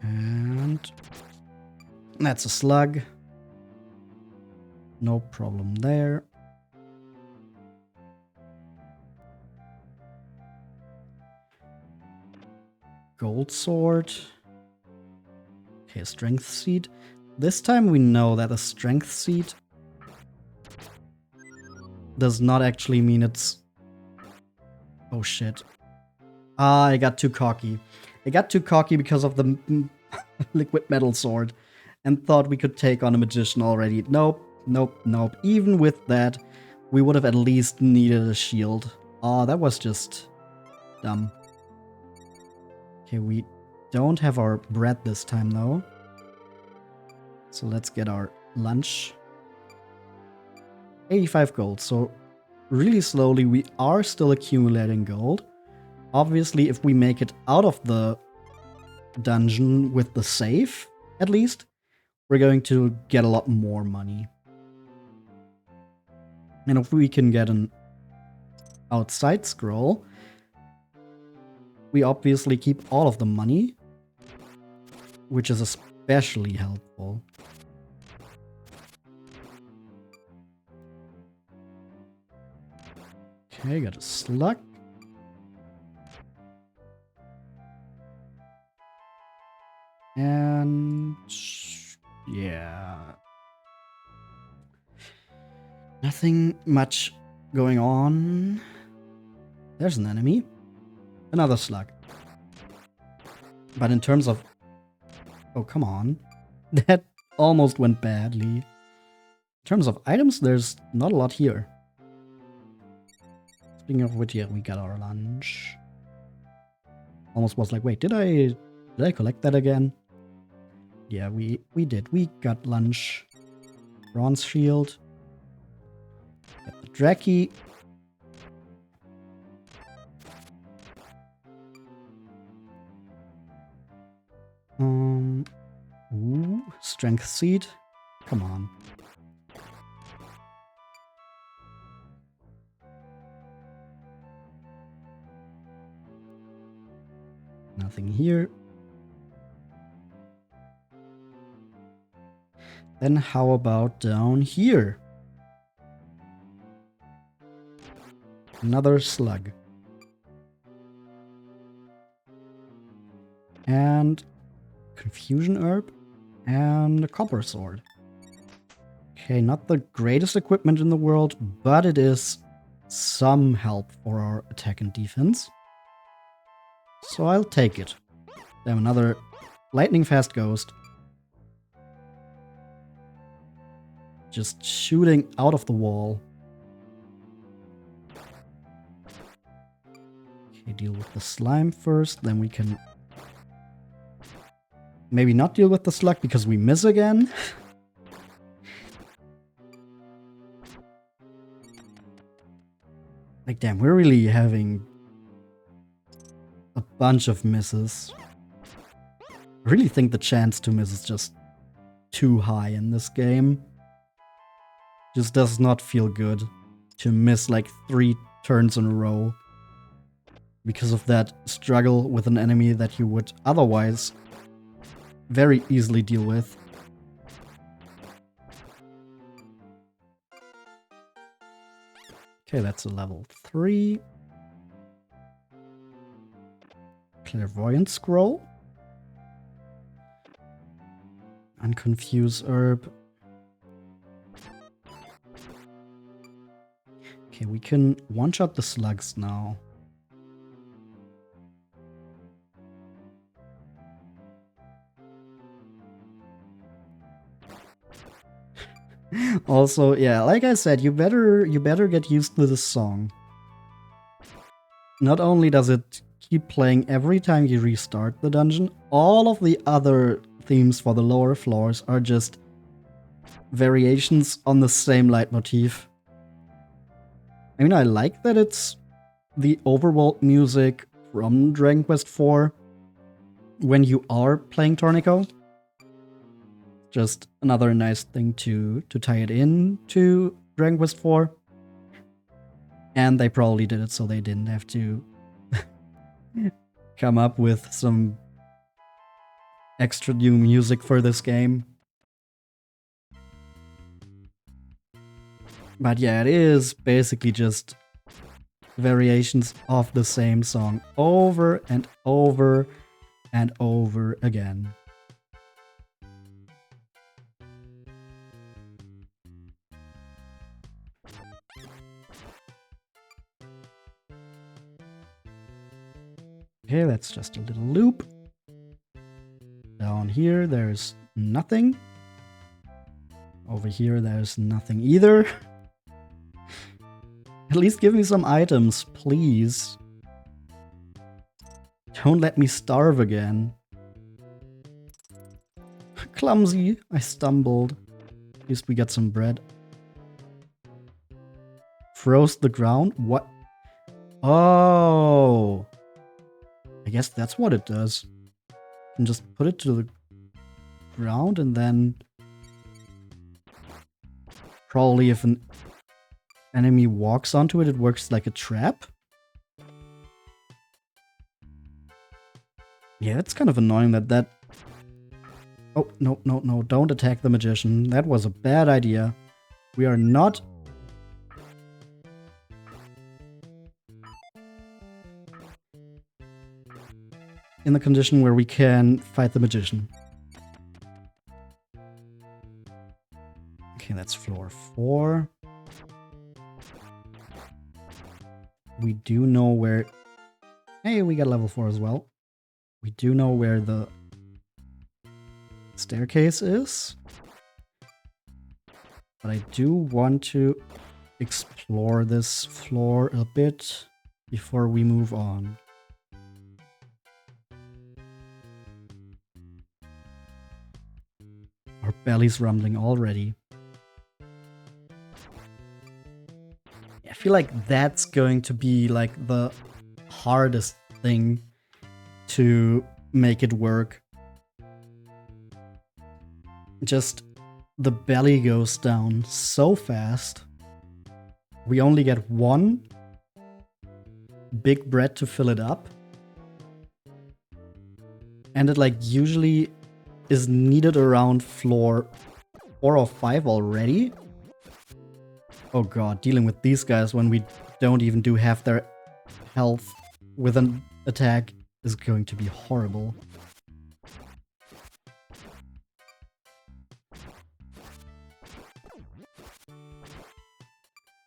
And that's a slug. No problem there. Gold sword. Okay, strength seed. This time we know that a strength seed does not actually mean it's... Oh shit. Ah, I got too cocky. I got too cocky because of the liquid metal sword and thought we could take on a magician already. Nope, nope, nope. Even with that, we would have at least needed a shield. Oh, that was just dumb. Okay, we don't have our bread this time though. So let's get our lunch. 85 gold, so really slowly we are still accumulating gold. Obviously, if we make it out of the dungeon with the save, at least, we're going to get a lot more money. And if we can get an outside scroll, we obviously keep all of the money, which is especially helpful. Okay, got a slug. And yeah, nothing much going on. There's an enemy. Another slug. But in terms of... Oh, come on. That almost went badly. In terms of items, there's not a lot here. Speaking of which, yeah, we got our lunch. Almost was like, wait, did I collect that again? Yeah, we did. We got lunch. Bronze shield. Got the Draki. Ooh, strength seed. Come on. Nothing here. Then how about down here? Another slug. And confusion herb and a copper sword. Okay, not the greatest equipment in the world, but it is some help for our attack and defense. So I'll take it. Damn, another lightning fast ghost. Just shooting out of the wall. Okay, deal with the slime first, then we can maybe not deal with the slug because we miss again. Like, damn, we're really having a bunch of misses. I really think the chance to miss is just too high in this game. Just does not feel good to miss like 3 turns in a row because of that struggle with an enemy that you would otherwise very easily deal with. Okay, that's a level 3. Clairvoyant scroll. Unconfuse herb. Okay, we can one-shot the slugs now. Also, yeah, like I said, you better get used to this song. Not only does it keep playing every time you restart the dungeon, all of the other themes for the lower floors are just variations on the same leitmotif. I mean, I like that it's the overworld music from Dragon Quest IV when you are playing Torneko. Just another nice thing to tie it in to Dragon Quest IV. And they probably did it so they didn't have to come up with some extra new music for this game. But yeah, it is basically just variations of the same song over and over and over again. Okay, that's just a little loop. Down here, there's nothing. Over here, there's nothing either. At least give me some items, please. Don't let me starve again. Clumsy, I stumbled. At least we got some bread. Froze the ground? What? Oh. I guess that's what it does. You can just put it to the ground and then probably if an enemy walks onto it, it works like a trap. Yeah, it's kind of annoying that... Oh, no, no, no, don't attack the magician. That was a bad idea. We are not... in the condition where we can fight the magician. Okay, that's floor 4. We do know where... Hey, we got level 4 as well. We do know where the staircase is. But I do want to explore this floor a bit before we move on. Our belly's rumbling already. I feel like that's going to be like the hardest thing to make it work. Just the belly goes down so fast. We only get one big bread to fill it up. And it like usually is needed around floor 4 or 5 already. Oh god, dealing with these guys when we don't even do half their health with an attack is going to be horrible.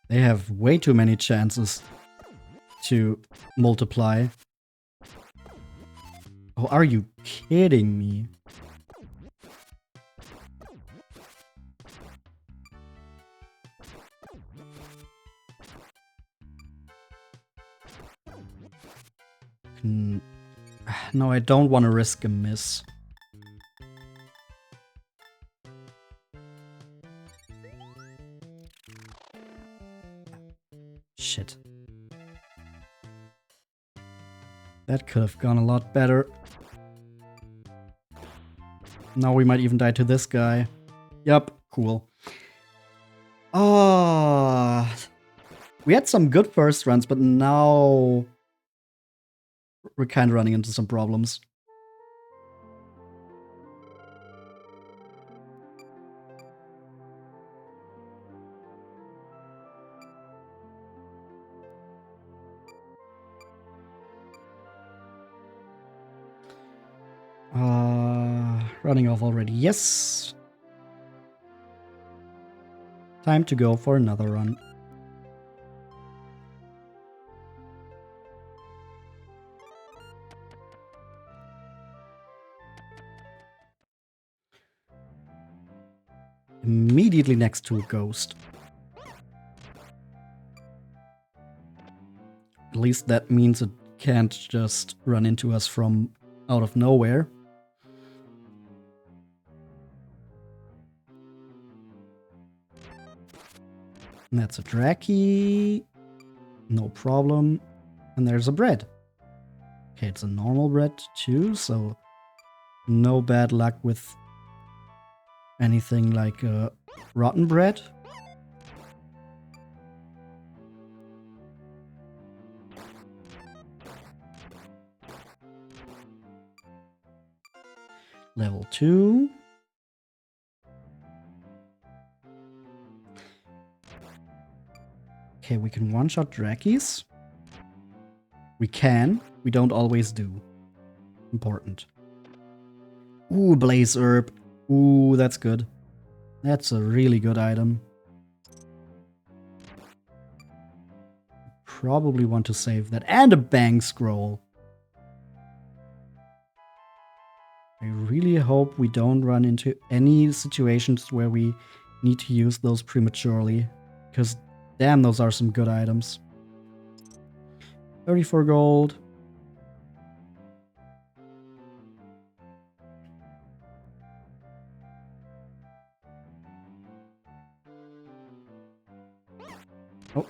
They have way too many chances to multiply. Oh, are you kidding me? No, I don't want to risk a miss. Shit. That could have gone a lot better. Now we might even die to this guy. Yup, cool. Ah, we had some good first runs, but now we're kind of running into some problems. Running off already. Yes. Time to go for another run. Immediately next to a ghost. At least that means it can't just run into us from out of nowhere. And that's a Draki. No problem. And there's a bread. Okay, it's a normal bread too, so no bad luck with anything like rotten bread. Level 2. Okay, we can one-shot Drakis. We can. We don't always do. Important. Ooh, Blaze Herb. Ooh, that's good. That's a really good item. Probably want to save that. And a Bang Scroll. I really hope we don't run into any situations where we need to use those prematurely. Because, damn, those are some good items. 34 gold. Oh,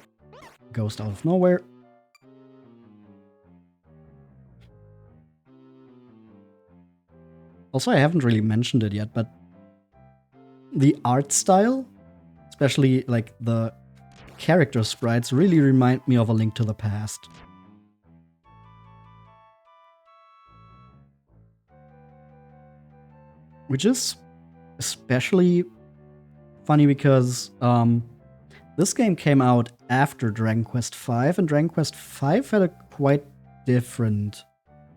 ghost out of nowhere. Also, I haven't really mentioned it yet, but the art style, especially like the character sprites, really remind me of A Link to the Past. Which is especially funny because this game came out after Dragon Quest V, and Dragon Quest V had a quite different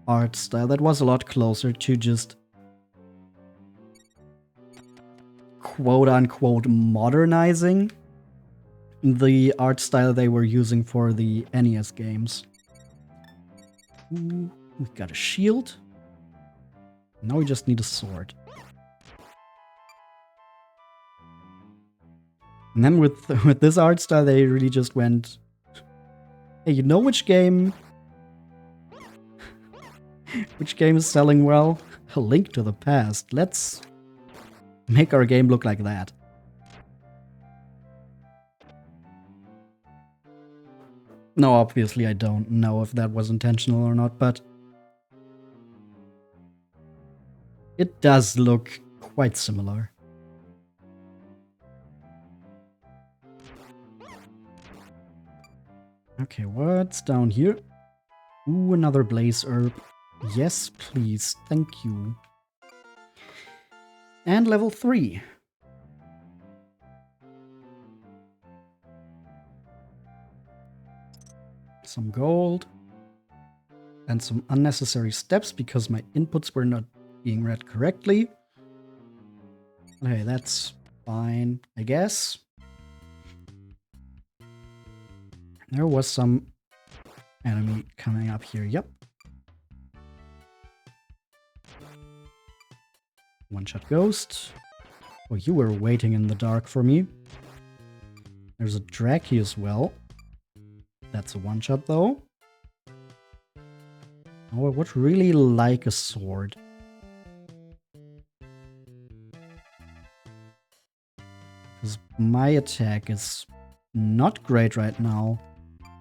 art style that was a lot closer to just quote-unquote modernizing the art style they were using for the NES games. Ooh, we got a shield. Now we just need a sword. And then with this art style, they really just went, hey, you know which game is selling well? A Link to the Past. Let's make our game look like that. No, obviously I don't know if that was intentional or not, but it does look quite similar. Okay, what's down here? Ooh, another Blaze Herb. Yes, please. Thank you. And level 3. Some gold. And some unnecessary steps because my inputs were not being read correctly. Okay, that's fine, I guess. There was some enemy coming up here. Yep. One-shot ghost. Oh, you were waiting in the dark for me. There's a Draki as well. That's a one-shot though. Oh, I would really like a sword. Because my attack is not great right now.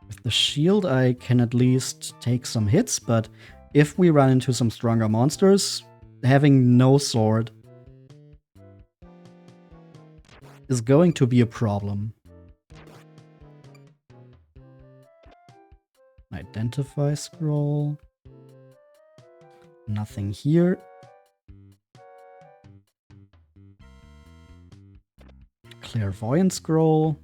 With the shield, I can at least take some hits, but if we run into some stronger monsters, having no sword is going to be a problem. Identify scroll. Nothing here. Clairvoyant scroll.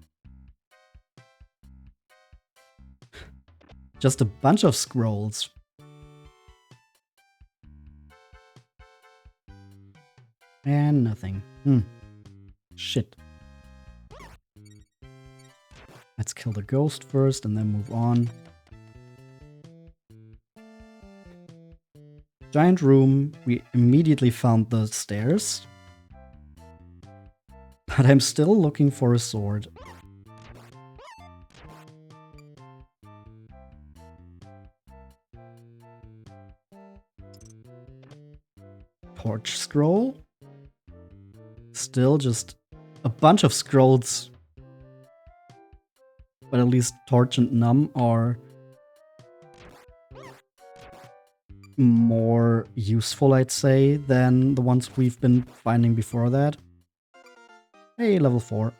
Just a bunch of scrolls. And nothing. Shit. Let's kill the ghost first and then move on. Giant room. We immediately found the stairs. But I'm still looking for a sword. Torch scroll. Still just a bunch of scrolls. But at least Torch and Numb are more useful, I'd say, than the ones we've been finding before that. Hey, level 4.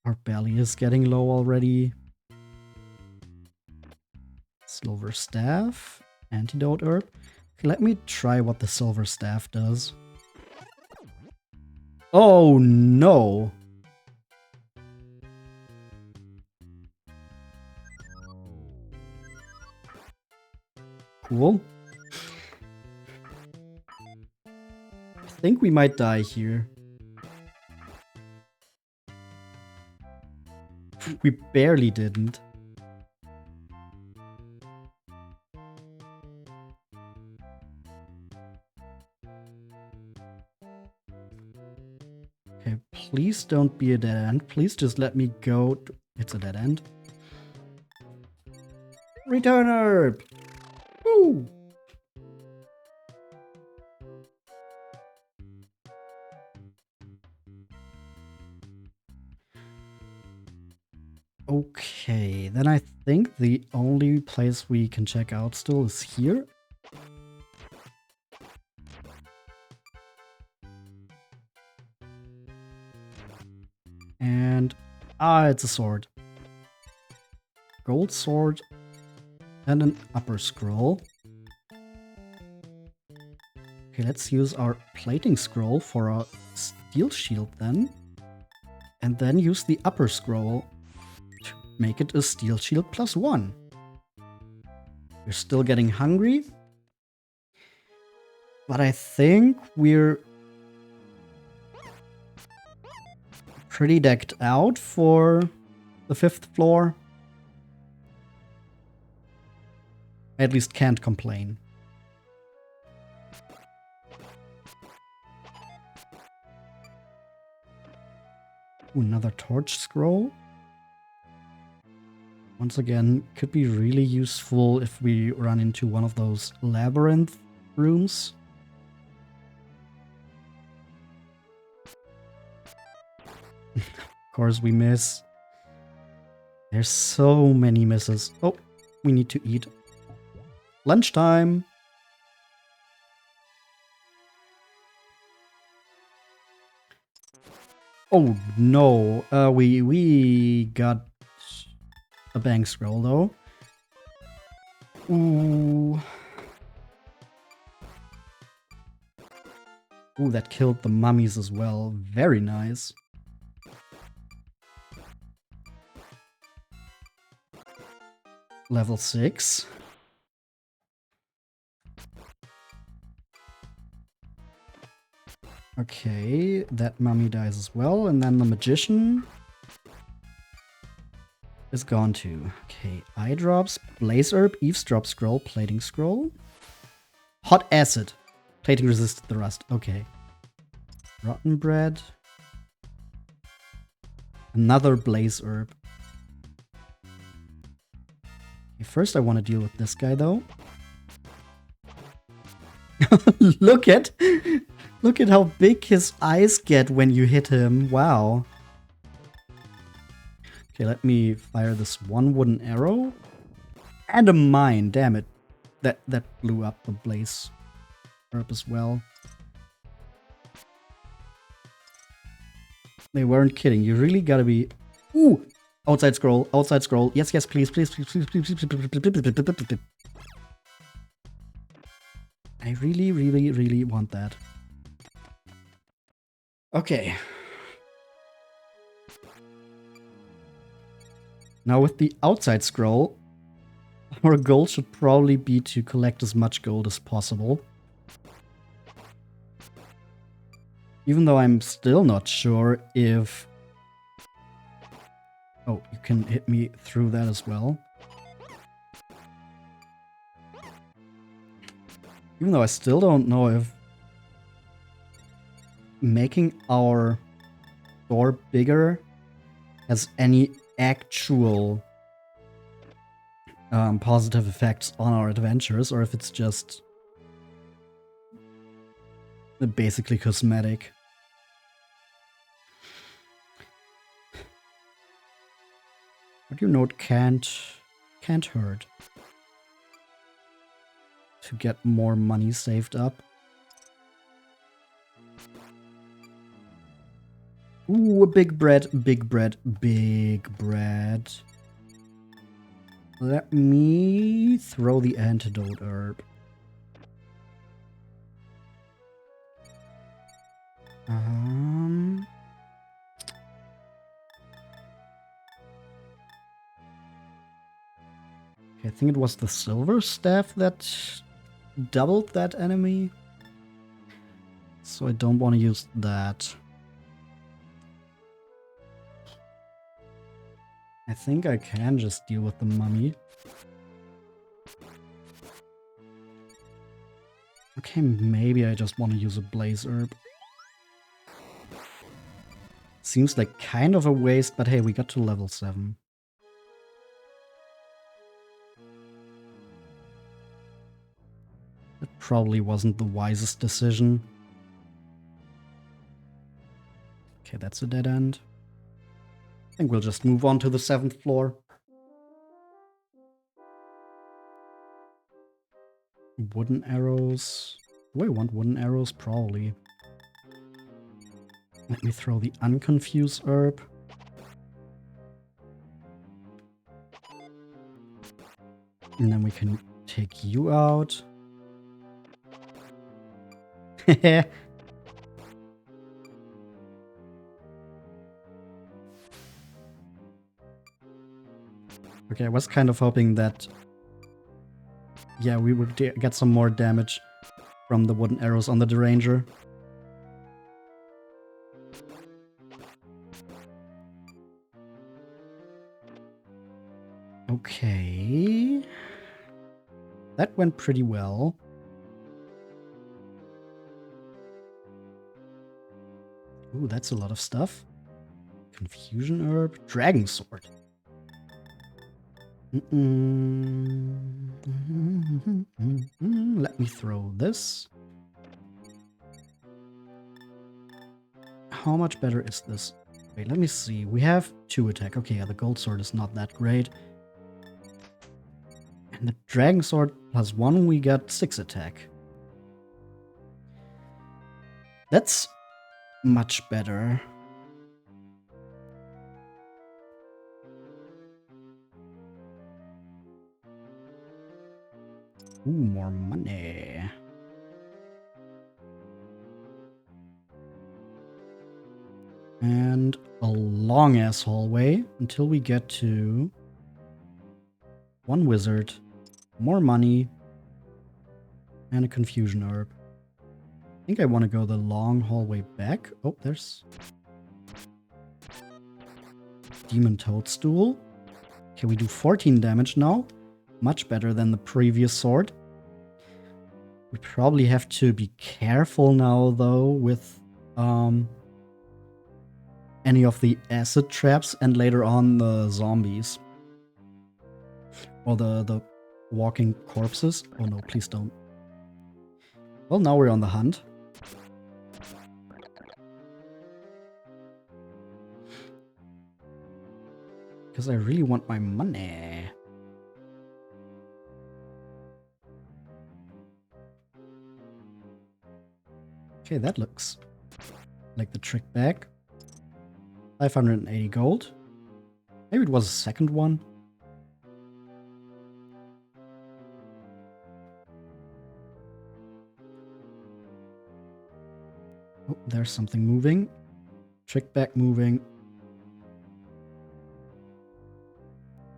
Our belly is getting low already. Silver staff. Antidote herb. Okay, let me try what the silver staff does. Oh no! Cool. I think we might die here. We barely didn't. Okay, please don't be a dead end. Please just let me go. It's a dead end. Returner! Woo! Okay, then I think the only place we can check out still is here. And it's a sword. Gold sword and an upper scroll. Okay, let's use our plating scroll for a steel shield then. And then use the upper scroll to make it a steel shield +1. We're still getting hungry. But I think we're pretty decked out for the 5th floor. I at least can't complain. Ooh, another torch scroll. Once again, could be really useful if we run into one of those labyrinth rooms. Of course we miss. There's so many misses. Oh, we need to eat. Lunchtime. Oh no, we got a bank scroll though. Ooh. Ooh, that killed the mummies as well. Very nice. Level 6. Okay, that mummy dies as well, and then the magician is gone too. Okay, eye drops, blaze herb, eavesdrop scroll, plating scroll, hot acid, plating resisted the rust. Okay, rotten bread, another blaze herb. Okay, first I want to deal with this guy though. Look at how big his eyes get when you hit him. Wow. Okay, let me fire this one wooden arrow. And a mine, damn it. That blew up the blaze herb as well. They weren't kidding. You really gotta be... Ooh! Outside scroll, outside scroll. Yes, yes, please, please, please, please, please, please, please. I really, really, really want that. Okay. Now with the outside scroll, our goal should probably be to collect as much gold as possible. Even though I'm still not sure if... Oh, you can hit me through that as well. Even though I still don't know if making our door bigger has any actual positive effects on our adventures, or if it's just basically cosmetic. But you know, it can't hurt to get more money saved up. Ooh, big bread, big bread, big bread. Let me throw the antidote herb. I think it was the silver staff that doubled that enemy. So I don't want to use that. I think I can just deal with the mummy. Okay, maybe I just want to use a blaze herb. Seems like kind of a waste, but hey, we got to level 7. That probably wasn't the wisest decision. Okay, that's a dead end. I think we'll just move on to the 7th floor. Wooden arrows. Do I want wooden arrows? Probably. Let me throw the unconfused herb. And then we can take you out. Okay, I was kind of hoping that, yeah, we would get some more damage from the wooden arrows on the Deranger. Okay. That went pretty well. Ooh, that's a lot of stuff. Confusion herb. Dragon sword. Let me throw this. How much better is this? Wait, let me see. We have 2 attack. Okay, yeah, the gold sword is not that great. And the dragon sword +1, we got 6 attack. That's much better. Ooh, more money. And a long-ass hallway until we get to 1 wizard, more money, and a confusion herb. I think I want to go the long hallway back. Oh, there's demon toadstool. Okay, we do 14 damage now. Much better than the previous sword. We probably have to be careful now, though, with any of the acid traps and later on the zombies. Or the walking corpses. Oh no, please don't. Well, now we're on the hunt. Because I really want my money. Okay, that looks like the trick bag. 580 gold. Maybe it was a second one. Oh, there's something moving. Trick back moving.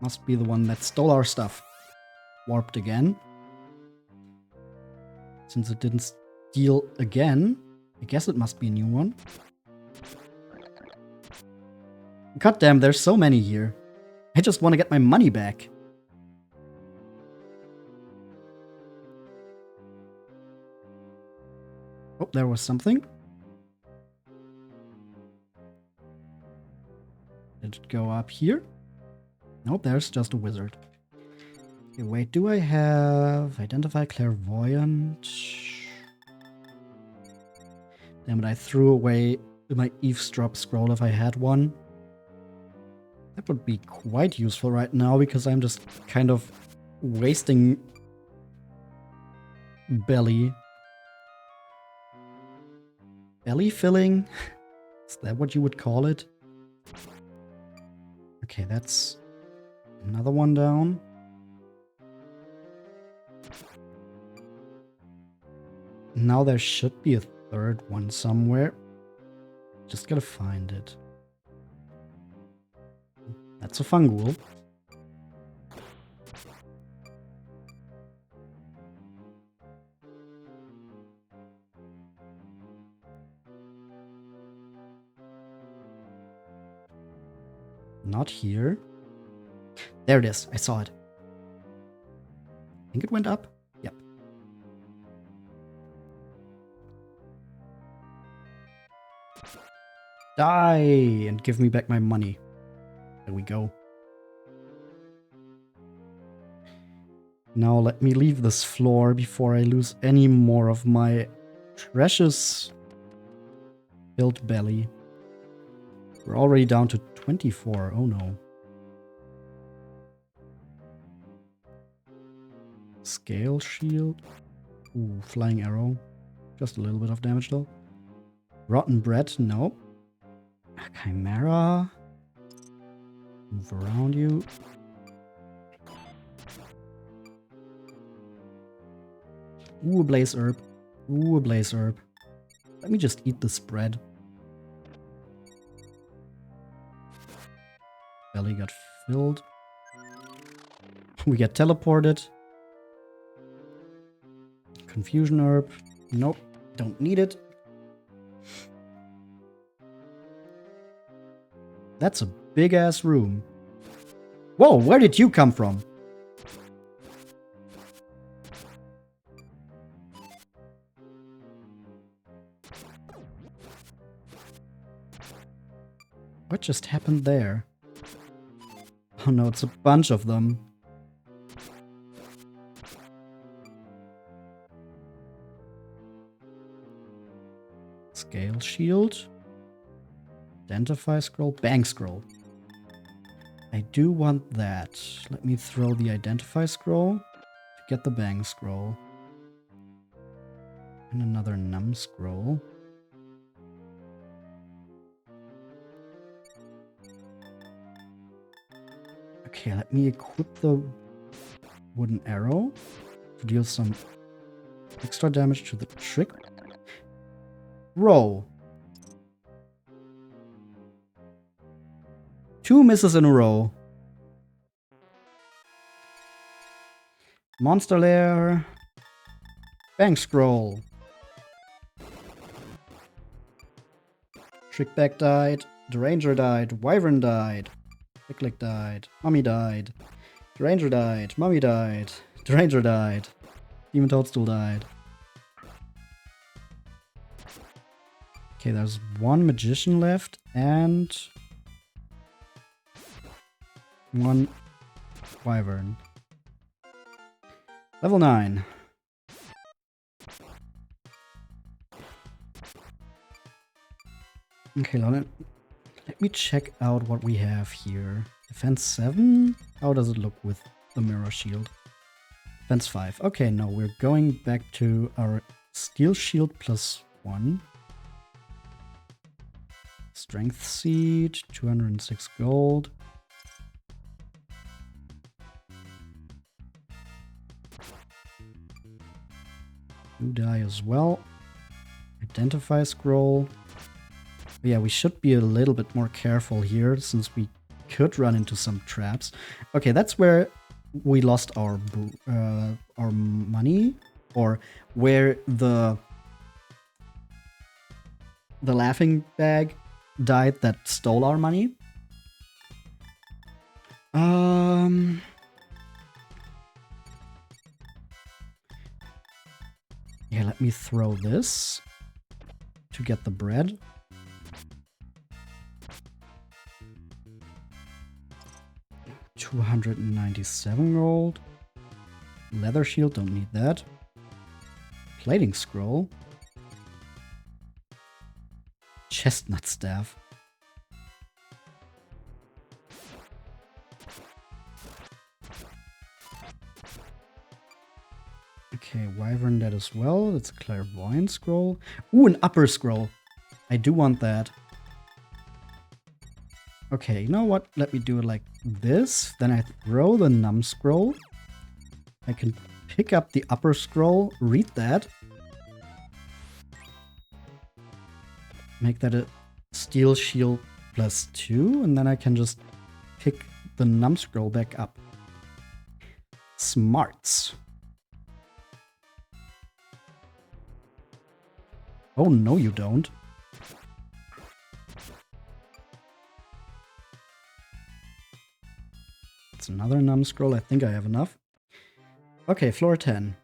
Must be the one that stole our stuff. Warped again. Since it didn't steal again, I guess it must be a new one. God damn, there's so many here. I just want to get my money back. Oh, there was something. Did it go up here? Nope, there's just a wizard. Okay, wait, do I have Identify Clairvoyant? Damn it, I threw away my Eavesdrop scroll if I had one. That would be quite useful right now because I'm just kind of wasting belly. Belly filling? Is that what you would call it? Okay, that's another one down. Now there should be a third one somewhere. Just gotta find it. That's a fungool. Not here. There it is. I saw it. I think it went up. Yep. Die and give me back my money. There we go. Now let me leave this floor before I lose any more of my precious built belly. We're already down to 24. Oh no. Scale shield. Ooh, flying arrow. Just a little bit of damage though. Rotten bread. No. Chimera. Move around you. Ooh, a blaze herb. Ooh, a blaze herb. Let me just eat this bread. Belly got filled. We get teleported. Confusion herb. Nope, don't need it. That's a big ass room. Whoa, where did you come from? What just happened there? Oh no, it's a bunch of them. Scale shield. Identify scroll. Bang scroll. I do want that. Let me throw the identify scroll to get the bang scroll. And another num scroll. Okay, let me equip the wooden arrow to deal some extra damage to the trick. Row. 2 misses in a row. Monster Lair. Bang scroll. Trickback died. The Ranger died. Wyvern died. Click died. Mummy died. The Ranger died. Mummy died. The Ranger died. Demon Toadstool died. Okay, there's one Magician left and one Wyvern. Level 9. Okay, let me check out what we have here. Defense 7? How does it look with the mirror shield? Defense 5. Okay, no, we're going back to our steel shield plus 1. Strength seed, 206 gold. You die as well. Identify scroll. Yeah, we should be a little bit more careful here since we could run into some traps. Okay, that's where we lost our money, or where the laughing bag died that stole our money. Yeah, let me throw this to get the bread. $297 gold. Leather shield, don't need that. Plating scroll. Chestnut staff. Okay, wyvern that as well. It's a clairvoyant scroll. Ooh, an upper scroll. I do want that. Okay, you know what? Let me do it like this. Then I throw the num scroll. I can pick up the upper scroll, read that. Make that a steel shield +2, and then I can just pick the num scroll back up. Smarts. Oh, no you don't. It's another num scroll. I think I have enough. Okay, floor 10.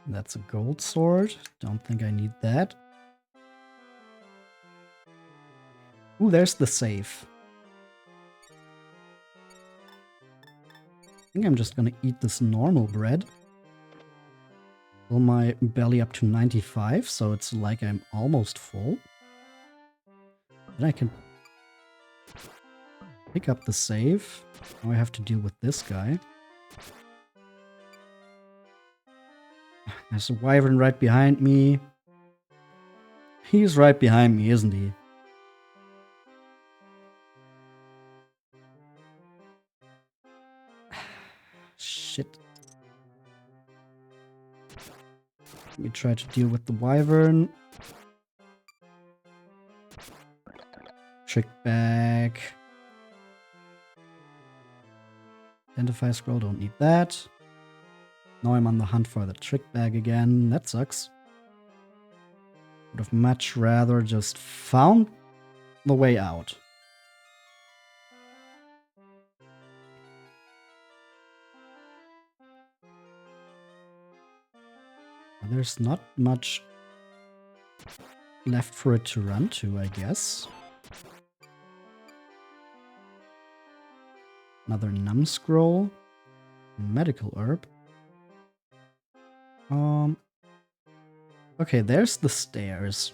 That's a gold sword. Don't think I need that. Ooh, there's the safe. I think I'm just gonna eat this normal bread. Fill my belly up to 95, so it's like I'm almost full. Then I can pick up the save. Now I have to deal with this guy. There's a wyvern right behind me. He's right behind me, isn't he? Shit. Let me try to deal with the wyvern. Trick bag. Identify scroll, don't need that. Now I'm on the hunt for the trick bag again. That sucks. Would have much rather just found the way out. There's not much left for it to run to, I guess. Another num scroll. Medical herb. Okay, there's the stairs.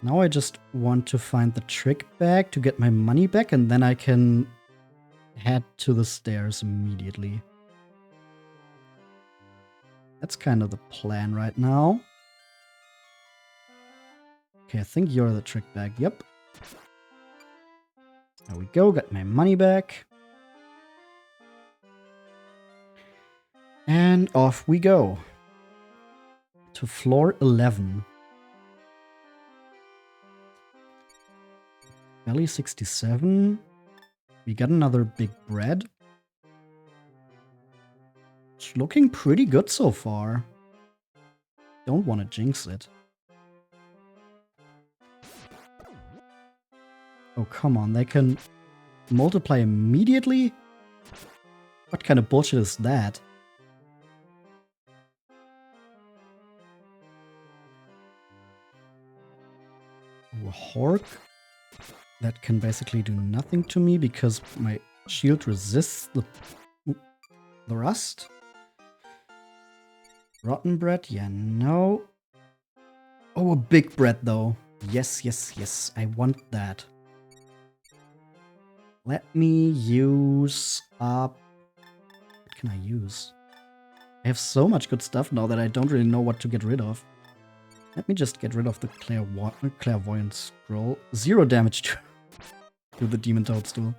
Now I just want to find the trick bag to get my money back, and then I can head to the stairs immediately. That's kind of the plan right now. Okay, I think you're the trick bag. Yep. There we go, got my money back. And off we go. To floor 11. Belly 67. We got another big bread. It's looking pretty good so far. Don't want to jinx it. Oh, come on. They can multiply immediately? What kind of bullshit is that? Oh, a Hork? That can basically do nothing to me because my shield resists the rust. Rotten bread? Yeah, no. Oh, a big bread though. Yes, yes, yes. I want that. Let me use up. What can I use? I have so much good stuff now that I don't really know what to get rid of. Let me just get rid of the clairvoyant scroll. 0 damage to the demon toadstool.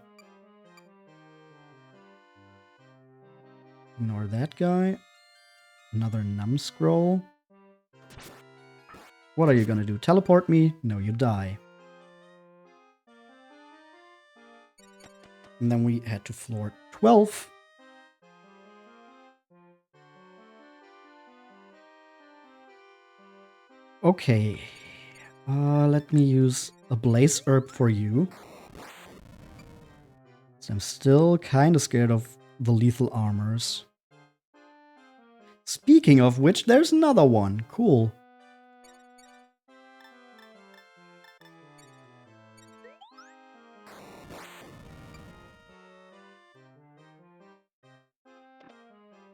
Ignore that guy. Another numb scroll. What are you gonna do? Teleport me? No, you die. And then we head to floor 12. Okay. Let me use a blaze herb for you. So I'm still kind of scared of the lethal armors. Speaking of which, there's another one. Cool.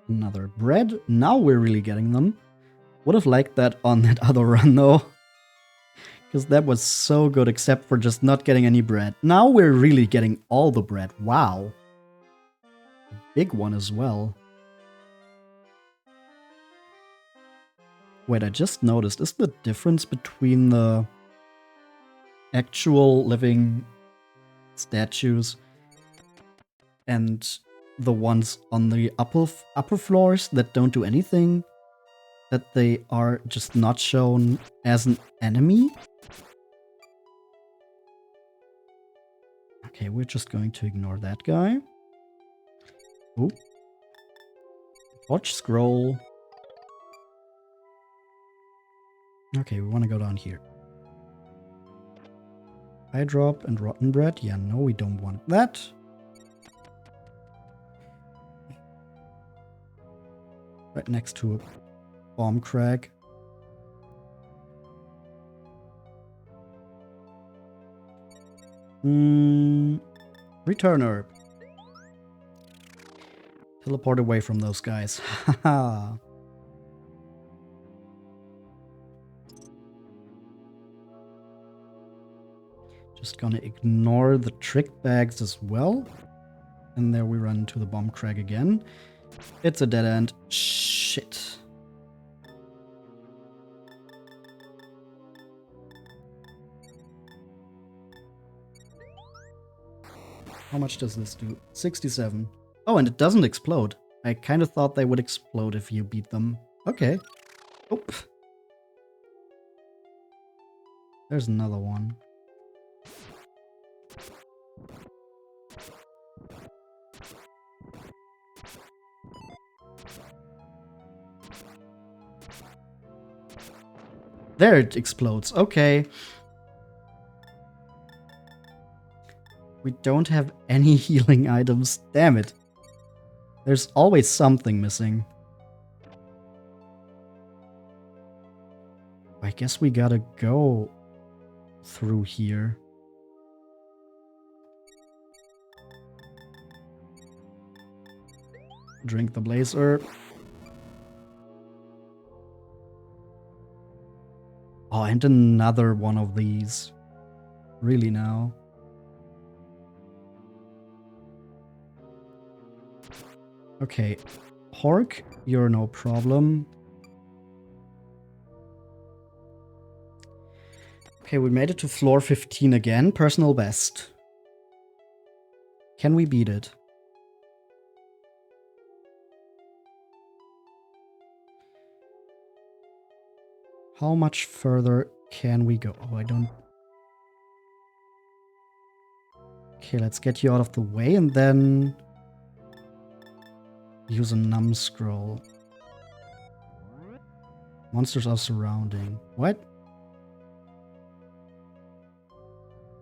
Another bread. Now we're really getting them. Would have liked that on that other run though. Because that was so good except for just not getting any bread. Now we're really getting all the bread. Wow. Big one as well. Wait, I just noticed. Is the difference between the actual living statues and the ones on the upper floors that don't do anything? That they are just not shown as an enemy? Okay, we're just going to ignore that guy. Oop. Watch scroll. Okay, we want to go down here. Eye drop and rotten bread. Yeah, no, we don't want that. Right next to a bomb crag. Return herb. Teleport away from those guys. Haha. Just gonna ignore the trick bags as well. And there we run into the bomb crag again. It's a dead end. Shit. How much does this do? 67. Oh, and it doesn't explode. I kind of thought they would explode if you beat them. Okay. Oop. There's another one. There it explodes. Okay. We don't have any healing items. Damn it. There's always something missing. I guess we gotta go through here. Drink the blaze herb. Oh, and another one of these. Really now? Okay. Hork, you're no problem. Okay, we made it to floor 15 again. Personal best. Can we beat it? How much further can we go? Oh, I don't... Okay, let's get you out of the way and then... use a numb scroll. Monsters are surrounding. What?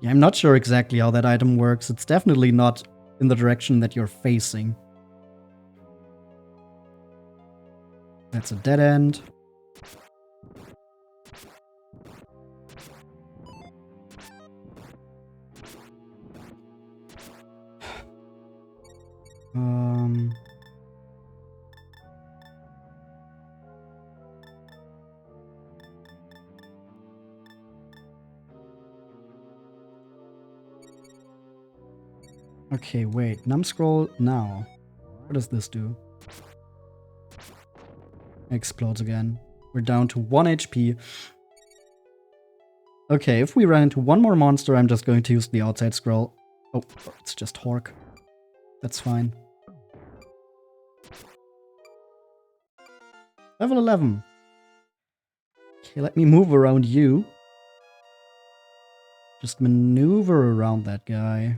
Yeah, I'm not sure exactly how that item works. It's definitely not in the direction that you're facing. That's a dead end. Okay, wait. Numbscroll now. What does this do? Explodes again. We're down to 1 HP. Okay, if we run into one more monster, I'm just going to use the outside scroll. Oh, it's just Hork. That's fine. Level 11. Okay, let me move around you. Just maneuver around that guy.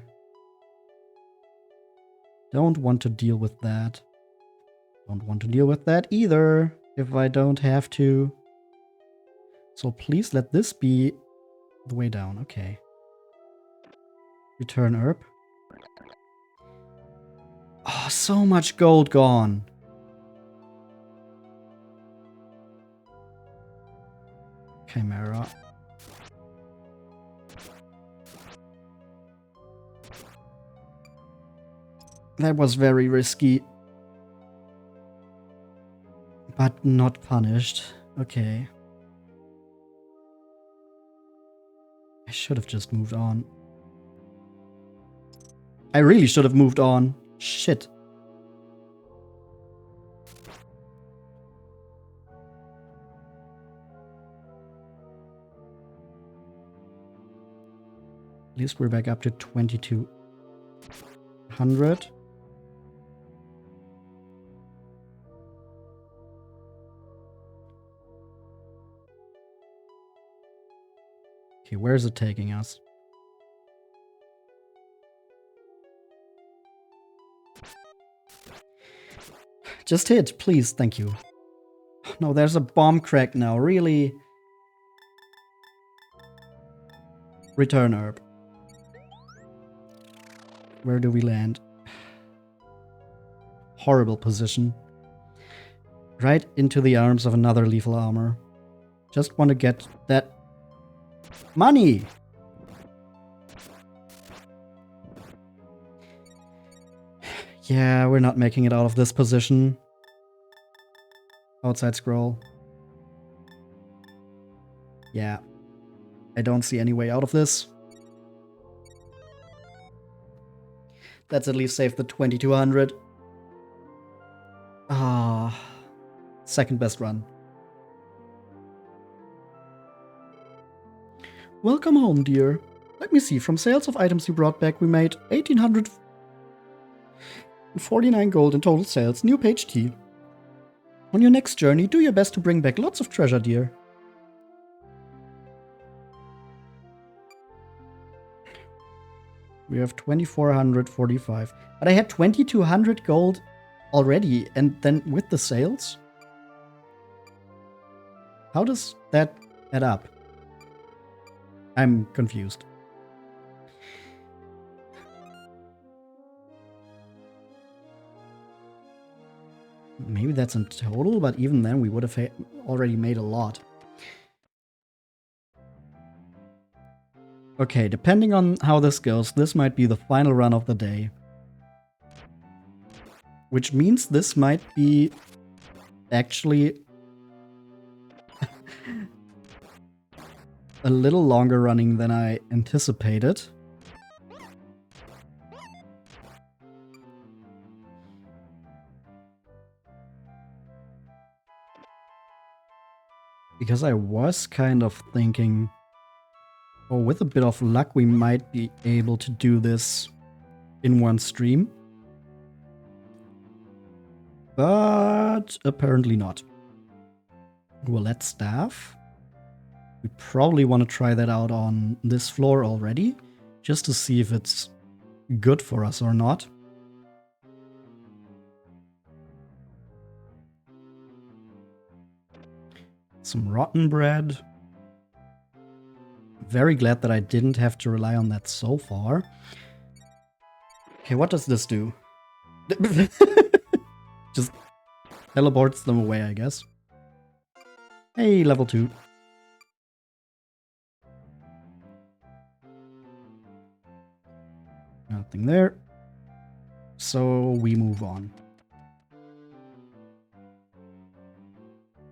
Don't want to deal with that. Don't want to deal with that either, if I don't have to. So please let this be the way down. Okay. Return herb. Oh, so much gold gone. Chimera. That was very risky. But not punished. Okay. I should have just moved on. I really should have moved on. Shit. At least we're back up to 2200. Okay, where is it taking us? Just hit, please, thank you. No, there's a bomb crack now, really? Return herb. Where do we land? Horrible position. Right into the arms of another lethal armor. Just want to get that money! Yeah, we're not making it out of this position. Outside scroll. Yeah. I don't see any way out of this. Let's at least save the 2200. Ah. Second best run. Welcome home, dear. Let me see, from sales of items you brought back, we made 1849 gold in total sales. New page T. On your next journey, do your best to bring back lots of treasure, dear. We have 2445. But I had 2200 gold already, and then with the sales? How does that add up? I'm confused. Maybe that's in total, but even then we would have already made a lot. Okay, depending on how this goes, this might be the final run of the day. Which means this might be actually a little longer running than I anticipated. Because I was kind of thinking, oh, with a bit of luck, we might be able to do this in one stream. But apparently not. Roulette staff. We probably want to try that out on this floor already, just to see if it's good for us or not. Some rotten bread. Very glad that I didn't have to rely on that so far. Okay, what does this do? Just teleports them away, I guess. Hey, level 2. Nothing there. So we move on.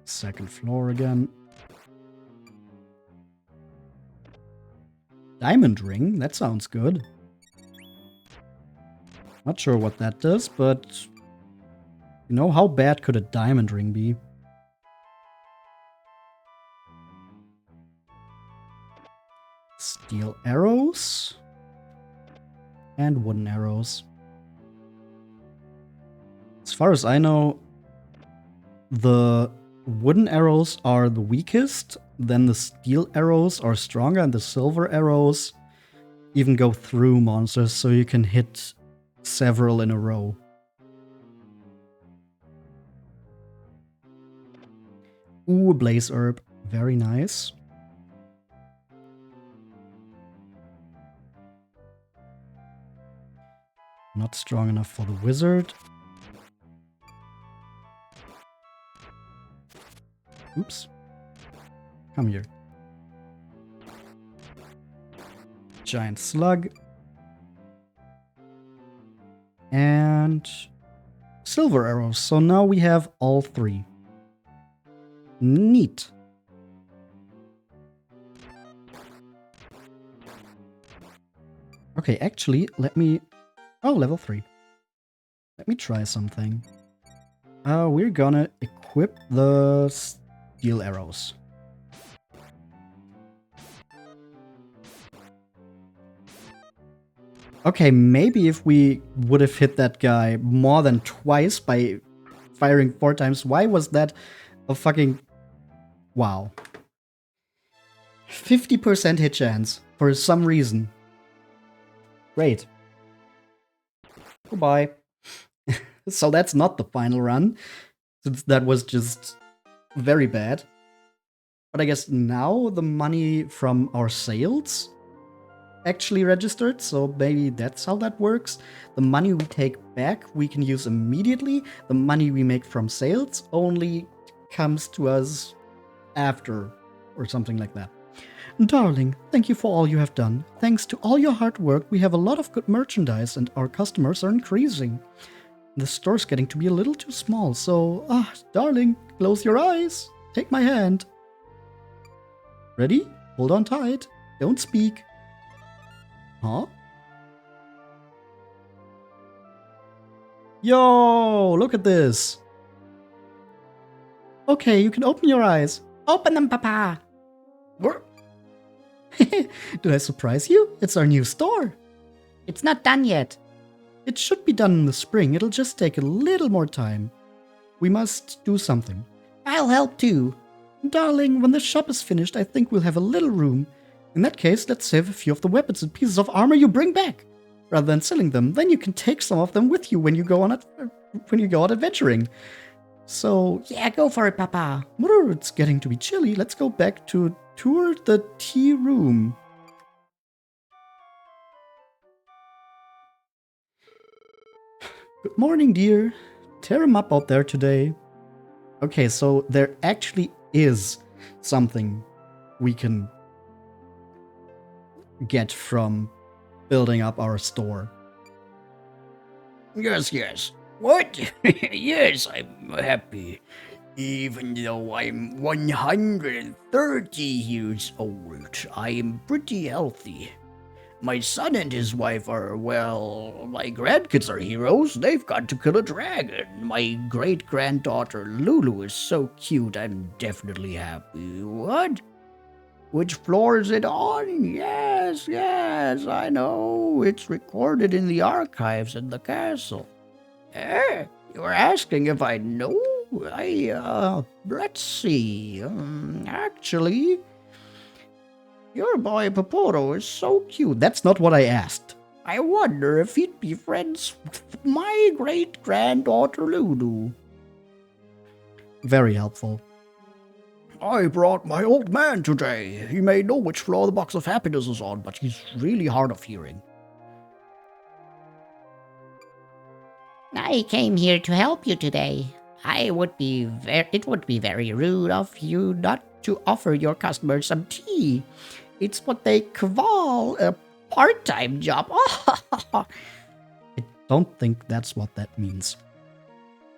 Second floor again. Diamond ring? That sounds good. Not sure what that does, but you know, how bad could a diamond ring be? Steel arrows and wooden arrows. As far as I know, the wooden arrows are the weakest, then the steel arrows are stronger, and the silver arrows even go through monsters, so you can hit several in a row. Ooh, blaze herb. Very nice. Not strong enough for the wizard. Oops. Come here. Giant slug. And silver arrows. So now we have all three. Neat. Okay, actually, let me... Oh, level 3. Let me try something. We're gonna equip the steel arrows. Okay, maybe if we would have hit that guy more than twice by firing 4 times, why was that a fucking... Wow. 50% hit chance for some reason. Great. Goodbye. So that's not the final run, since that was just very bad. But I guess now the money from our sales actually registered, so maybe that's how that works. The money we take back we can use immediately. The money we make from sales only comes to us after, or something like that. Darling, thank you for all you have done. Thanks to all your hard work, we have a lot of good merchandise and our customers are increasing. The store's getting to be a little too small, so, darling, close your eyes. Take my hand. Ready? Hold on tight. Don't speak. Huh? Yo, look at this. Okay, you can open your eyes. Open them, Papa. Did I surprise you? It's our new store. It's not done yet. It should be done in the spring. It'll just take a little more time. We must do something. I'll help too. Darling, when the shop is finished, I think we'll have a little room. In that case, let's save a few of the weapons and pieces of armor you bring back. Rather than selling them, then you can take some of them with you when you go out adventuring. So, Yeah, go for it, Papa. it's getting to be chilly. Let's go back to tour the tea room. Good morning, dear. Tear 'em up out there today. Okay, so there actually is something we can get from building up our store. Yes. What? Yes, I'm happy. Even though I'm 130 years old, I am pretty healthy. My son and his wife are, well, my grandkids are heroes. They've got to kill a dragon. My great-granddaughter Lulu is so cute. I'm definitely happy. What? Which floor is it on? Yes, I know. It's recorded in the archives in the castle. You were asking if I know? Let's see. Actually, your boy Poporo is so cute. That's not what I asked. I wonder if he'd be friends with my great-granddaughter Lulu. Very helpful. I brought my old man today. He may know which floor the box of happiness is on, but he's really hard of hearing. I came here to help you today. It would be very rude of you not to offer your customers some tea. It's what they call a part-time job. I don't think that's what that means.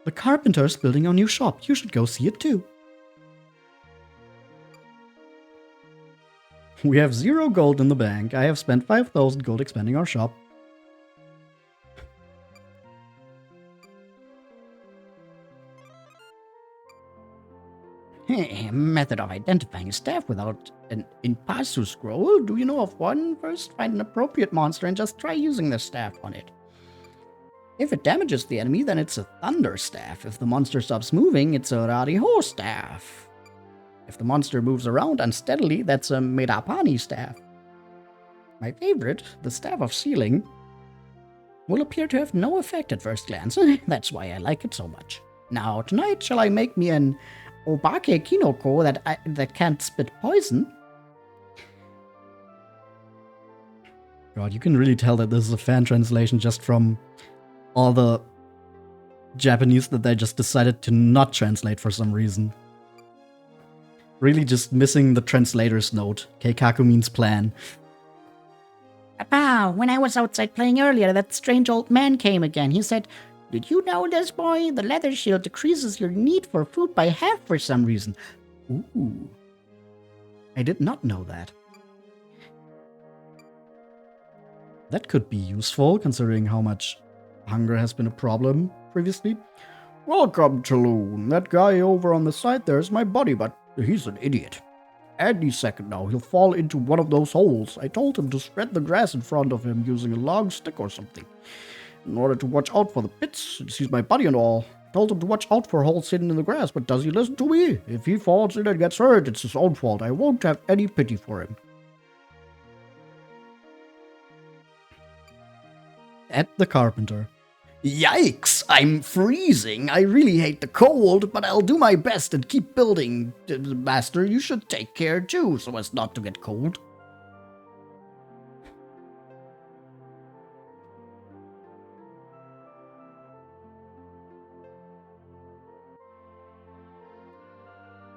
The carpenter's building a new shop. You should go see it too. We have 0 gold in the bank. I have spent 5,000 gold expanding our shop. Method of identifying a staff without an impasu scroll. Do you know of one? First, find an appropriate monster and just try using the staff on it. If it damages the enemy, then it's a thunder staff. If the monster stops moving, it's a rariho staff. If the monster moves around unsteadily, that's a medapani staff. My favorite, the staff of sealing, will appear to have no effect at first glance. That's why I like it so much. Now, tonight, shall I make me an obake kinoko that can't spit poison? God, you can really tell that this is a fan translation just from all the Japanese that they just decided to not translate for some reason. Really just missing the translator's note. Keikaku means plan. Papa, when I was outside playing earlier, that strange old man came again. He said, "Did you know this, boy? The leather shield decreases your need for food by half for some reason." Ooh. I did not know that. That could be useful, considering how much hunger has been a problem previously. Welcome, Chaloon. That guy over on the side there is my buddy, but he's an idiot. Any second now, he'll fall into one of those holes. I told him to spread the grass in front of him using a long stick or something, in order to watch out for the pits, since he's my buddy and all. Told him to watch out for holes hidden in the grass, but does he listen to me? If he falls in and gets hurt, it's his own fault. I won't have any pity for him. At the carpenter. Yikes! I'm freezing. I really hate the cold, but I'll do my best and keep building. Master, you should take care too, so as not to get cold.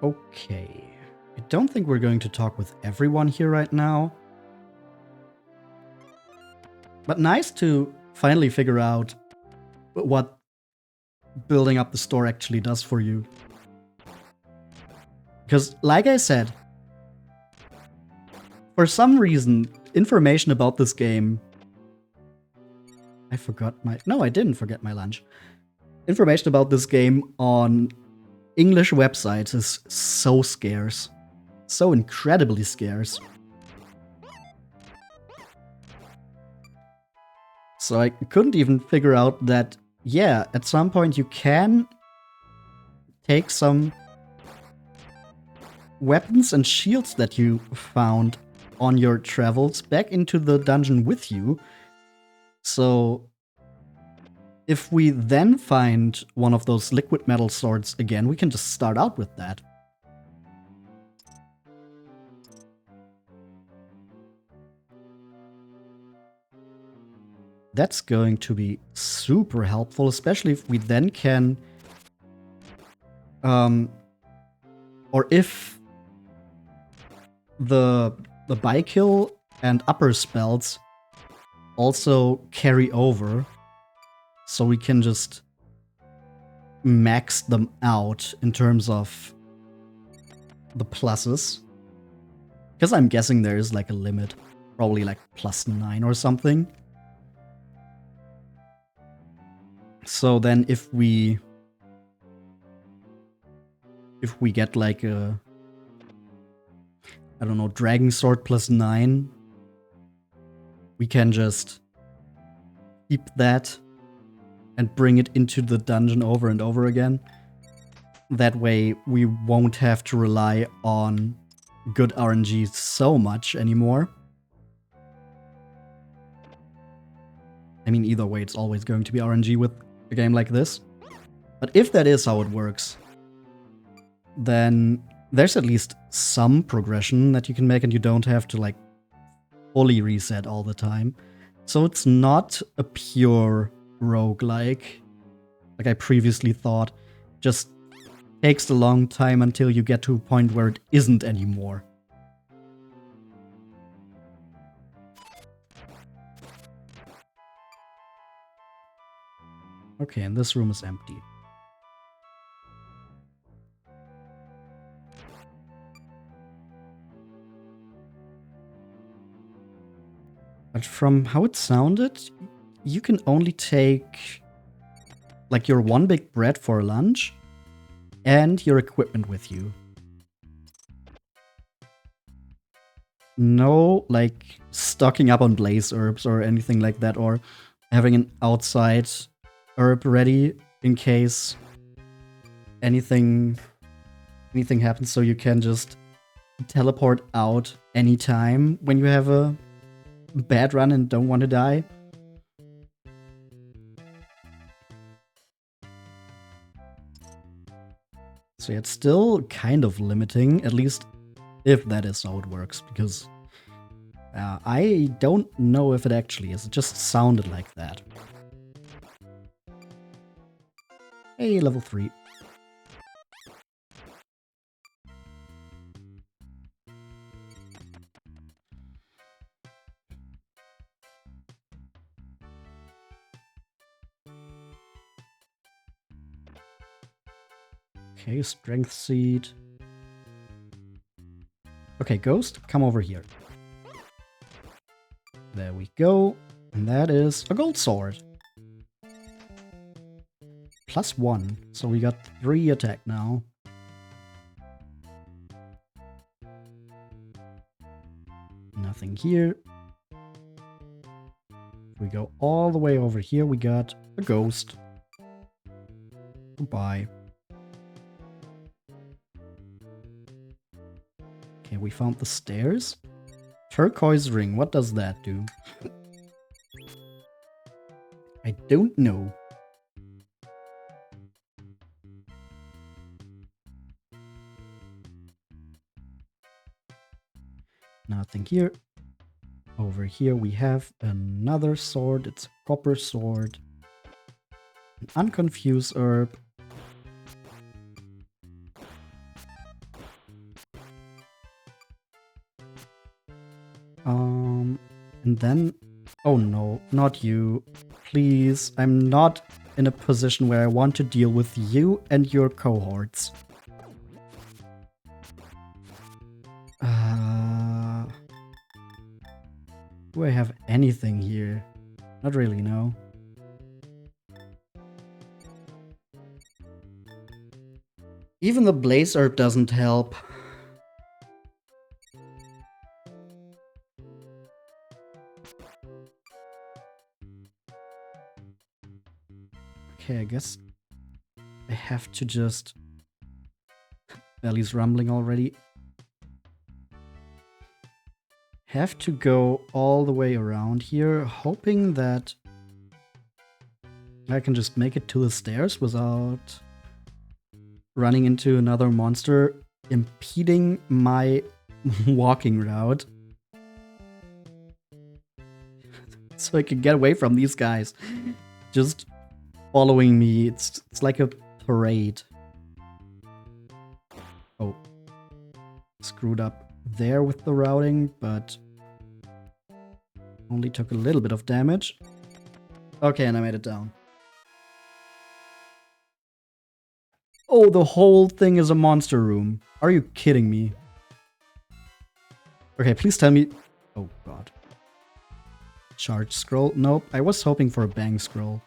Okay. I don't think we're going to talk with everyone here right now. But nice to finally figure out what building up the store actually does for you. Because, like I said, for some reason, information about this game... I didn't forget my lunch. Information about this game on English websites is so scarce. So incredibly scarce. So I couldn't even figure out that, yeah, at some point you can take some weapons and shields that you found on your travels back into the dungeon with you. So if we then find one of those liquid metal swords again, we can just start out with that. That's going to be super helpful, especially if we then can... or if the Baikill and upper spells also carry over, so we can just max them out in terms of the pluses. Because I'm guessing there is like a limit, probably like +9 or something. So then if we get like a, I don't know, Dragon Sword +9, we can just keep that and bring it into the dungeon over and over again. That way we won't have to rely on good RNG so much anymore. I mean, either way, it's always going to be RNG with a game like this. But if that is how it works, then there's at least some progression that you can make and you don't have to, like, fully reset all the time. So it's not a pure roguelike, like I previously thought. Just takes a long time until you get to a point where it isn't anymore. Okay, and this room is empty. But from how it sounded, you can only take like your one big bread for lunch and your equipment with you. no, like, stocking up on blaze herbs or anything like that, or having an outside herb ready in case anything happens, so you can just teleport out anytime when you have a bad run and don't want to die. So yeah, it's still kind of limiting, at least if that is how it works, because I don't know if it actually is. It just sounded like that. Hey, level 3. Okay, strength seed. Okay, ghost, come over here. There we go. And that is a gold sword. +1. So we got 3 attack now. Nothing here. We go all the way over here. We got a ghost. Goodbye. Okay, we found the stairs. Turquoise ring. What does that do? I don't know. Nothing here. Over here we have another sword. It's a copper sword. An unconfused herb. And then... Oh no, not you. Please, I'm not in a position where I want to deal with you and your cohorts. Do I have anything here? Not really, no. Even the blaze herb doesn't help. Okay, I guess I have to just... Belly's rumbling already. Have to go all the way around here, hoping that I can just make it to the stairs without running into another monster impeding my walking route. So I can get away from these guys. Just following me. It's like a parade. Oh. Screwed up there with the routing, but only took a little bit of damage. Okay, and I made it down. Oh, the whole thing is a monster room. Are you kidding me? Okay, please tell me... Oh, God. Charge scroll? Nope, I was hoping for a bang scroll.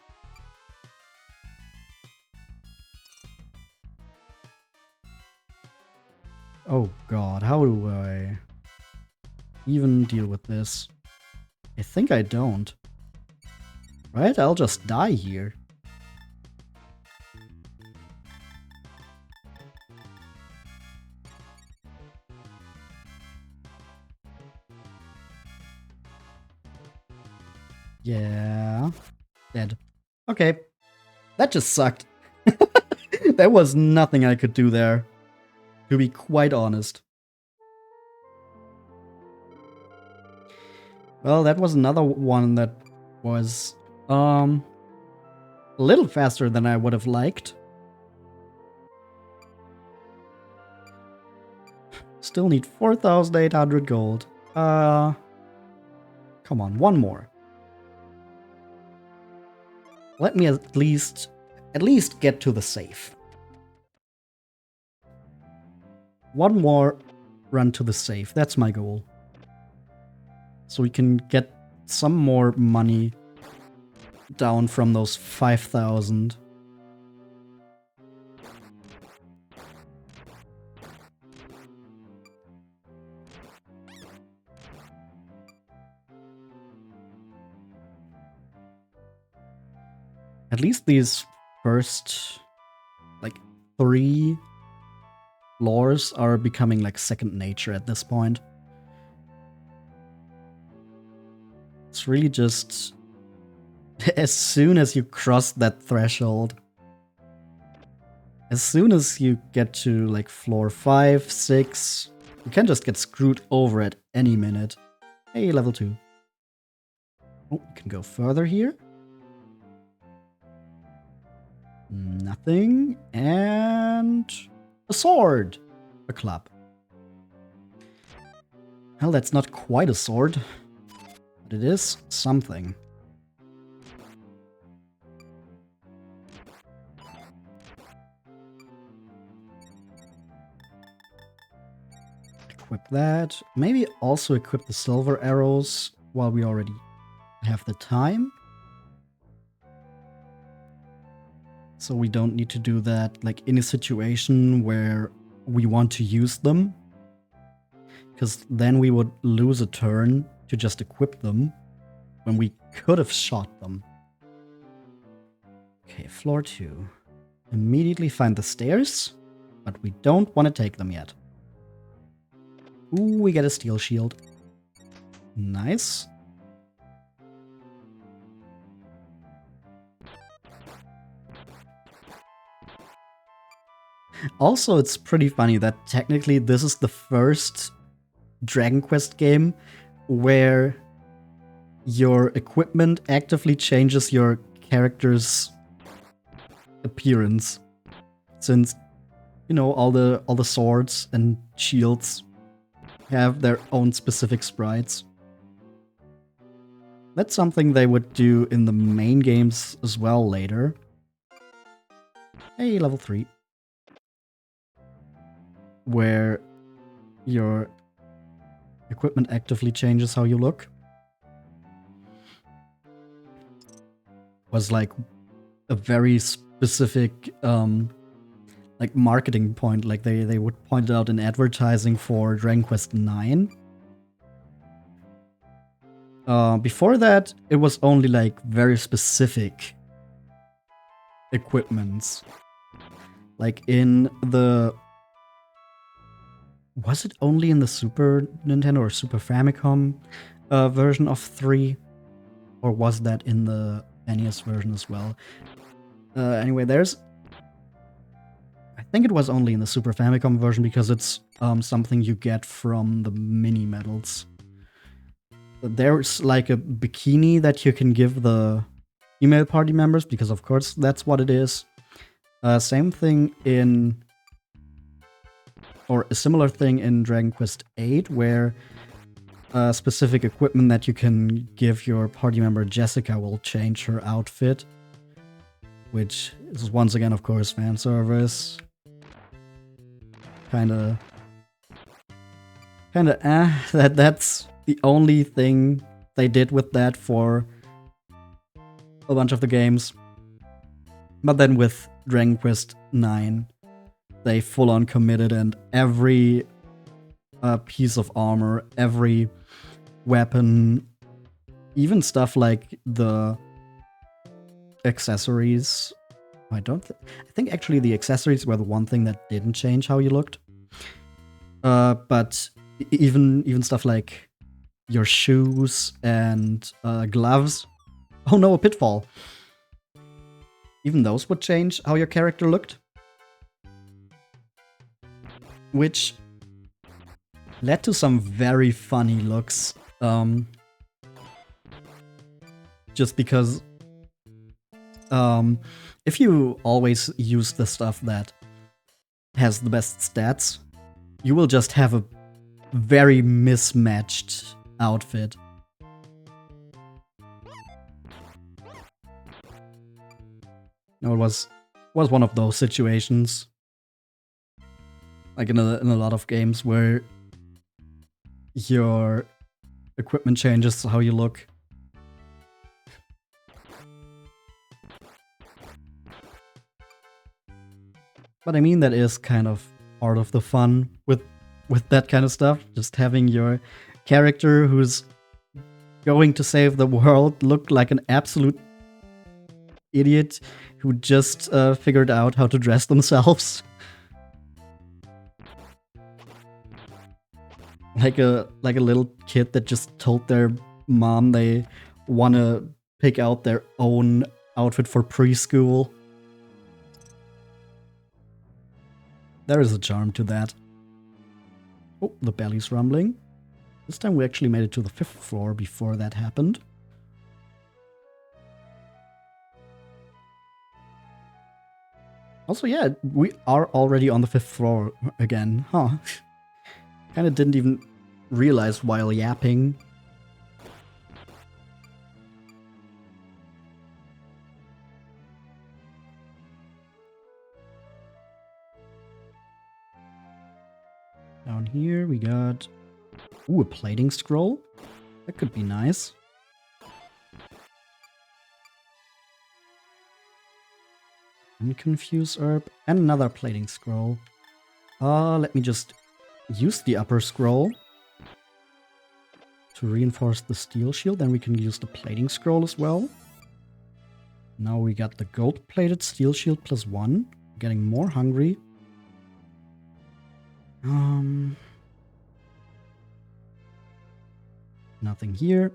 Oh, God, how do I even deal with this? I think I don't. Right? I'll just die here. Yeah. Dead. Okay. That just sucked. There was nothing I could do there, to be quite honest. Well, that was another one that was a little faster than I would have liked. Still need 4,800 gold. Come on, one more. Let me at least get to the safe. One more run to the safe. That's my goal. So we can get some more money down from those 5,000. At least these first, like, 3 floors are becoming like second nature at this point. It's really just as soon as you cross that threshold, as soon as you get to like floor 5, 6, you can just get screwed over at any minute. Hey, level 2. Oh, you can go further here. Nothing. And a sword. A club. Well, that's not quite a sword, but it is something. Equip that. Maybe also equip the silver arrows while we already have the time. So we don't need to do that like in a situation where we want to use them. Because then we would lose a turn to just equip them when we could have shot them. Okay, floor 2. Immediately find the stairs, but we don't want to take them yet. Ooh, we get a steel shield. Nice. Also, it's pretty funny that technically this is the first Dragon Quest game where your equipment actively changes your character's appearance. Since, you know, all the swords and shields have their own specific sprites. That's something they would do in the main games as well later. Hey, level 3. Where your equipment actively changes how you look. Was like a very specific like marketing point. Like they would point it out in advertising for Dragon Quest IX. Before that, it was only like very specific equipments. Like in the... Was it only in the Super Nintendo or Super Famicom version of 3? Or was that in the NES version as well? Anyway, there's... I think it was only in the Super Famicom version because it's something you get from the mini medals. There's like a bikini that you can give the female party members because of course that's what it is. Same thing in... Or a similar thing in Dragon Quest VIII, where specific equipment that you can give your party member Jessica will change her outfit. Which is once again, of course, fan service. Kinda that's the only thing they did with that for a bunch of the games. But then with Dragon Quest IX, they full-on committed, and every piece of armor, every weapon, even stuff like the accessories. I think actually the accessories were the one thing that didn't change how you looked. But even stuff like your shoes and gloves. Oh no, a pitfall. Even those would change how your character looked. Which led to some very funny looks. Just because if you always use the stuff that has the best stats, you will just have a very mismatched outfit. No, it was one of those situations. Like in a lot of games where your equipment changes how you look. But I mean, that is kind of part of the fun with that kind of stuff. Just having your character who's going to save the world look like an absolute idiot who just figured out how to dress themselves. Like a little kid that just told their mom they want to pick out their own outfit for preschool. There is a charm to that. Oh, the belly's rumbling. This time we actually made it to the 5th floor before that happened. Also, yeah, we are already on the 5th floor again, huh? Kinda didn't even realize while yapping. Down here we got... Ooh, a plating scroll? That could be nice. Unconfuse herb. And another plating scroll. Let me just use the upper scroll to reinforce the steel shield. Then we can use the plating scroll as well. Now we got the gold-plated steel shield +1. Getting more hungry. Nothing here.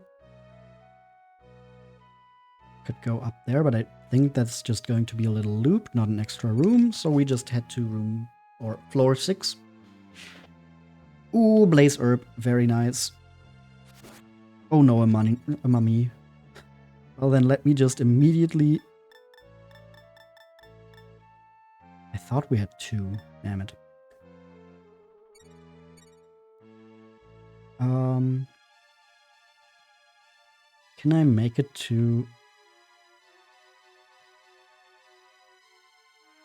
Could go up there, but I think that's just going to be a little loop, not an extra room. So we just head to floor 6. Ooh, blaze herb, very nice. Oh no, a mummy. Well then, let me just immediately... I thought we had 2, damn it. Can I make it to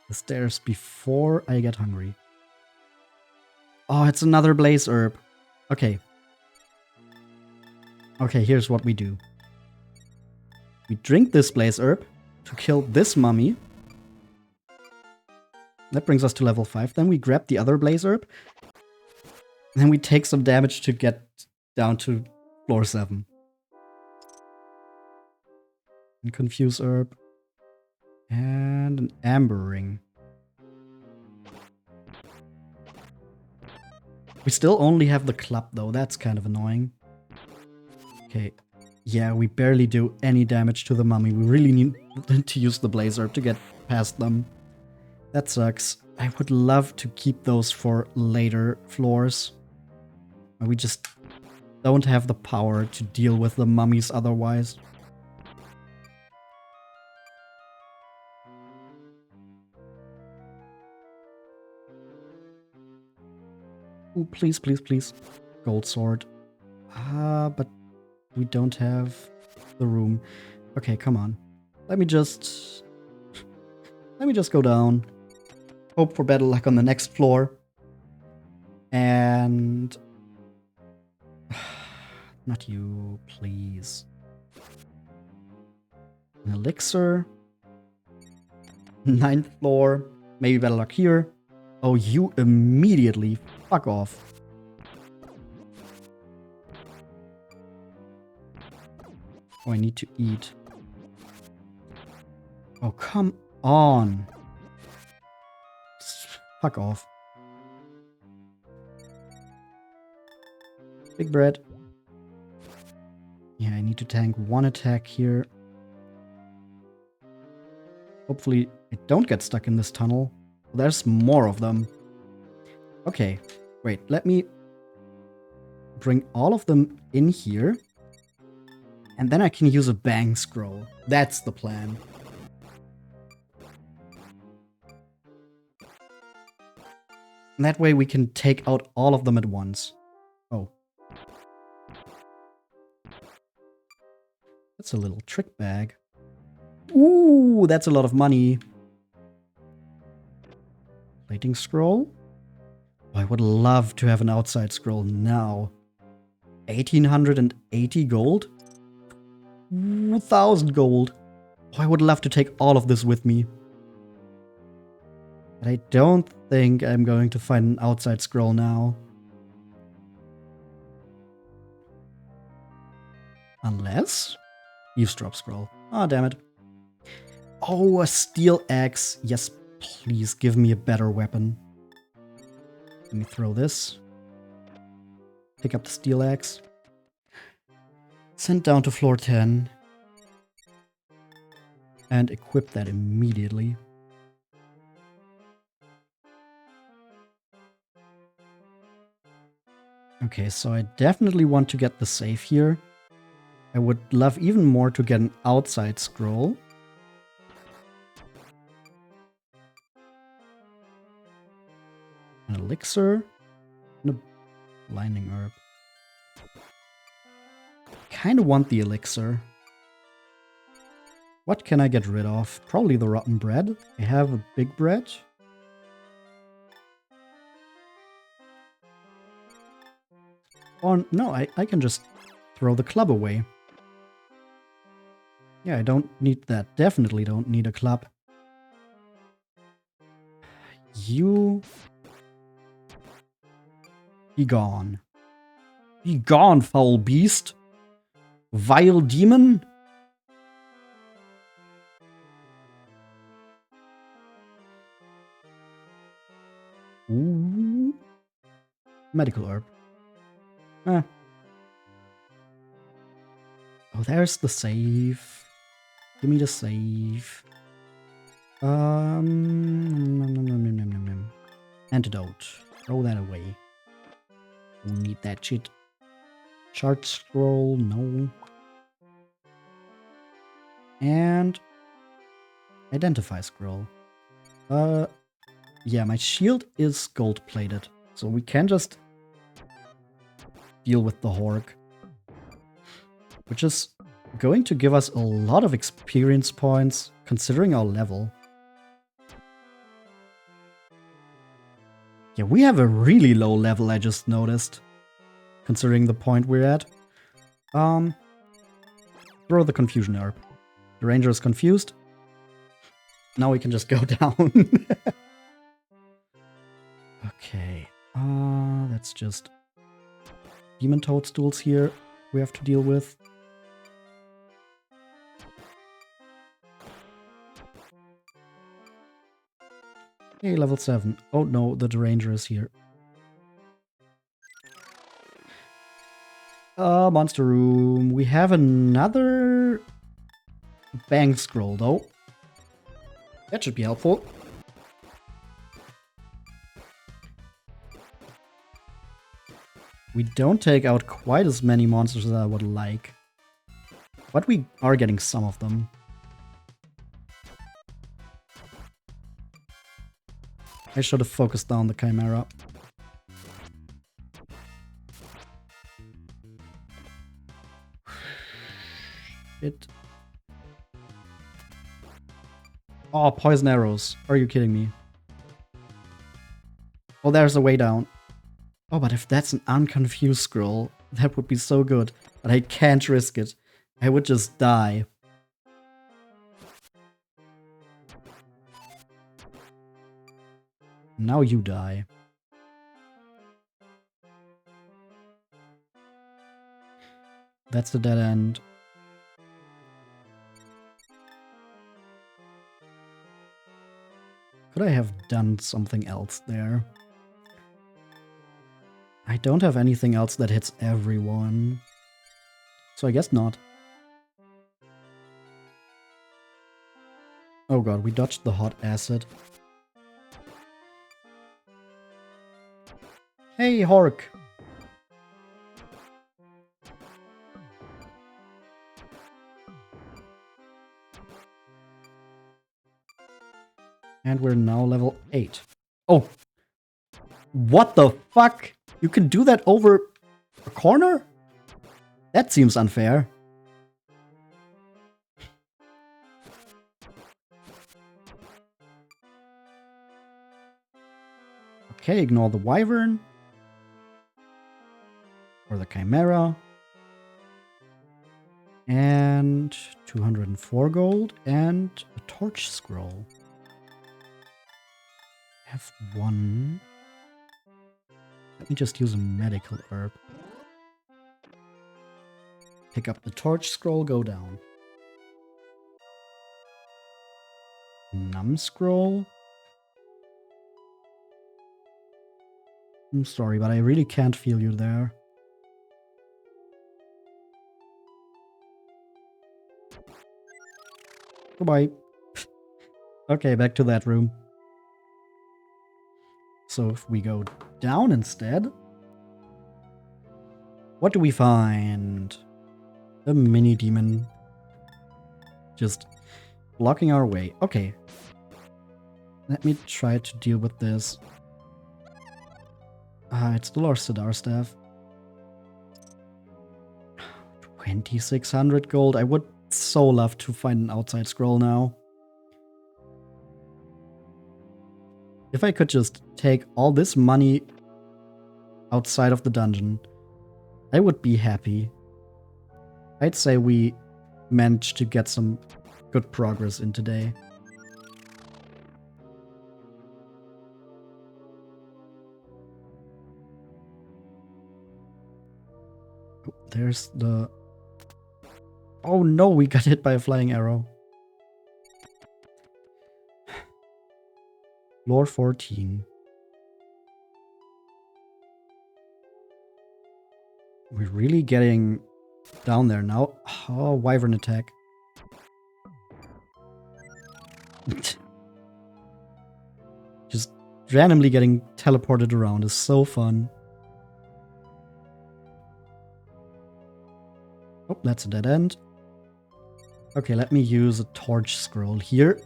the stairs before I get hungry? Oh, it's another blaze herb. Okay. Okay, here's what we do. We drink this blaze herb to kill this mummy. That brings us to level 5. Then we grab the other blaze herb. Then we take some damage to get down to floor 7. And confuse herb. And an amber ring. We still only have the club though, that's kind of annoying. Okay, yeah, we barely do any damage to the mummy. We really need to use the blaze herb to get past them. That sucks. I would love to keep those for later floors. We just don't have the power to deal with the mummies otherwise. Ooh, please, please, please. Gold sword. But we don't have the room. Okay, come on. Let me just go down. Hope for better luck on the next floor. And... Not you, please. An elixir. 9th floor. Maybe better luck here. Oh, you immediately. Fuck off. Oh, I need to eat. Oh, come on. Fuck off. Big bread. Yeah, I need to tank 1 attack here. Hopefully I don't get stuck in this tunnel. There's more of them. Okay, wait, let me bring all of them in here. And then I can use a bang scroll. That's the plan. And that way we can take out all of them at once. Oh. That's a little trick bag. Ooh, that's a lot of money. Plating scroll? Oh, I would love to have an outside scroll now. 1880 gold? 1000 gold. Oh, I would love to take all of this with me. But I don't think I'm going to find an outside scroll now. Unless... Eavesdrop scroll. Ah, damn it. Oh, a steel axe. Yes, please give me a better weapon. Let me throw this. Pick up the steel axe. Send down to floor 10. And equip that immediately. Okay, so I definitely want to get the save here. I would love even more to get an outside scroll. An elixir. And a blinding herb. Kinda want the elixir. What can I get rid of? Probably the rotten bread. I have a big bread. Or no, I can just throw the club away. Yeah, I don't need that. Definitely don't need a club. You... Be gone. Be gone, foul beast. Vile demon. Ooh. Medical herb. Ah. Oh, there's the save. Give me the save. Antidote. Throw that away. Don't need that shit. Chart scroll, no. And identify scroll. Yeah, my shield is gold plated, so we can just deal with the Hork, which is going to give us a lot of experience points considering our level. Yeah, we have a really low level, I just noticed, considering the point we're at. Throw the confusion herb. The ranger is confused. Now we can just go down. Okay, that's just demon toadstools here we have to deal with. Hey, level 7. Oh no, the ranger is here. Monster room. We have another bang scroll though. That should be helpful. We don't take out quite as many monsters as I would like. But we are getting some of them. I should have focused down the Chimera. Oh, poison arrows. Are you kidding me? Oh, there's a way down. Oh, but if that's an unconfused scroll, that would be so good. But I can't risk it. I would just die. Now you die. That's the dead end. Could I have done something else there? I don't have anything else that hits everyone. So I guess not. Oh god, we dodged the hot acid. Hey, Hork! And we're now level 8. Oh! What the fuck? You can do that over a corner? That seems unfair. Okay, ignore the wyvern. Or the chimera. And 204 gold and a torch scroll. I have one. Let me just use a medical herb. Pick up the torch scroll, go down. some scroll? I'm sorry, but I really can't feel you there. Goodbye. Okay, back to that room. So if we go down instead, what do we find? A mini demon. Just blocking our way. Okay. Let me try to deal with this. It's still our Sidar staff. 2600 gold. I would so love to find an outside scroll now. If I could just take all this money outside of the dungeon, I would be happy. I'd say we managed to get some good progress in today. There's the... Oh no, we got hit by a flying arrow. Floor 14. We're really getting down there now. Oh, wyvern attack. Just randomly getting teleported around is so fun. Oh, that's a dead end. Okay, let me use a torch scroll here.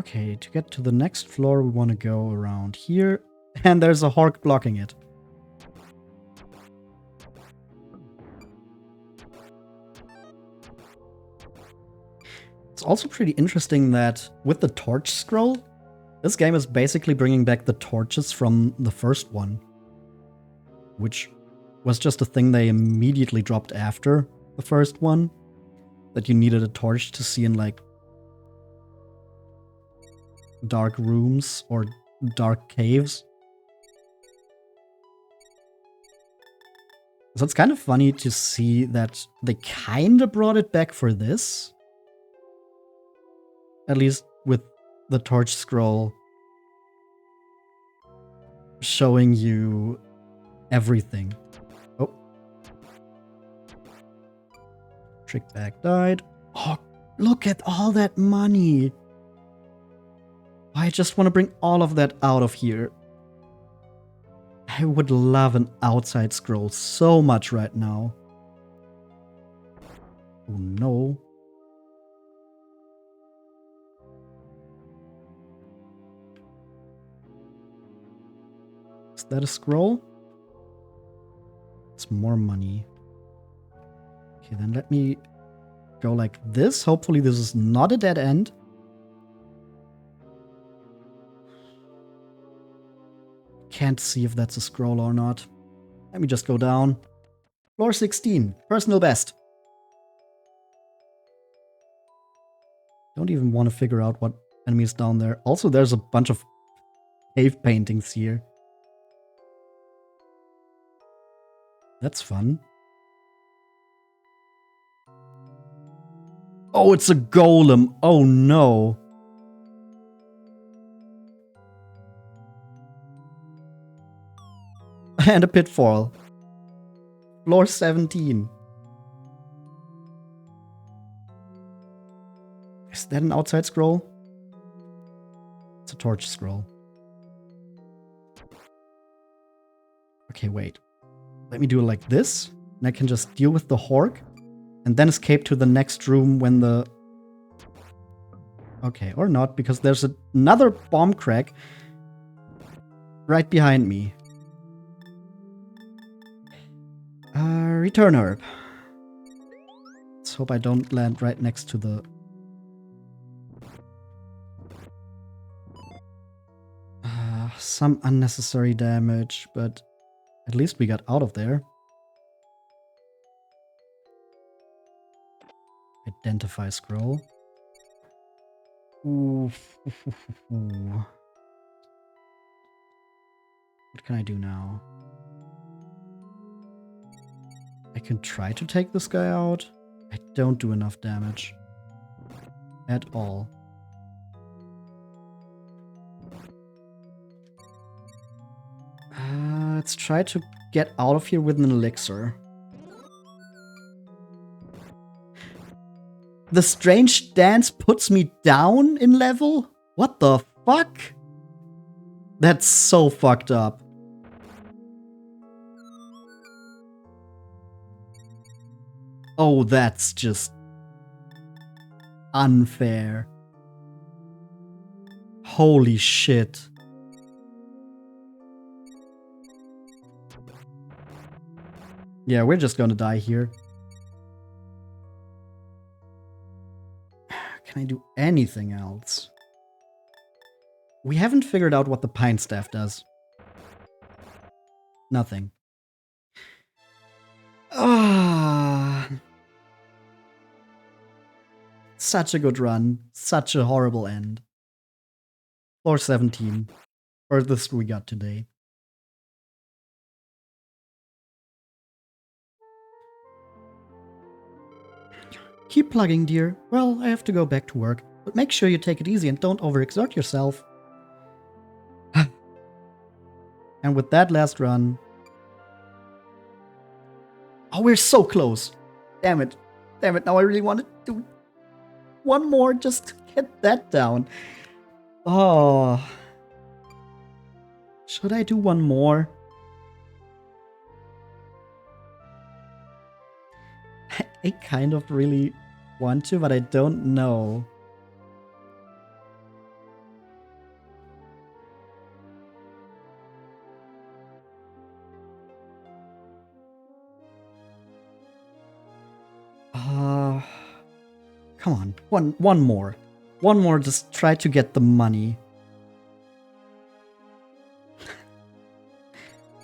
Okay, to get to the next floor, we want to go around here. And there's a Hork blocking it. It's also pretty interesting that with the torch scroll, this game is basically bringing back the torches from the first one. Which was just a thing they immediately dropped after the first one. That you needed a torch to see in, like, dark rooms or dark caves. So it's kind of funny to see that they kind of brought it back for this. At least with the torch scroll showing you everything. Oh. Trick bag died. Oh, look at all that money. I just want to bring all of that out of here. I would love an outside scroll so much right now. Oh no. Is that a scroll? It's more money. Okay, then let me go like this. Hopefully this is not a dead end. Can't see if that's a scroll or not. Let me just go down. Floor 16, personal best. Don't even want to figure out what enemy is down there. Also, there's a bunch of cave paintings here. That's fun. Oh, it's a golem. Oh no. And a pitfall. Floor 17. Is that an outside scroll? It's a torch scroll. Okay, wait. Let me do it like this. And I can just deal with the Hork. And then escape to the next room when the... Okay, or not, because there's another bomb crack right behind me. Return herb. Let's hope I don't land right next to the... some unnecessary damage, but at least we got out of there. Identify scroll. Ooh. What can I do now? I can try to take this guy out. I don't do enough damage. At all. Let's try to get out of here with an elixir. The strange dance puts me down in level? What the fuck? That's so fucked up. Oh, that's just unfair. Holy shit. Yeah, we're just gonna die here. Can I do anything else? We haven't figured out what the pine staff does. Nothing. Ah. Such a good run. Such a horrible end. Floor 17. Furthest we got today. Keep plugging, dear. Well, I have to go back to work. But make sure you take it easy and don't overexert yourself. And with that last run... Oh, we're so close! Damn it. Damn it, now I really want to do one more just to get that down. Oh... Should I do one more? I kind of really want to, but I don't know. Come on, one more. One more, just try to get the money.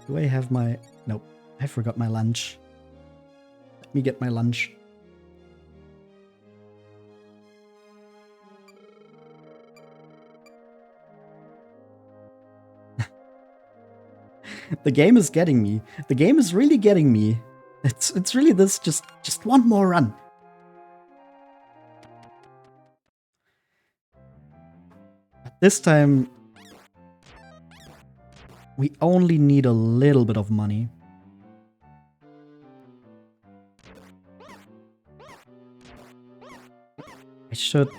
Do I have my... Nope, I forgot my lunch. Let me get my lunch. The game is getting me. The game is really getting me. It's really this, just one more run. But this time, we only need a little bit of money. I should...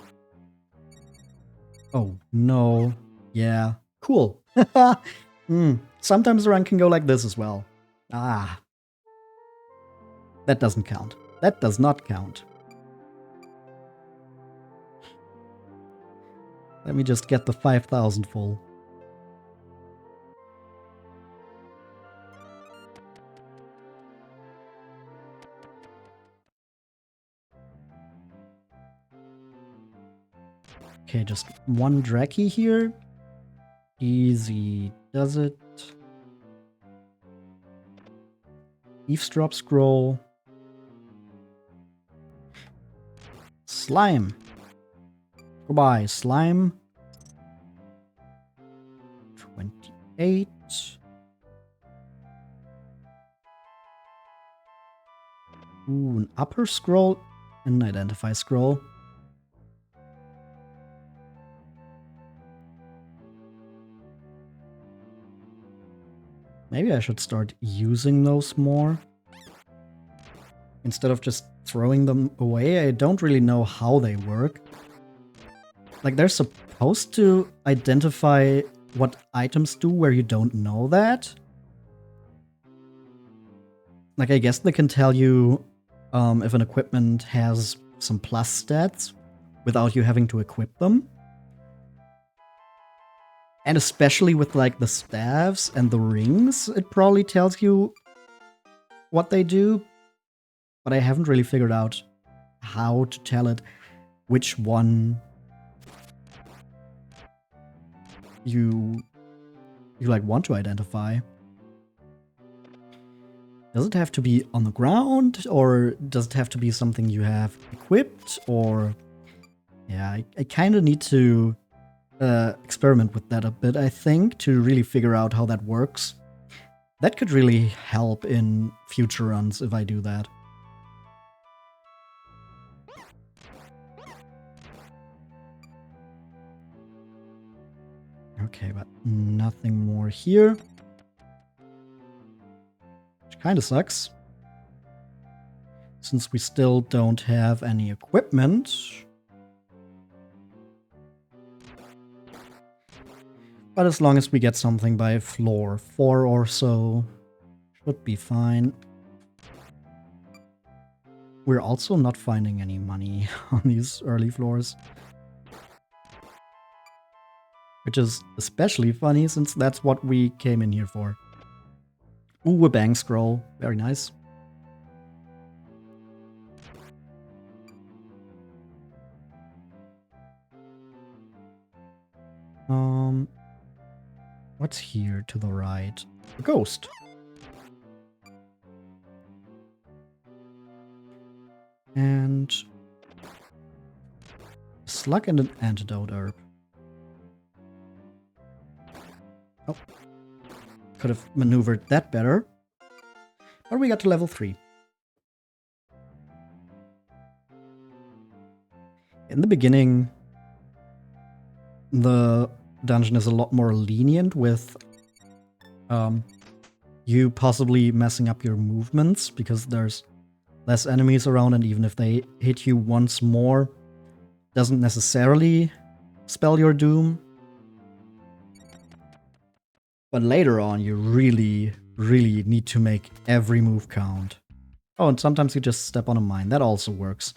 Oh, no. Yeah. Cool. Sometimes the run can go like this as well. Ah. That doesn't count. That does not count. Let me just get the 5,000 full. Okay, just one Draki here. Easy does it. Eavesdrop scroll. Slime. Goodbye, slime. 28. Ooh, an upper scroll and an identify scroll. Maybe I should start using those more. Instead of just throwing them away, I don't really know how they work. Like, they're supposed to identify what items do where you don't know that. Like, I guess they can tell you if an equipment has some plus stats without you having to equip them. And especially with, like, the staves and the rings, it probably tells you what they do. But I haven't really figured out how to tell it which one you like want to identify. Does it have to be on the ground, or does it have to be something you have equipped? Or yeah, I kind of need to experiment with that a bit, I think, to really figure out how that works. That could really help in future runs if I do that. Okay, but nothing more here. Which kind of sucks. Since we still don't have any equipment. But as long as we get something by floor 4 or so, should be fine. We're also not finding any money on these early floors. Which is especially funny since that's what we came in here for. Ooh, a bang scroll. Very nice. What's here to the right? A ghost. And a slug and an antidote herb. Oh. Could have maneuvered that better. But we got to level 3. In the beginning, the dungeon is a lot more lenient with you possibly messing up your movements because there's less enemies around, and even if they hit you once more, doesn't necessarily spell your doom. But later on, you really, really need to make every move count. Oh, and sometimes you just step on a mine. That also works.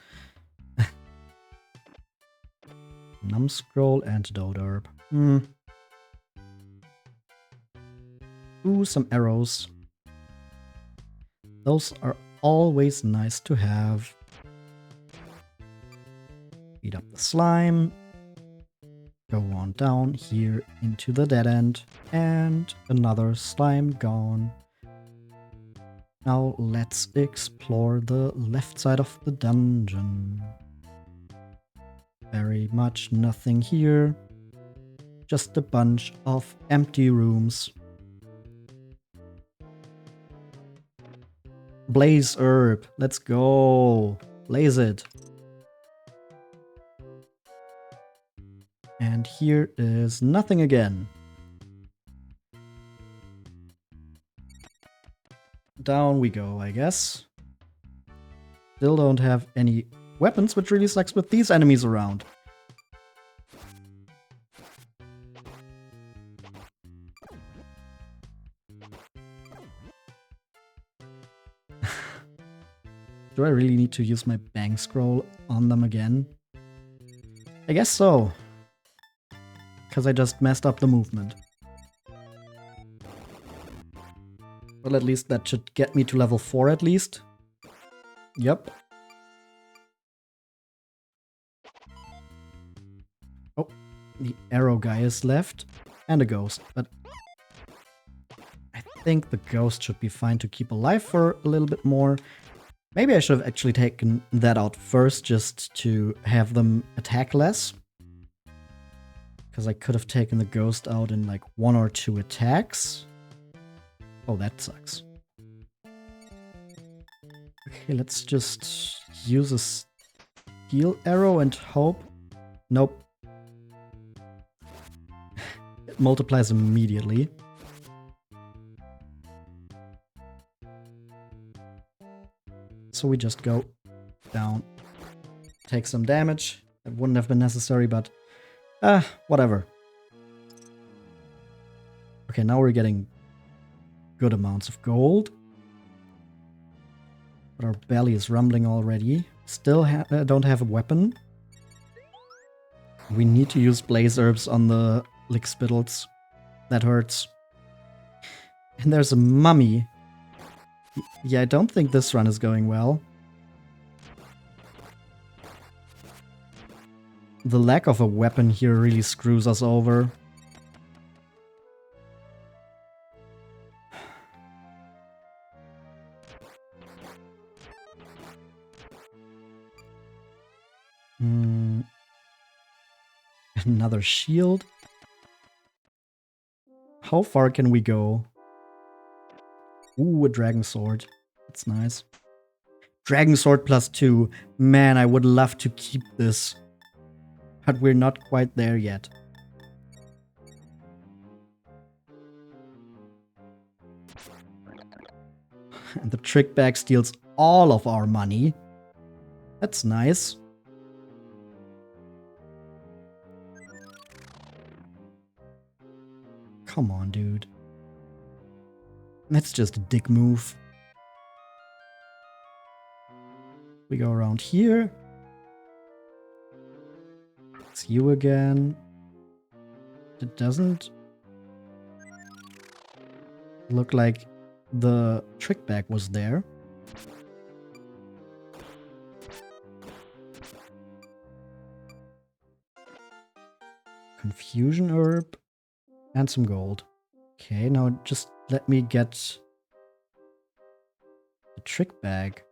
Numbscroll, antidote herb. Ooh, some arrows. Those are always nice to have. Beat up the slime. Go on down here into the dead end. And another slime gone. Now let's explore the left side of the dungeon. Very much nothing here. Just a bunch of empty rooms. Blaze herb. Let's go. Blaze it. And here is nothing again. Down we go, I guess. Still don't have any weapons, which really sucks with these enemies around. Do I really need to use my bang scroll on them again? I guess so. Because I just messed up the movement. Well, at least that should get me to level 4 at least. Yep. Oh, the arrow guy is left. And a ghost, but I think the ghost should be fine to keep alive for a little bit more. Maybe I should have actually taken that out first just to have them attack less. Because I could have taken the ghost out in like 1 or 2 attacks. Oh, that sucks. Okay, let's just use a steel arrow and hope. Nope. It multiplies immediately. So we just go down, take some damage. That wouldn't have been necessary, but whatever. Okay, now we're getting good amounts of gold. But our belly is rumbling already. Still don't have a weapon. We need to use blaze herbs on the lick spittles. That hurts. And there's a mummy. Yeah, I don't think this run is going well. The lack of a weapon here really screws us over. Another shield. How far can we go? Ooh, a dragon sword. That's nice. Dragon sword +2. Man, I would love to keep this. But we're not quite there yet. And the trick bag steals all of our money. That's nice. Come on, dude. That's just a dick move. We go around here. It's you again. It doesn't look like the trick bag was there. Confusion herb and some gold. Okay, now just let me get the trick bag.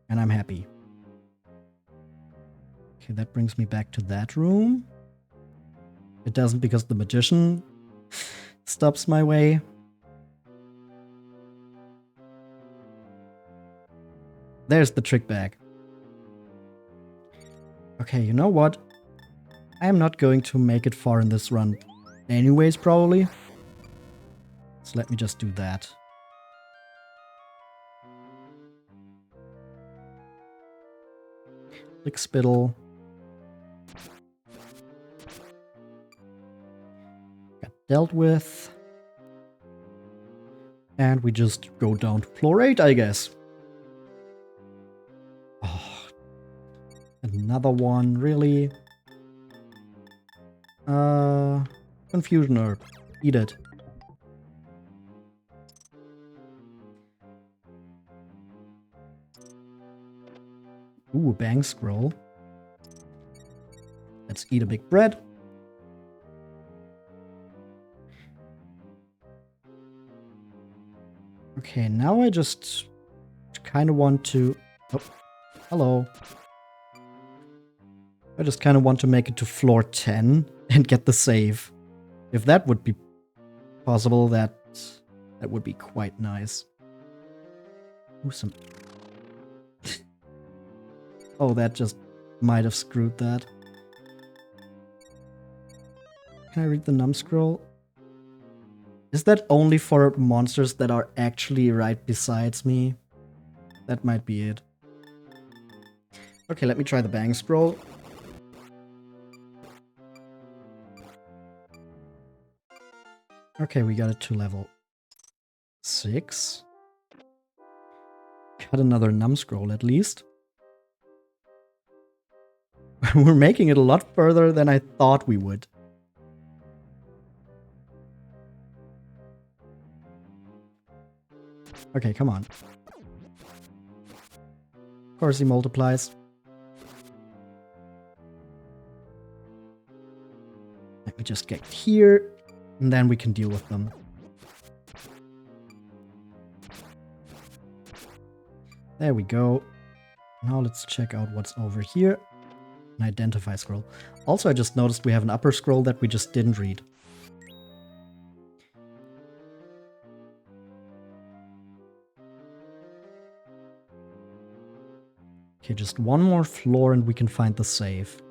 And I'm happy. Okay, that brings me back to that room. It doesn't because the magician stops my way. There's the trick bag. Okay, you know what? I'm not going to make it far in this run anyways, probably. So let me just do that. Lick spittle. Got dealt with. And we just go down to floor 8, I guess. Oh, another one, really? Confusion herb. Eat it. Ooh, a bang scroll. Let's eat a big bread. Okay, now I just kind of want to... Oh, hello. I just kind of want to make it to floor 10 and get the save. If that would be possible, that would be quite nice. Ooh, some... Oh, that just might have screwed that. Can I read the num scroll? Is that only for monsters that are actually right besides me? That might be it. Okay, let me try the bang scroll. Okay, we got it to level 6. Got another num scroll at least. We're making it a lot further than I thought we would. Okay, come on. Of course he multiplies. Let me just get here, and then we can deal with them. There we go. Now let's check out what's over here. An identify scroll. Also, I just noticed we have an upper scroll that we just didn't read. Okay, just one more floor and we can find the save.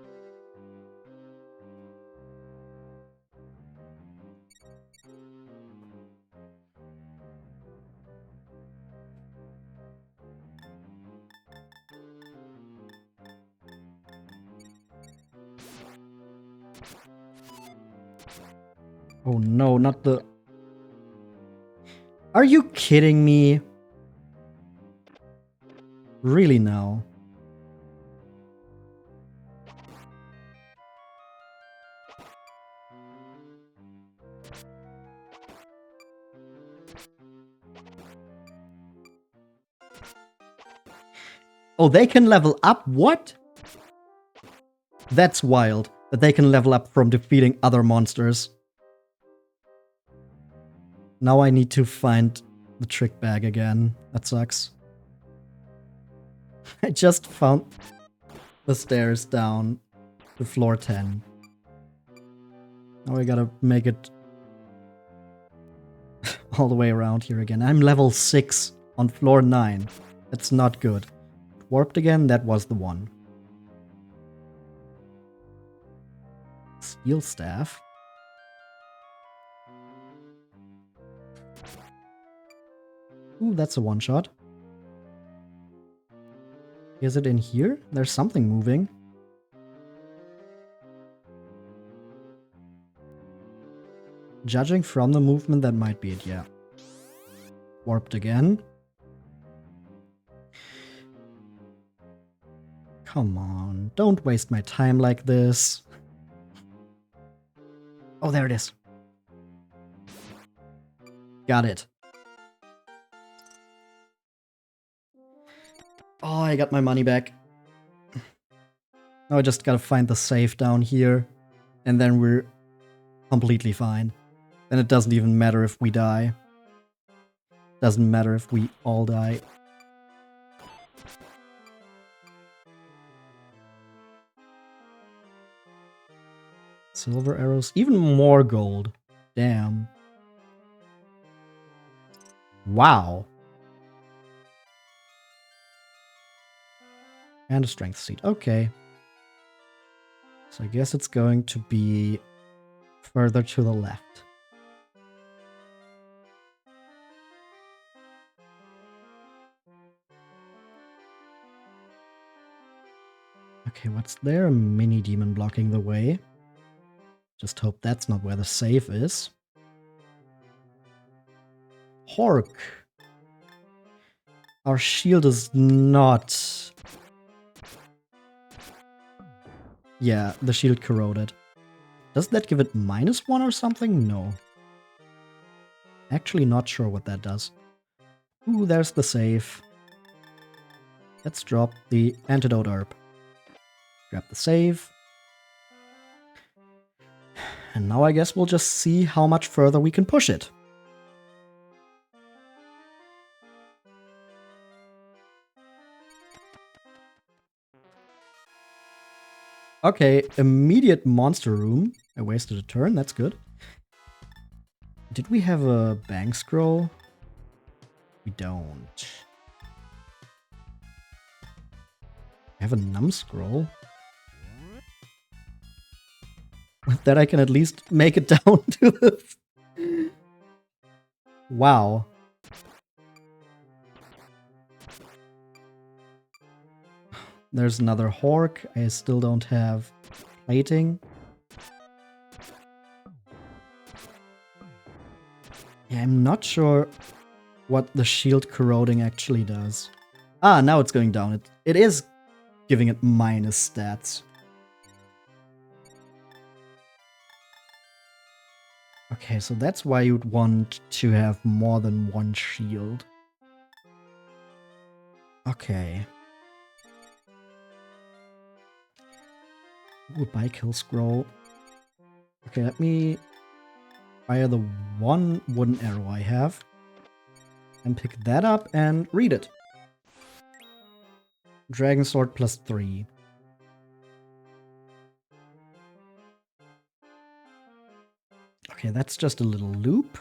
Oh no, not the... Are you kidding me? Really now? Oh, they can level up? What? That's wild, that they can level up from defeating other monsters. Now I need to find the trick bag again. That sucks. I just found the stairs down to floor 10. Now I gotta make it all the way around here again. I'm level 6 on floor 9. That's not good. Warped again, that was the one. Steel staff. Ooh, that's a one-shot. Is it in here? There's something moving. Judging from the movement, that might be it, yeah. Warped again. Come on, don't waste my time like this. Oh, there it is. Got it. Oh, I got my money back. Now I just gotta find the safe down here, and then we're completely fine. Then it doesn't even matter if we die. Doesn't matter if we all die. Silver arrows, even more gold. Damn. Wow. And a strength seed. Okay. So I guess it's going to be further to the left. Okay, what's there? A mini demon blocking the way. Just hope that's not where the safe is. Hork. Our shield is not... Yeah, the shield corroded. Does that give it -1 or something? No. Actually not sure what that does. Ooh, there's the save. Let's drop the antidote herb. Grab the save. And now I guess we'll just see how much further we can push it. Okay, immediate monster room. I wasted a turn, that's good. Did we have a bank scroll? We don't. I have a num scroll. With that I can at least make it down to this. Wow. There's another Hork. I still don't have plating. Yeah, I'm not sure what the shield corroding actually does. Ah, now it's going down. It is giving it minus stats. Okay, so that's why you'd want to have more than one shield. Okay. Ooh, buy kill scroll. Okay, let me fire the one wooden arrow I have. And pick that up and read it. Dragon Sword +3. Okay, that's just a little loop.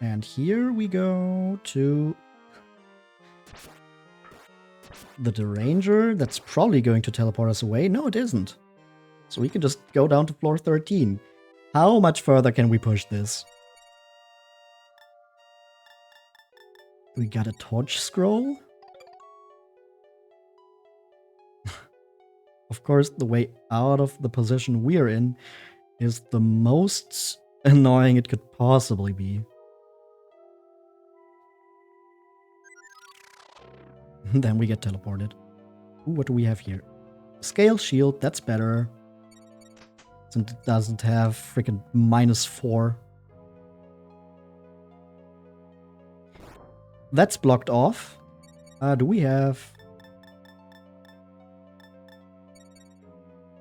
And here we go to the Deranger. That's probably going to teleport us away. No, it isn't. So we can just go down to floor 13. How much further can we push this? We got a torch scroll. Of course, the way out of the position we're in is the most annoying it could possibly be. Then we get teleported. Ooh, what do we have here? Scale shield, that's better. Since it doesn't have freaking -4. That's blocked off. Do we have...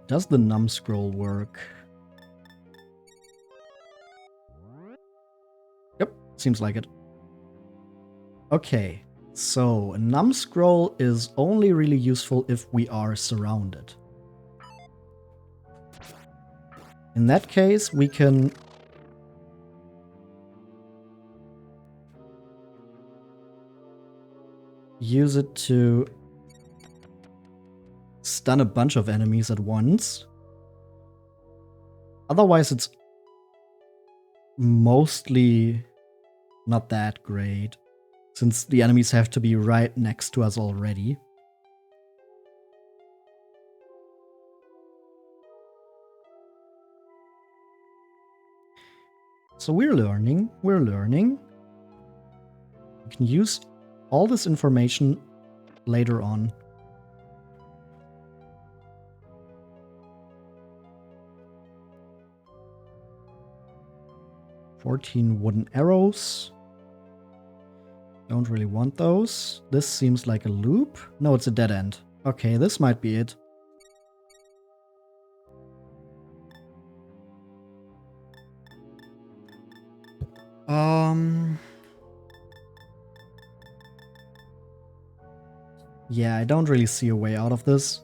Does the num scroll work? Yep, seems like it. Okay, so a num scroll is only really useful if we are surrounded. In that case, we can use it to stun a bunch of enemies at once. Otherwise, it's mostly not that great, since the enemies have to be right next to us already. So we're learning. We can use all this information later on. "14 wooden arrows. Don't really want those. This seems like a loop. No, it's a dead end. Okay, this might be it. Yeah, I don't really see a way out of this.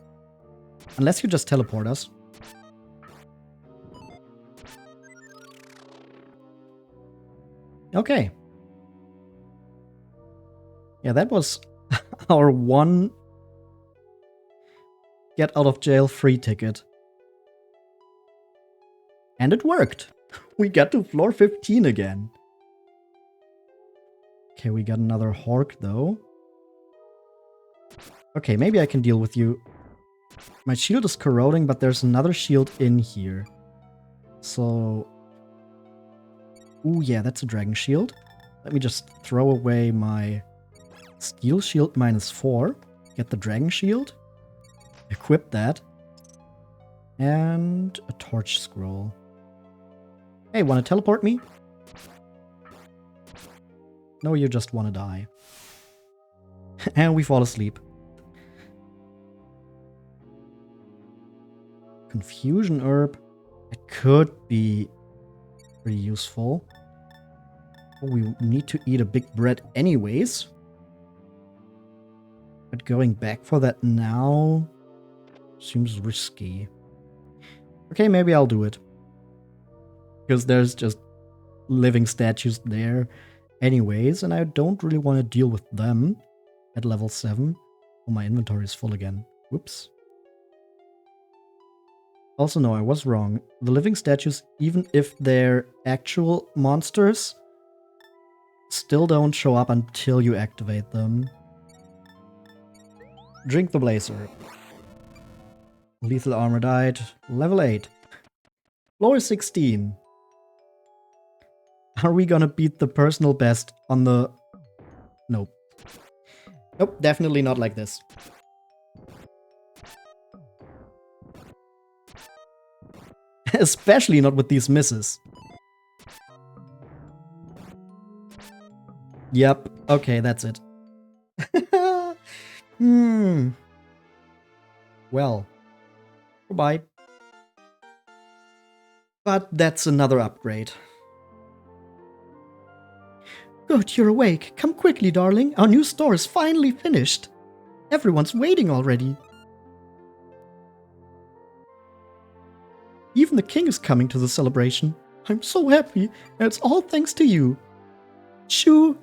Unless you just teleport us. Okay. Yeah, that was our one get out of jail free ticket. And it worked. We got to floor 15 again. Okay, we got another Hork though. Okay, maybe I can deal with you. My shield is corroding, but there's another shield in here. So... Ooh, yeah, that's a dragon shield. Let me just throw away my steel shield -4. Get the dragon shield. Equip that. And a torch scroll. Hey, wanna teleport me? No, you just wanna die. And we fall asleep. Confusion herb. It could be pretty useful. We need to eat a big bread anyways. But going back for that now seems risky. Okay, maybe I'll do it. Because there's just living statues there anyways, and I don't really want to deal with them at level 7. Oh, my inventory is full again. Whoops. Also, no, I was wrong. The living statues, even if they're actual monsters, still don't show up until you activate them. Drink the blazer. Lethal armor died. Level 8. Floor 16. Are we gonna beat the personal best on the... Nope. Nope, definitely not like this. Especially not with these misses. Yep, okay, that's it. Well, goodbye. But that's another upgrade. Good, you're awake. Come quickly, darling. Our new store is finally finished. Everyone's waiting already. Even the king is coming to the celebration. I'm so happy, and it's all thanks to you. Shoo.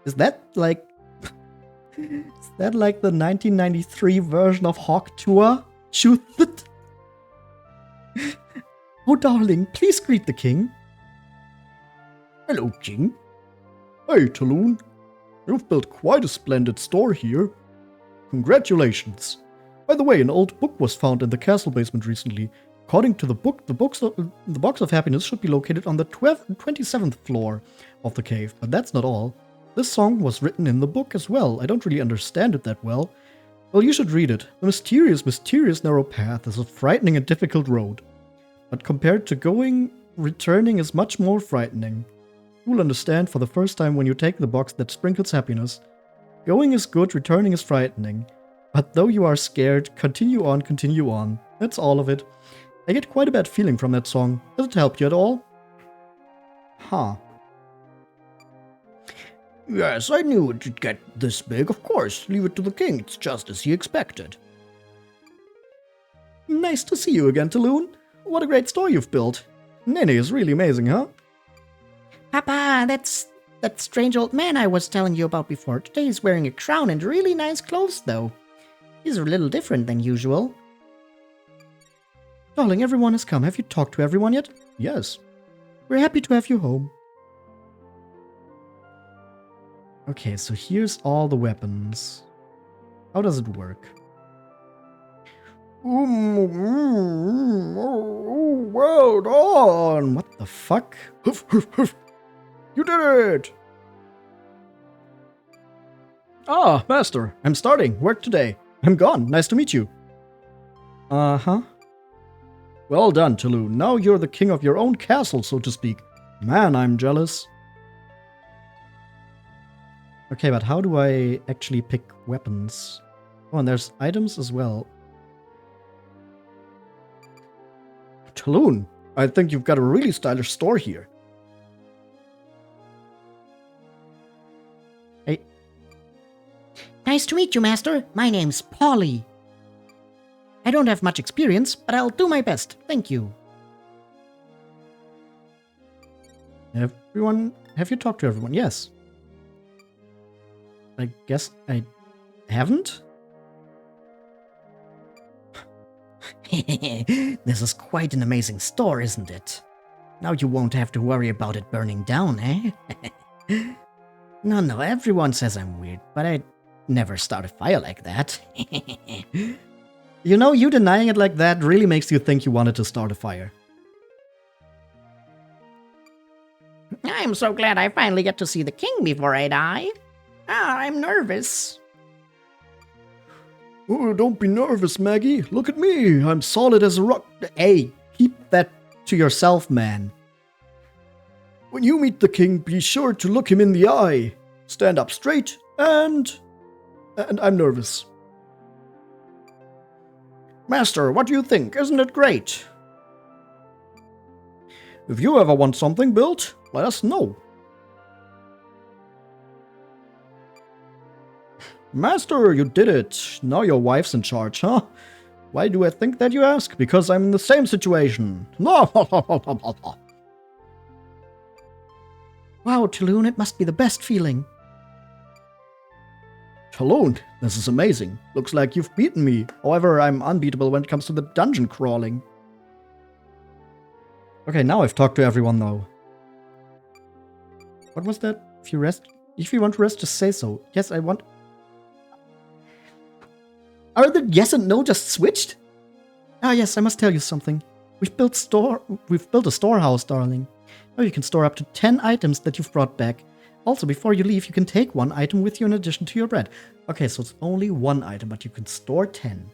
Is that like... Is that like the 1993 version of Hawk Tour? Shoo. Oh, darling, please greet the king. Hello, King. Hey, Talon. You've built quite a splendid store here. Congratulations. By the way, an old book was found in the castle basement recently. According to the book, the box of happiness should be located on the 27th floor of the cave, but that's not all. This song was written in the book as well. I don't really understand it that well. Well, you should read it. The mysterious, mysterious narrow path is a frightening and difficult road. But compared to going, returning is much more frightening. You'll understand for the first time when you take the box that sprinkles happiness. Going is good, returning is frightening. But though you are scared, continue on, continue on. That's all of it. I get quite a bad feeling from that song. Does it help you at all? Huh. Yes, I knew it'd get this big, of course. Leave it to the king, it's just as he expected. Nice to see you again, Talon. What a great store you've built. Nene is really amazing, huh? Papa, that's that strange old man I was telling you about before. Today he's wearing a crown and really nice clothes, though. He's a little different than usual. Darling, everyone has come. Have you talked to everyone yet? Yes. We're happy to have you home. Okay, so here's all the weapons. How does it work? Well done! What the fuck? Huff, huff, huff. You did it! Ah, master, I'm starting work today. I'm gone. Nice to meet you. Uh-huh. Well done, Tulu. Now you're the king of your own castle, so to speak. Man, I'm jealous. Okay, but how do I actually pick weapons? Oh, and there's items as well. Taloon, I think you've got a really stylish store here. Hey. Nice to meet you, Master. My name's Polly. I don't have much experience, but I'll do my best. Thank you. Have you talked to everyone? Yes. I guess I haven't? This is quite an amazing store, isn't it? Now you won't have to worry about it burning down, eh? No, everyone says I'm weird, but I'd never start a fire like that. You know, you denying it like that really makes you think you wanted to start a fire. I'm so glad I finally get to see the king before I die. I'm nervous. Oh, don't be nervous, Maggie. Look at me. I'm solid as a rock. Hey, keep that to yourself, man. When you meet the king, be sure to look him in the eye. Stand up straight and I'm nervous. Master, what do you think? Isn't it great? If you ever want something built, let us know. Master, you did it. Now your wife's in charge, huh? Why do I think that, you ask? Because I'm in the same situation. No. Wow, Taloon, it must be the best feeling. Taloon, this is amazing. Looks like you've beaten me. However, I'm unbeatable when it comes to the dungeon crawling. Okay, now I've talked to everyone, though. What was that? If you want to rest, just say so. Yes, I want... Are the yes and no just switched? Ah, yes, I must tell you something. We've built a storehouse, darling. Now you can store up to 10 items that you've brought back. Also, before you leave, you can take 1 item with you in addition to your bread. Okay, so it's only 1 item, but you can store 10.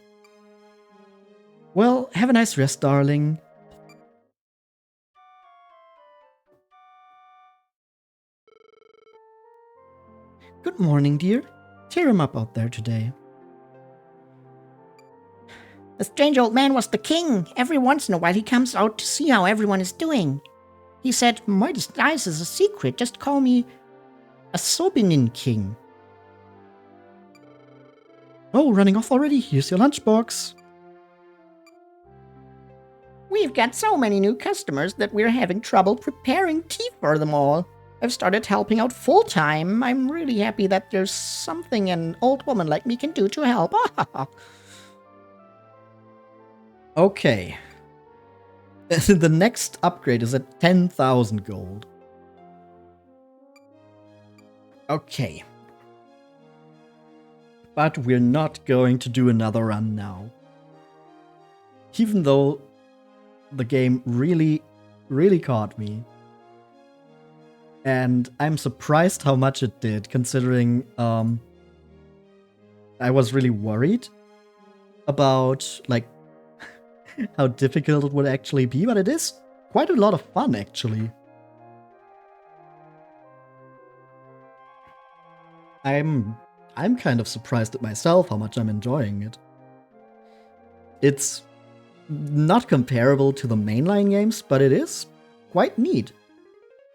Well, have a nice rest, darling. Good morning, dear. Tear him up out there today. The strange old man was the king. Every once in a while he comes out to see how everyone is doing. He said, my disguise is a secret. Just call me a Sobinin king. Oh, running off already. Here's your lunchbox. We've got so many new customers that we're having trouble preparing tea for them all. I've started helping out full-time. I'm really happy that there's something an old woman like me can do to help. Okay. The next upgrade is at 10,000 gold. Okay. But we're not going to do another run now. Even though the game really, really caught me. And I'm surprised how much it did, considering I was really worried about, like, how difficult it would actually be, but it is quite a lot of fun, actually. I'm kind of surprised at myself how much I'm enjoying it. It's not comparable to the mainline games, but it is quite neat.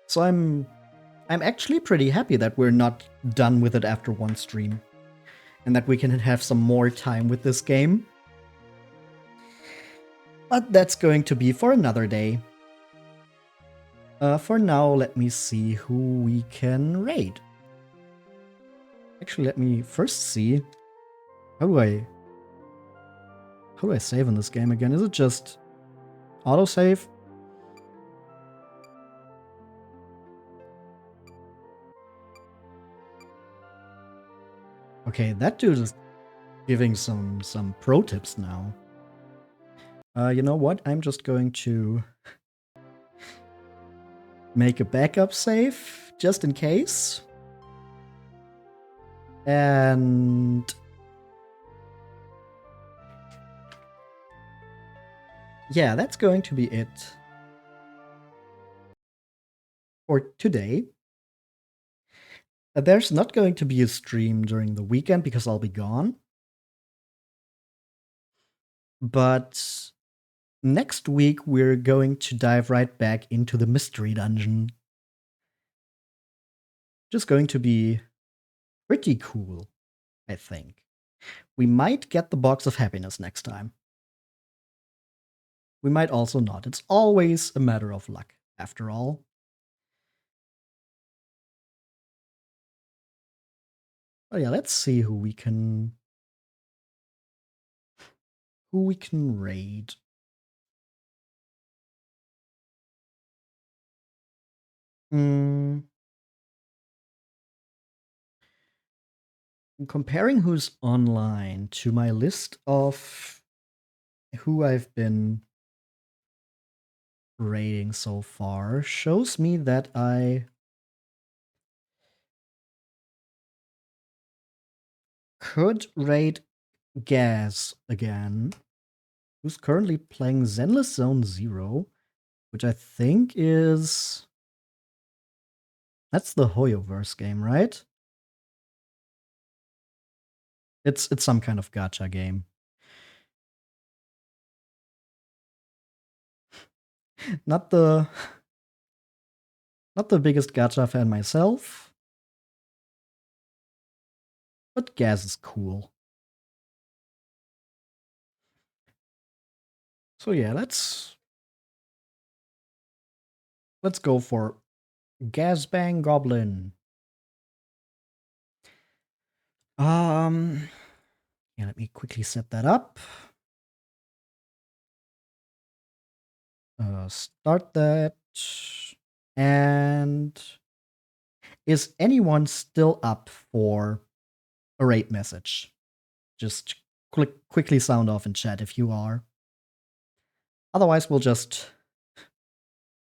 So I'm actually pretty happy that we're not done with it after one stream, and that we can have some more time with this game. But that's going to be for another day. For now, let me see who we can raid. Actually, let me first see. How do I save in this game again? Is it just autosave? Okay, that dude is giving some pro tips now. You know what? I'm just going to make a backup save just in case. And yeah, that's going to be it for today. There's not going to be a stream during the weekend because I'll be gone. But next week, we're going to dive right back into the mystery dungeon. Just going to be pretty cool, I think. We might get the box of happiness next time. We might also not. It's always a matter of luck, after all. Oh yeah, let's see who we can raid. Comparing who's online to my list of who I've been raiding so far shows me that I could raid Gaz again, who's currently playing Zenless Zone Zero, which I think is... That's the Hoyoverse game, right? It's some kind of gacha game. Not the biggest gacha fan myself, but Gaz is cool. So yeah, let's go for Gazbang Goblin. Yeah, let me quickly set that up. Start that. And is anyone still up for a raid message? Just quickly sound off in chat if you are. Otherwise, we'll just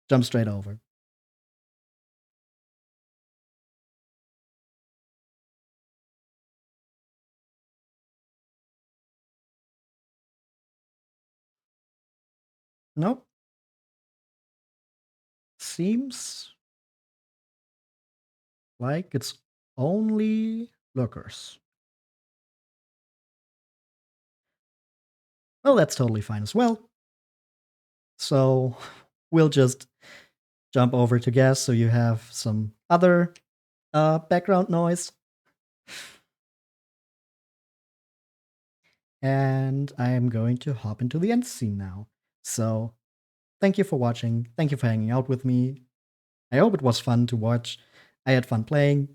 jump straight over. Nope. Seems like it's only lurkers. Well, that's totally fine as well. So we'll just jump over to Gas so you have some other background noise. And I'm going to hop into the end scene now. So thank you for watching. Thank you for hanging out with me. I hope it was fun to watch. I had fun playing.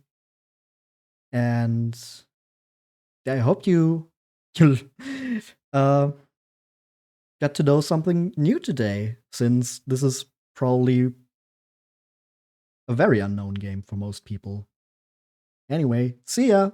And I hope you got to know something new today, since this is probably a very unknown game for most people. Anyway, see ya!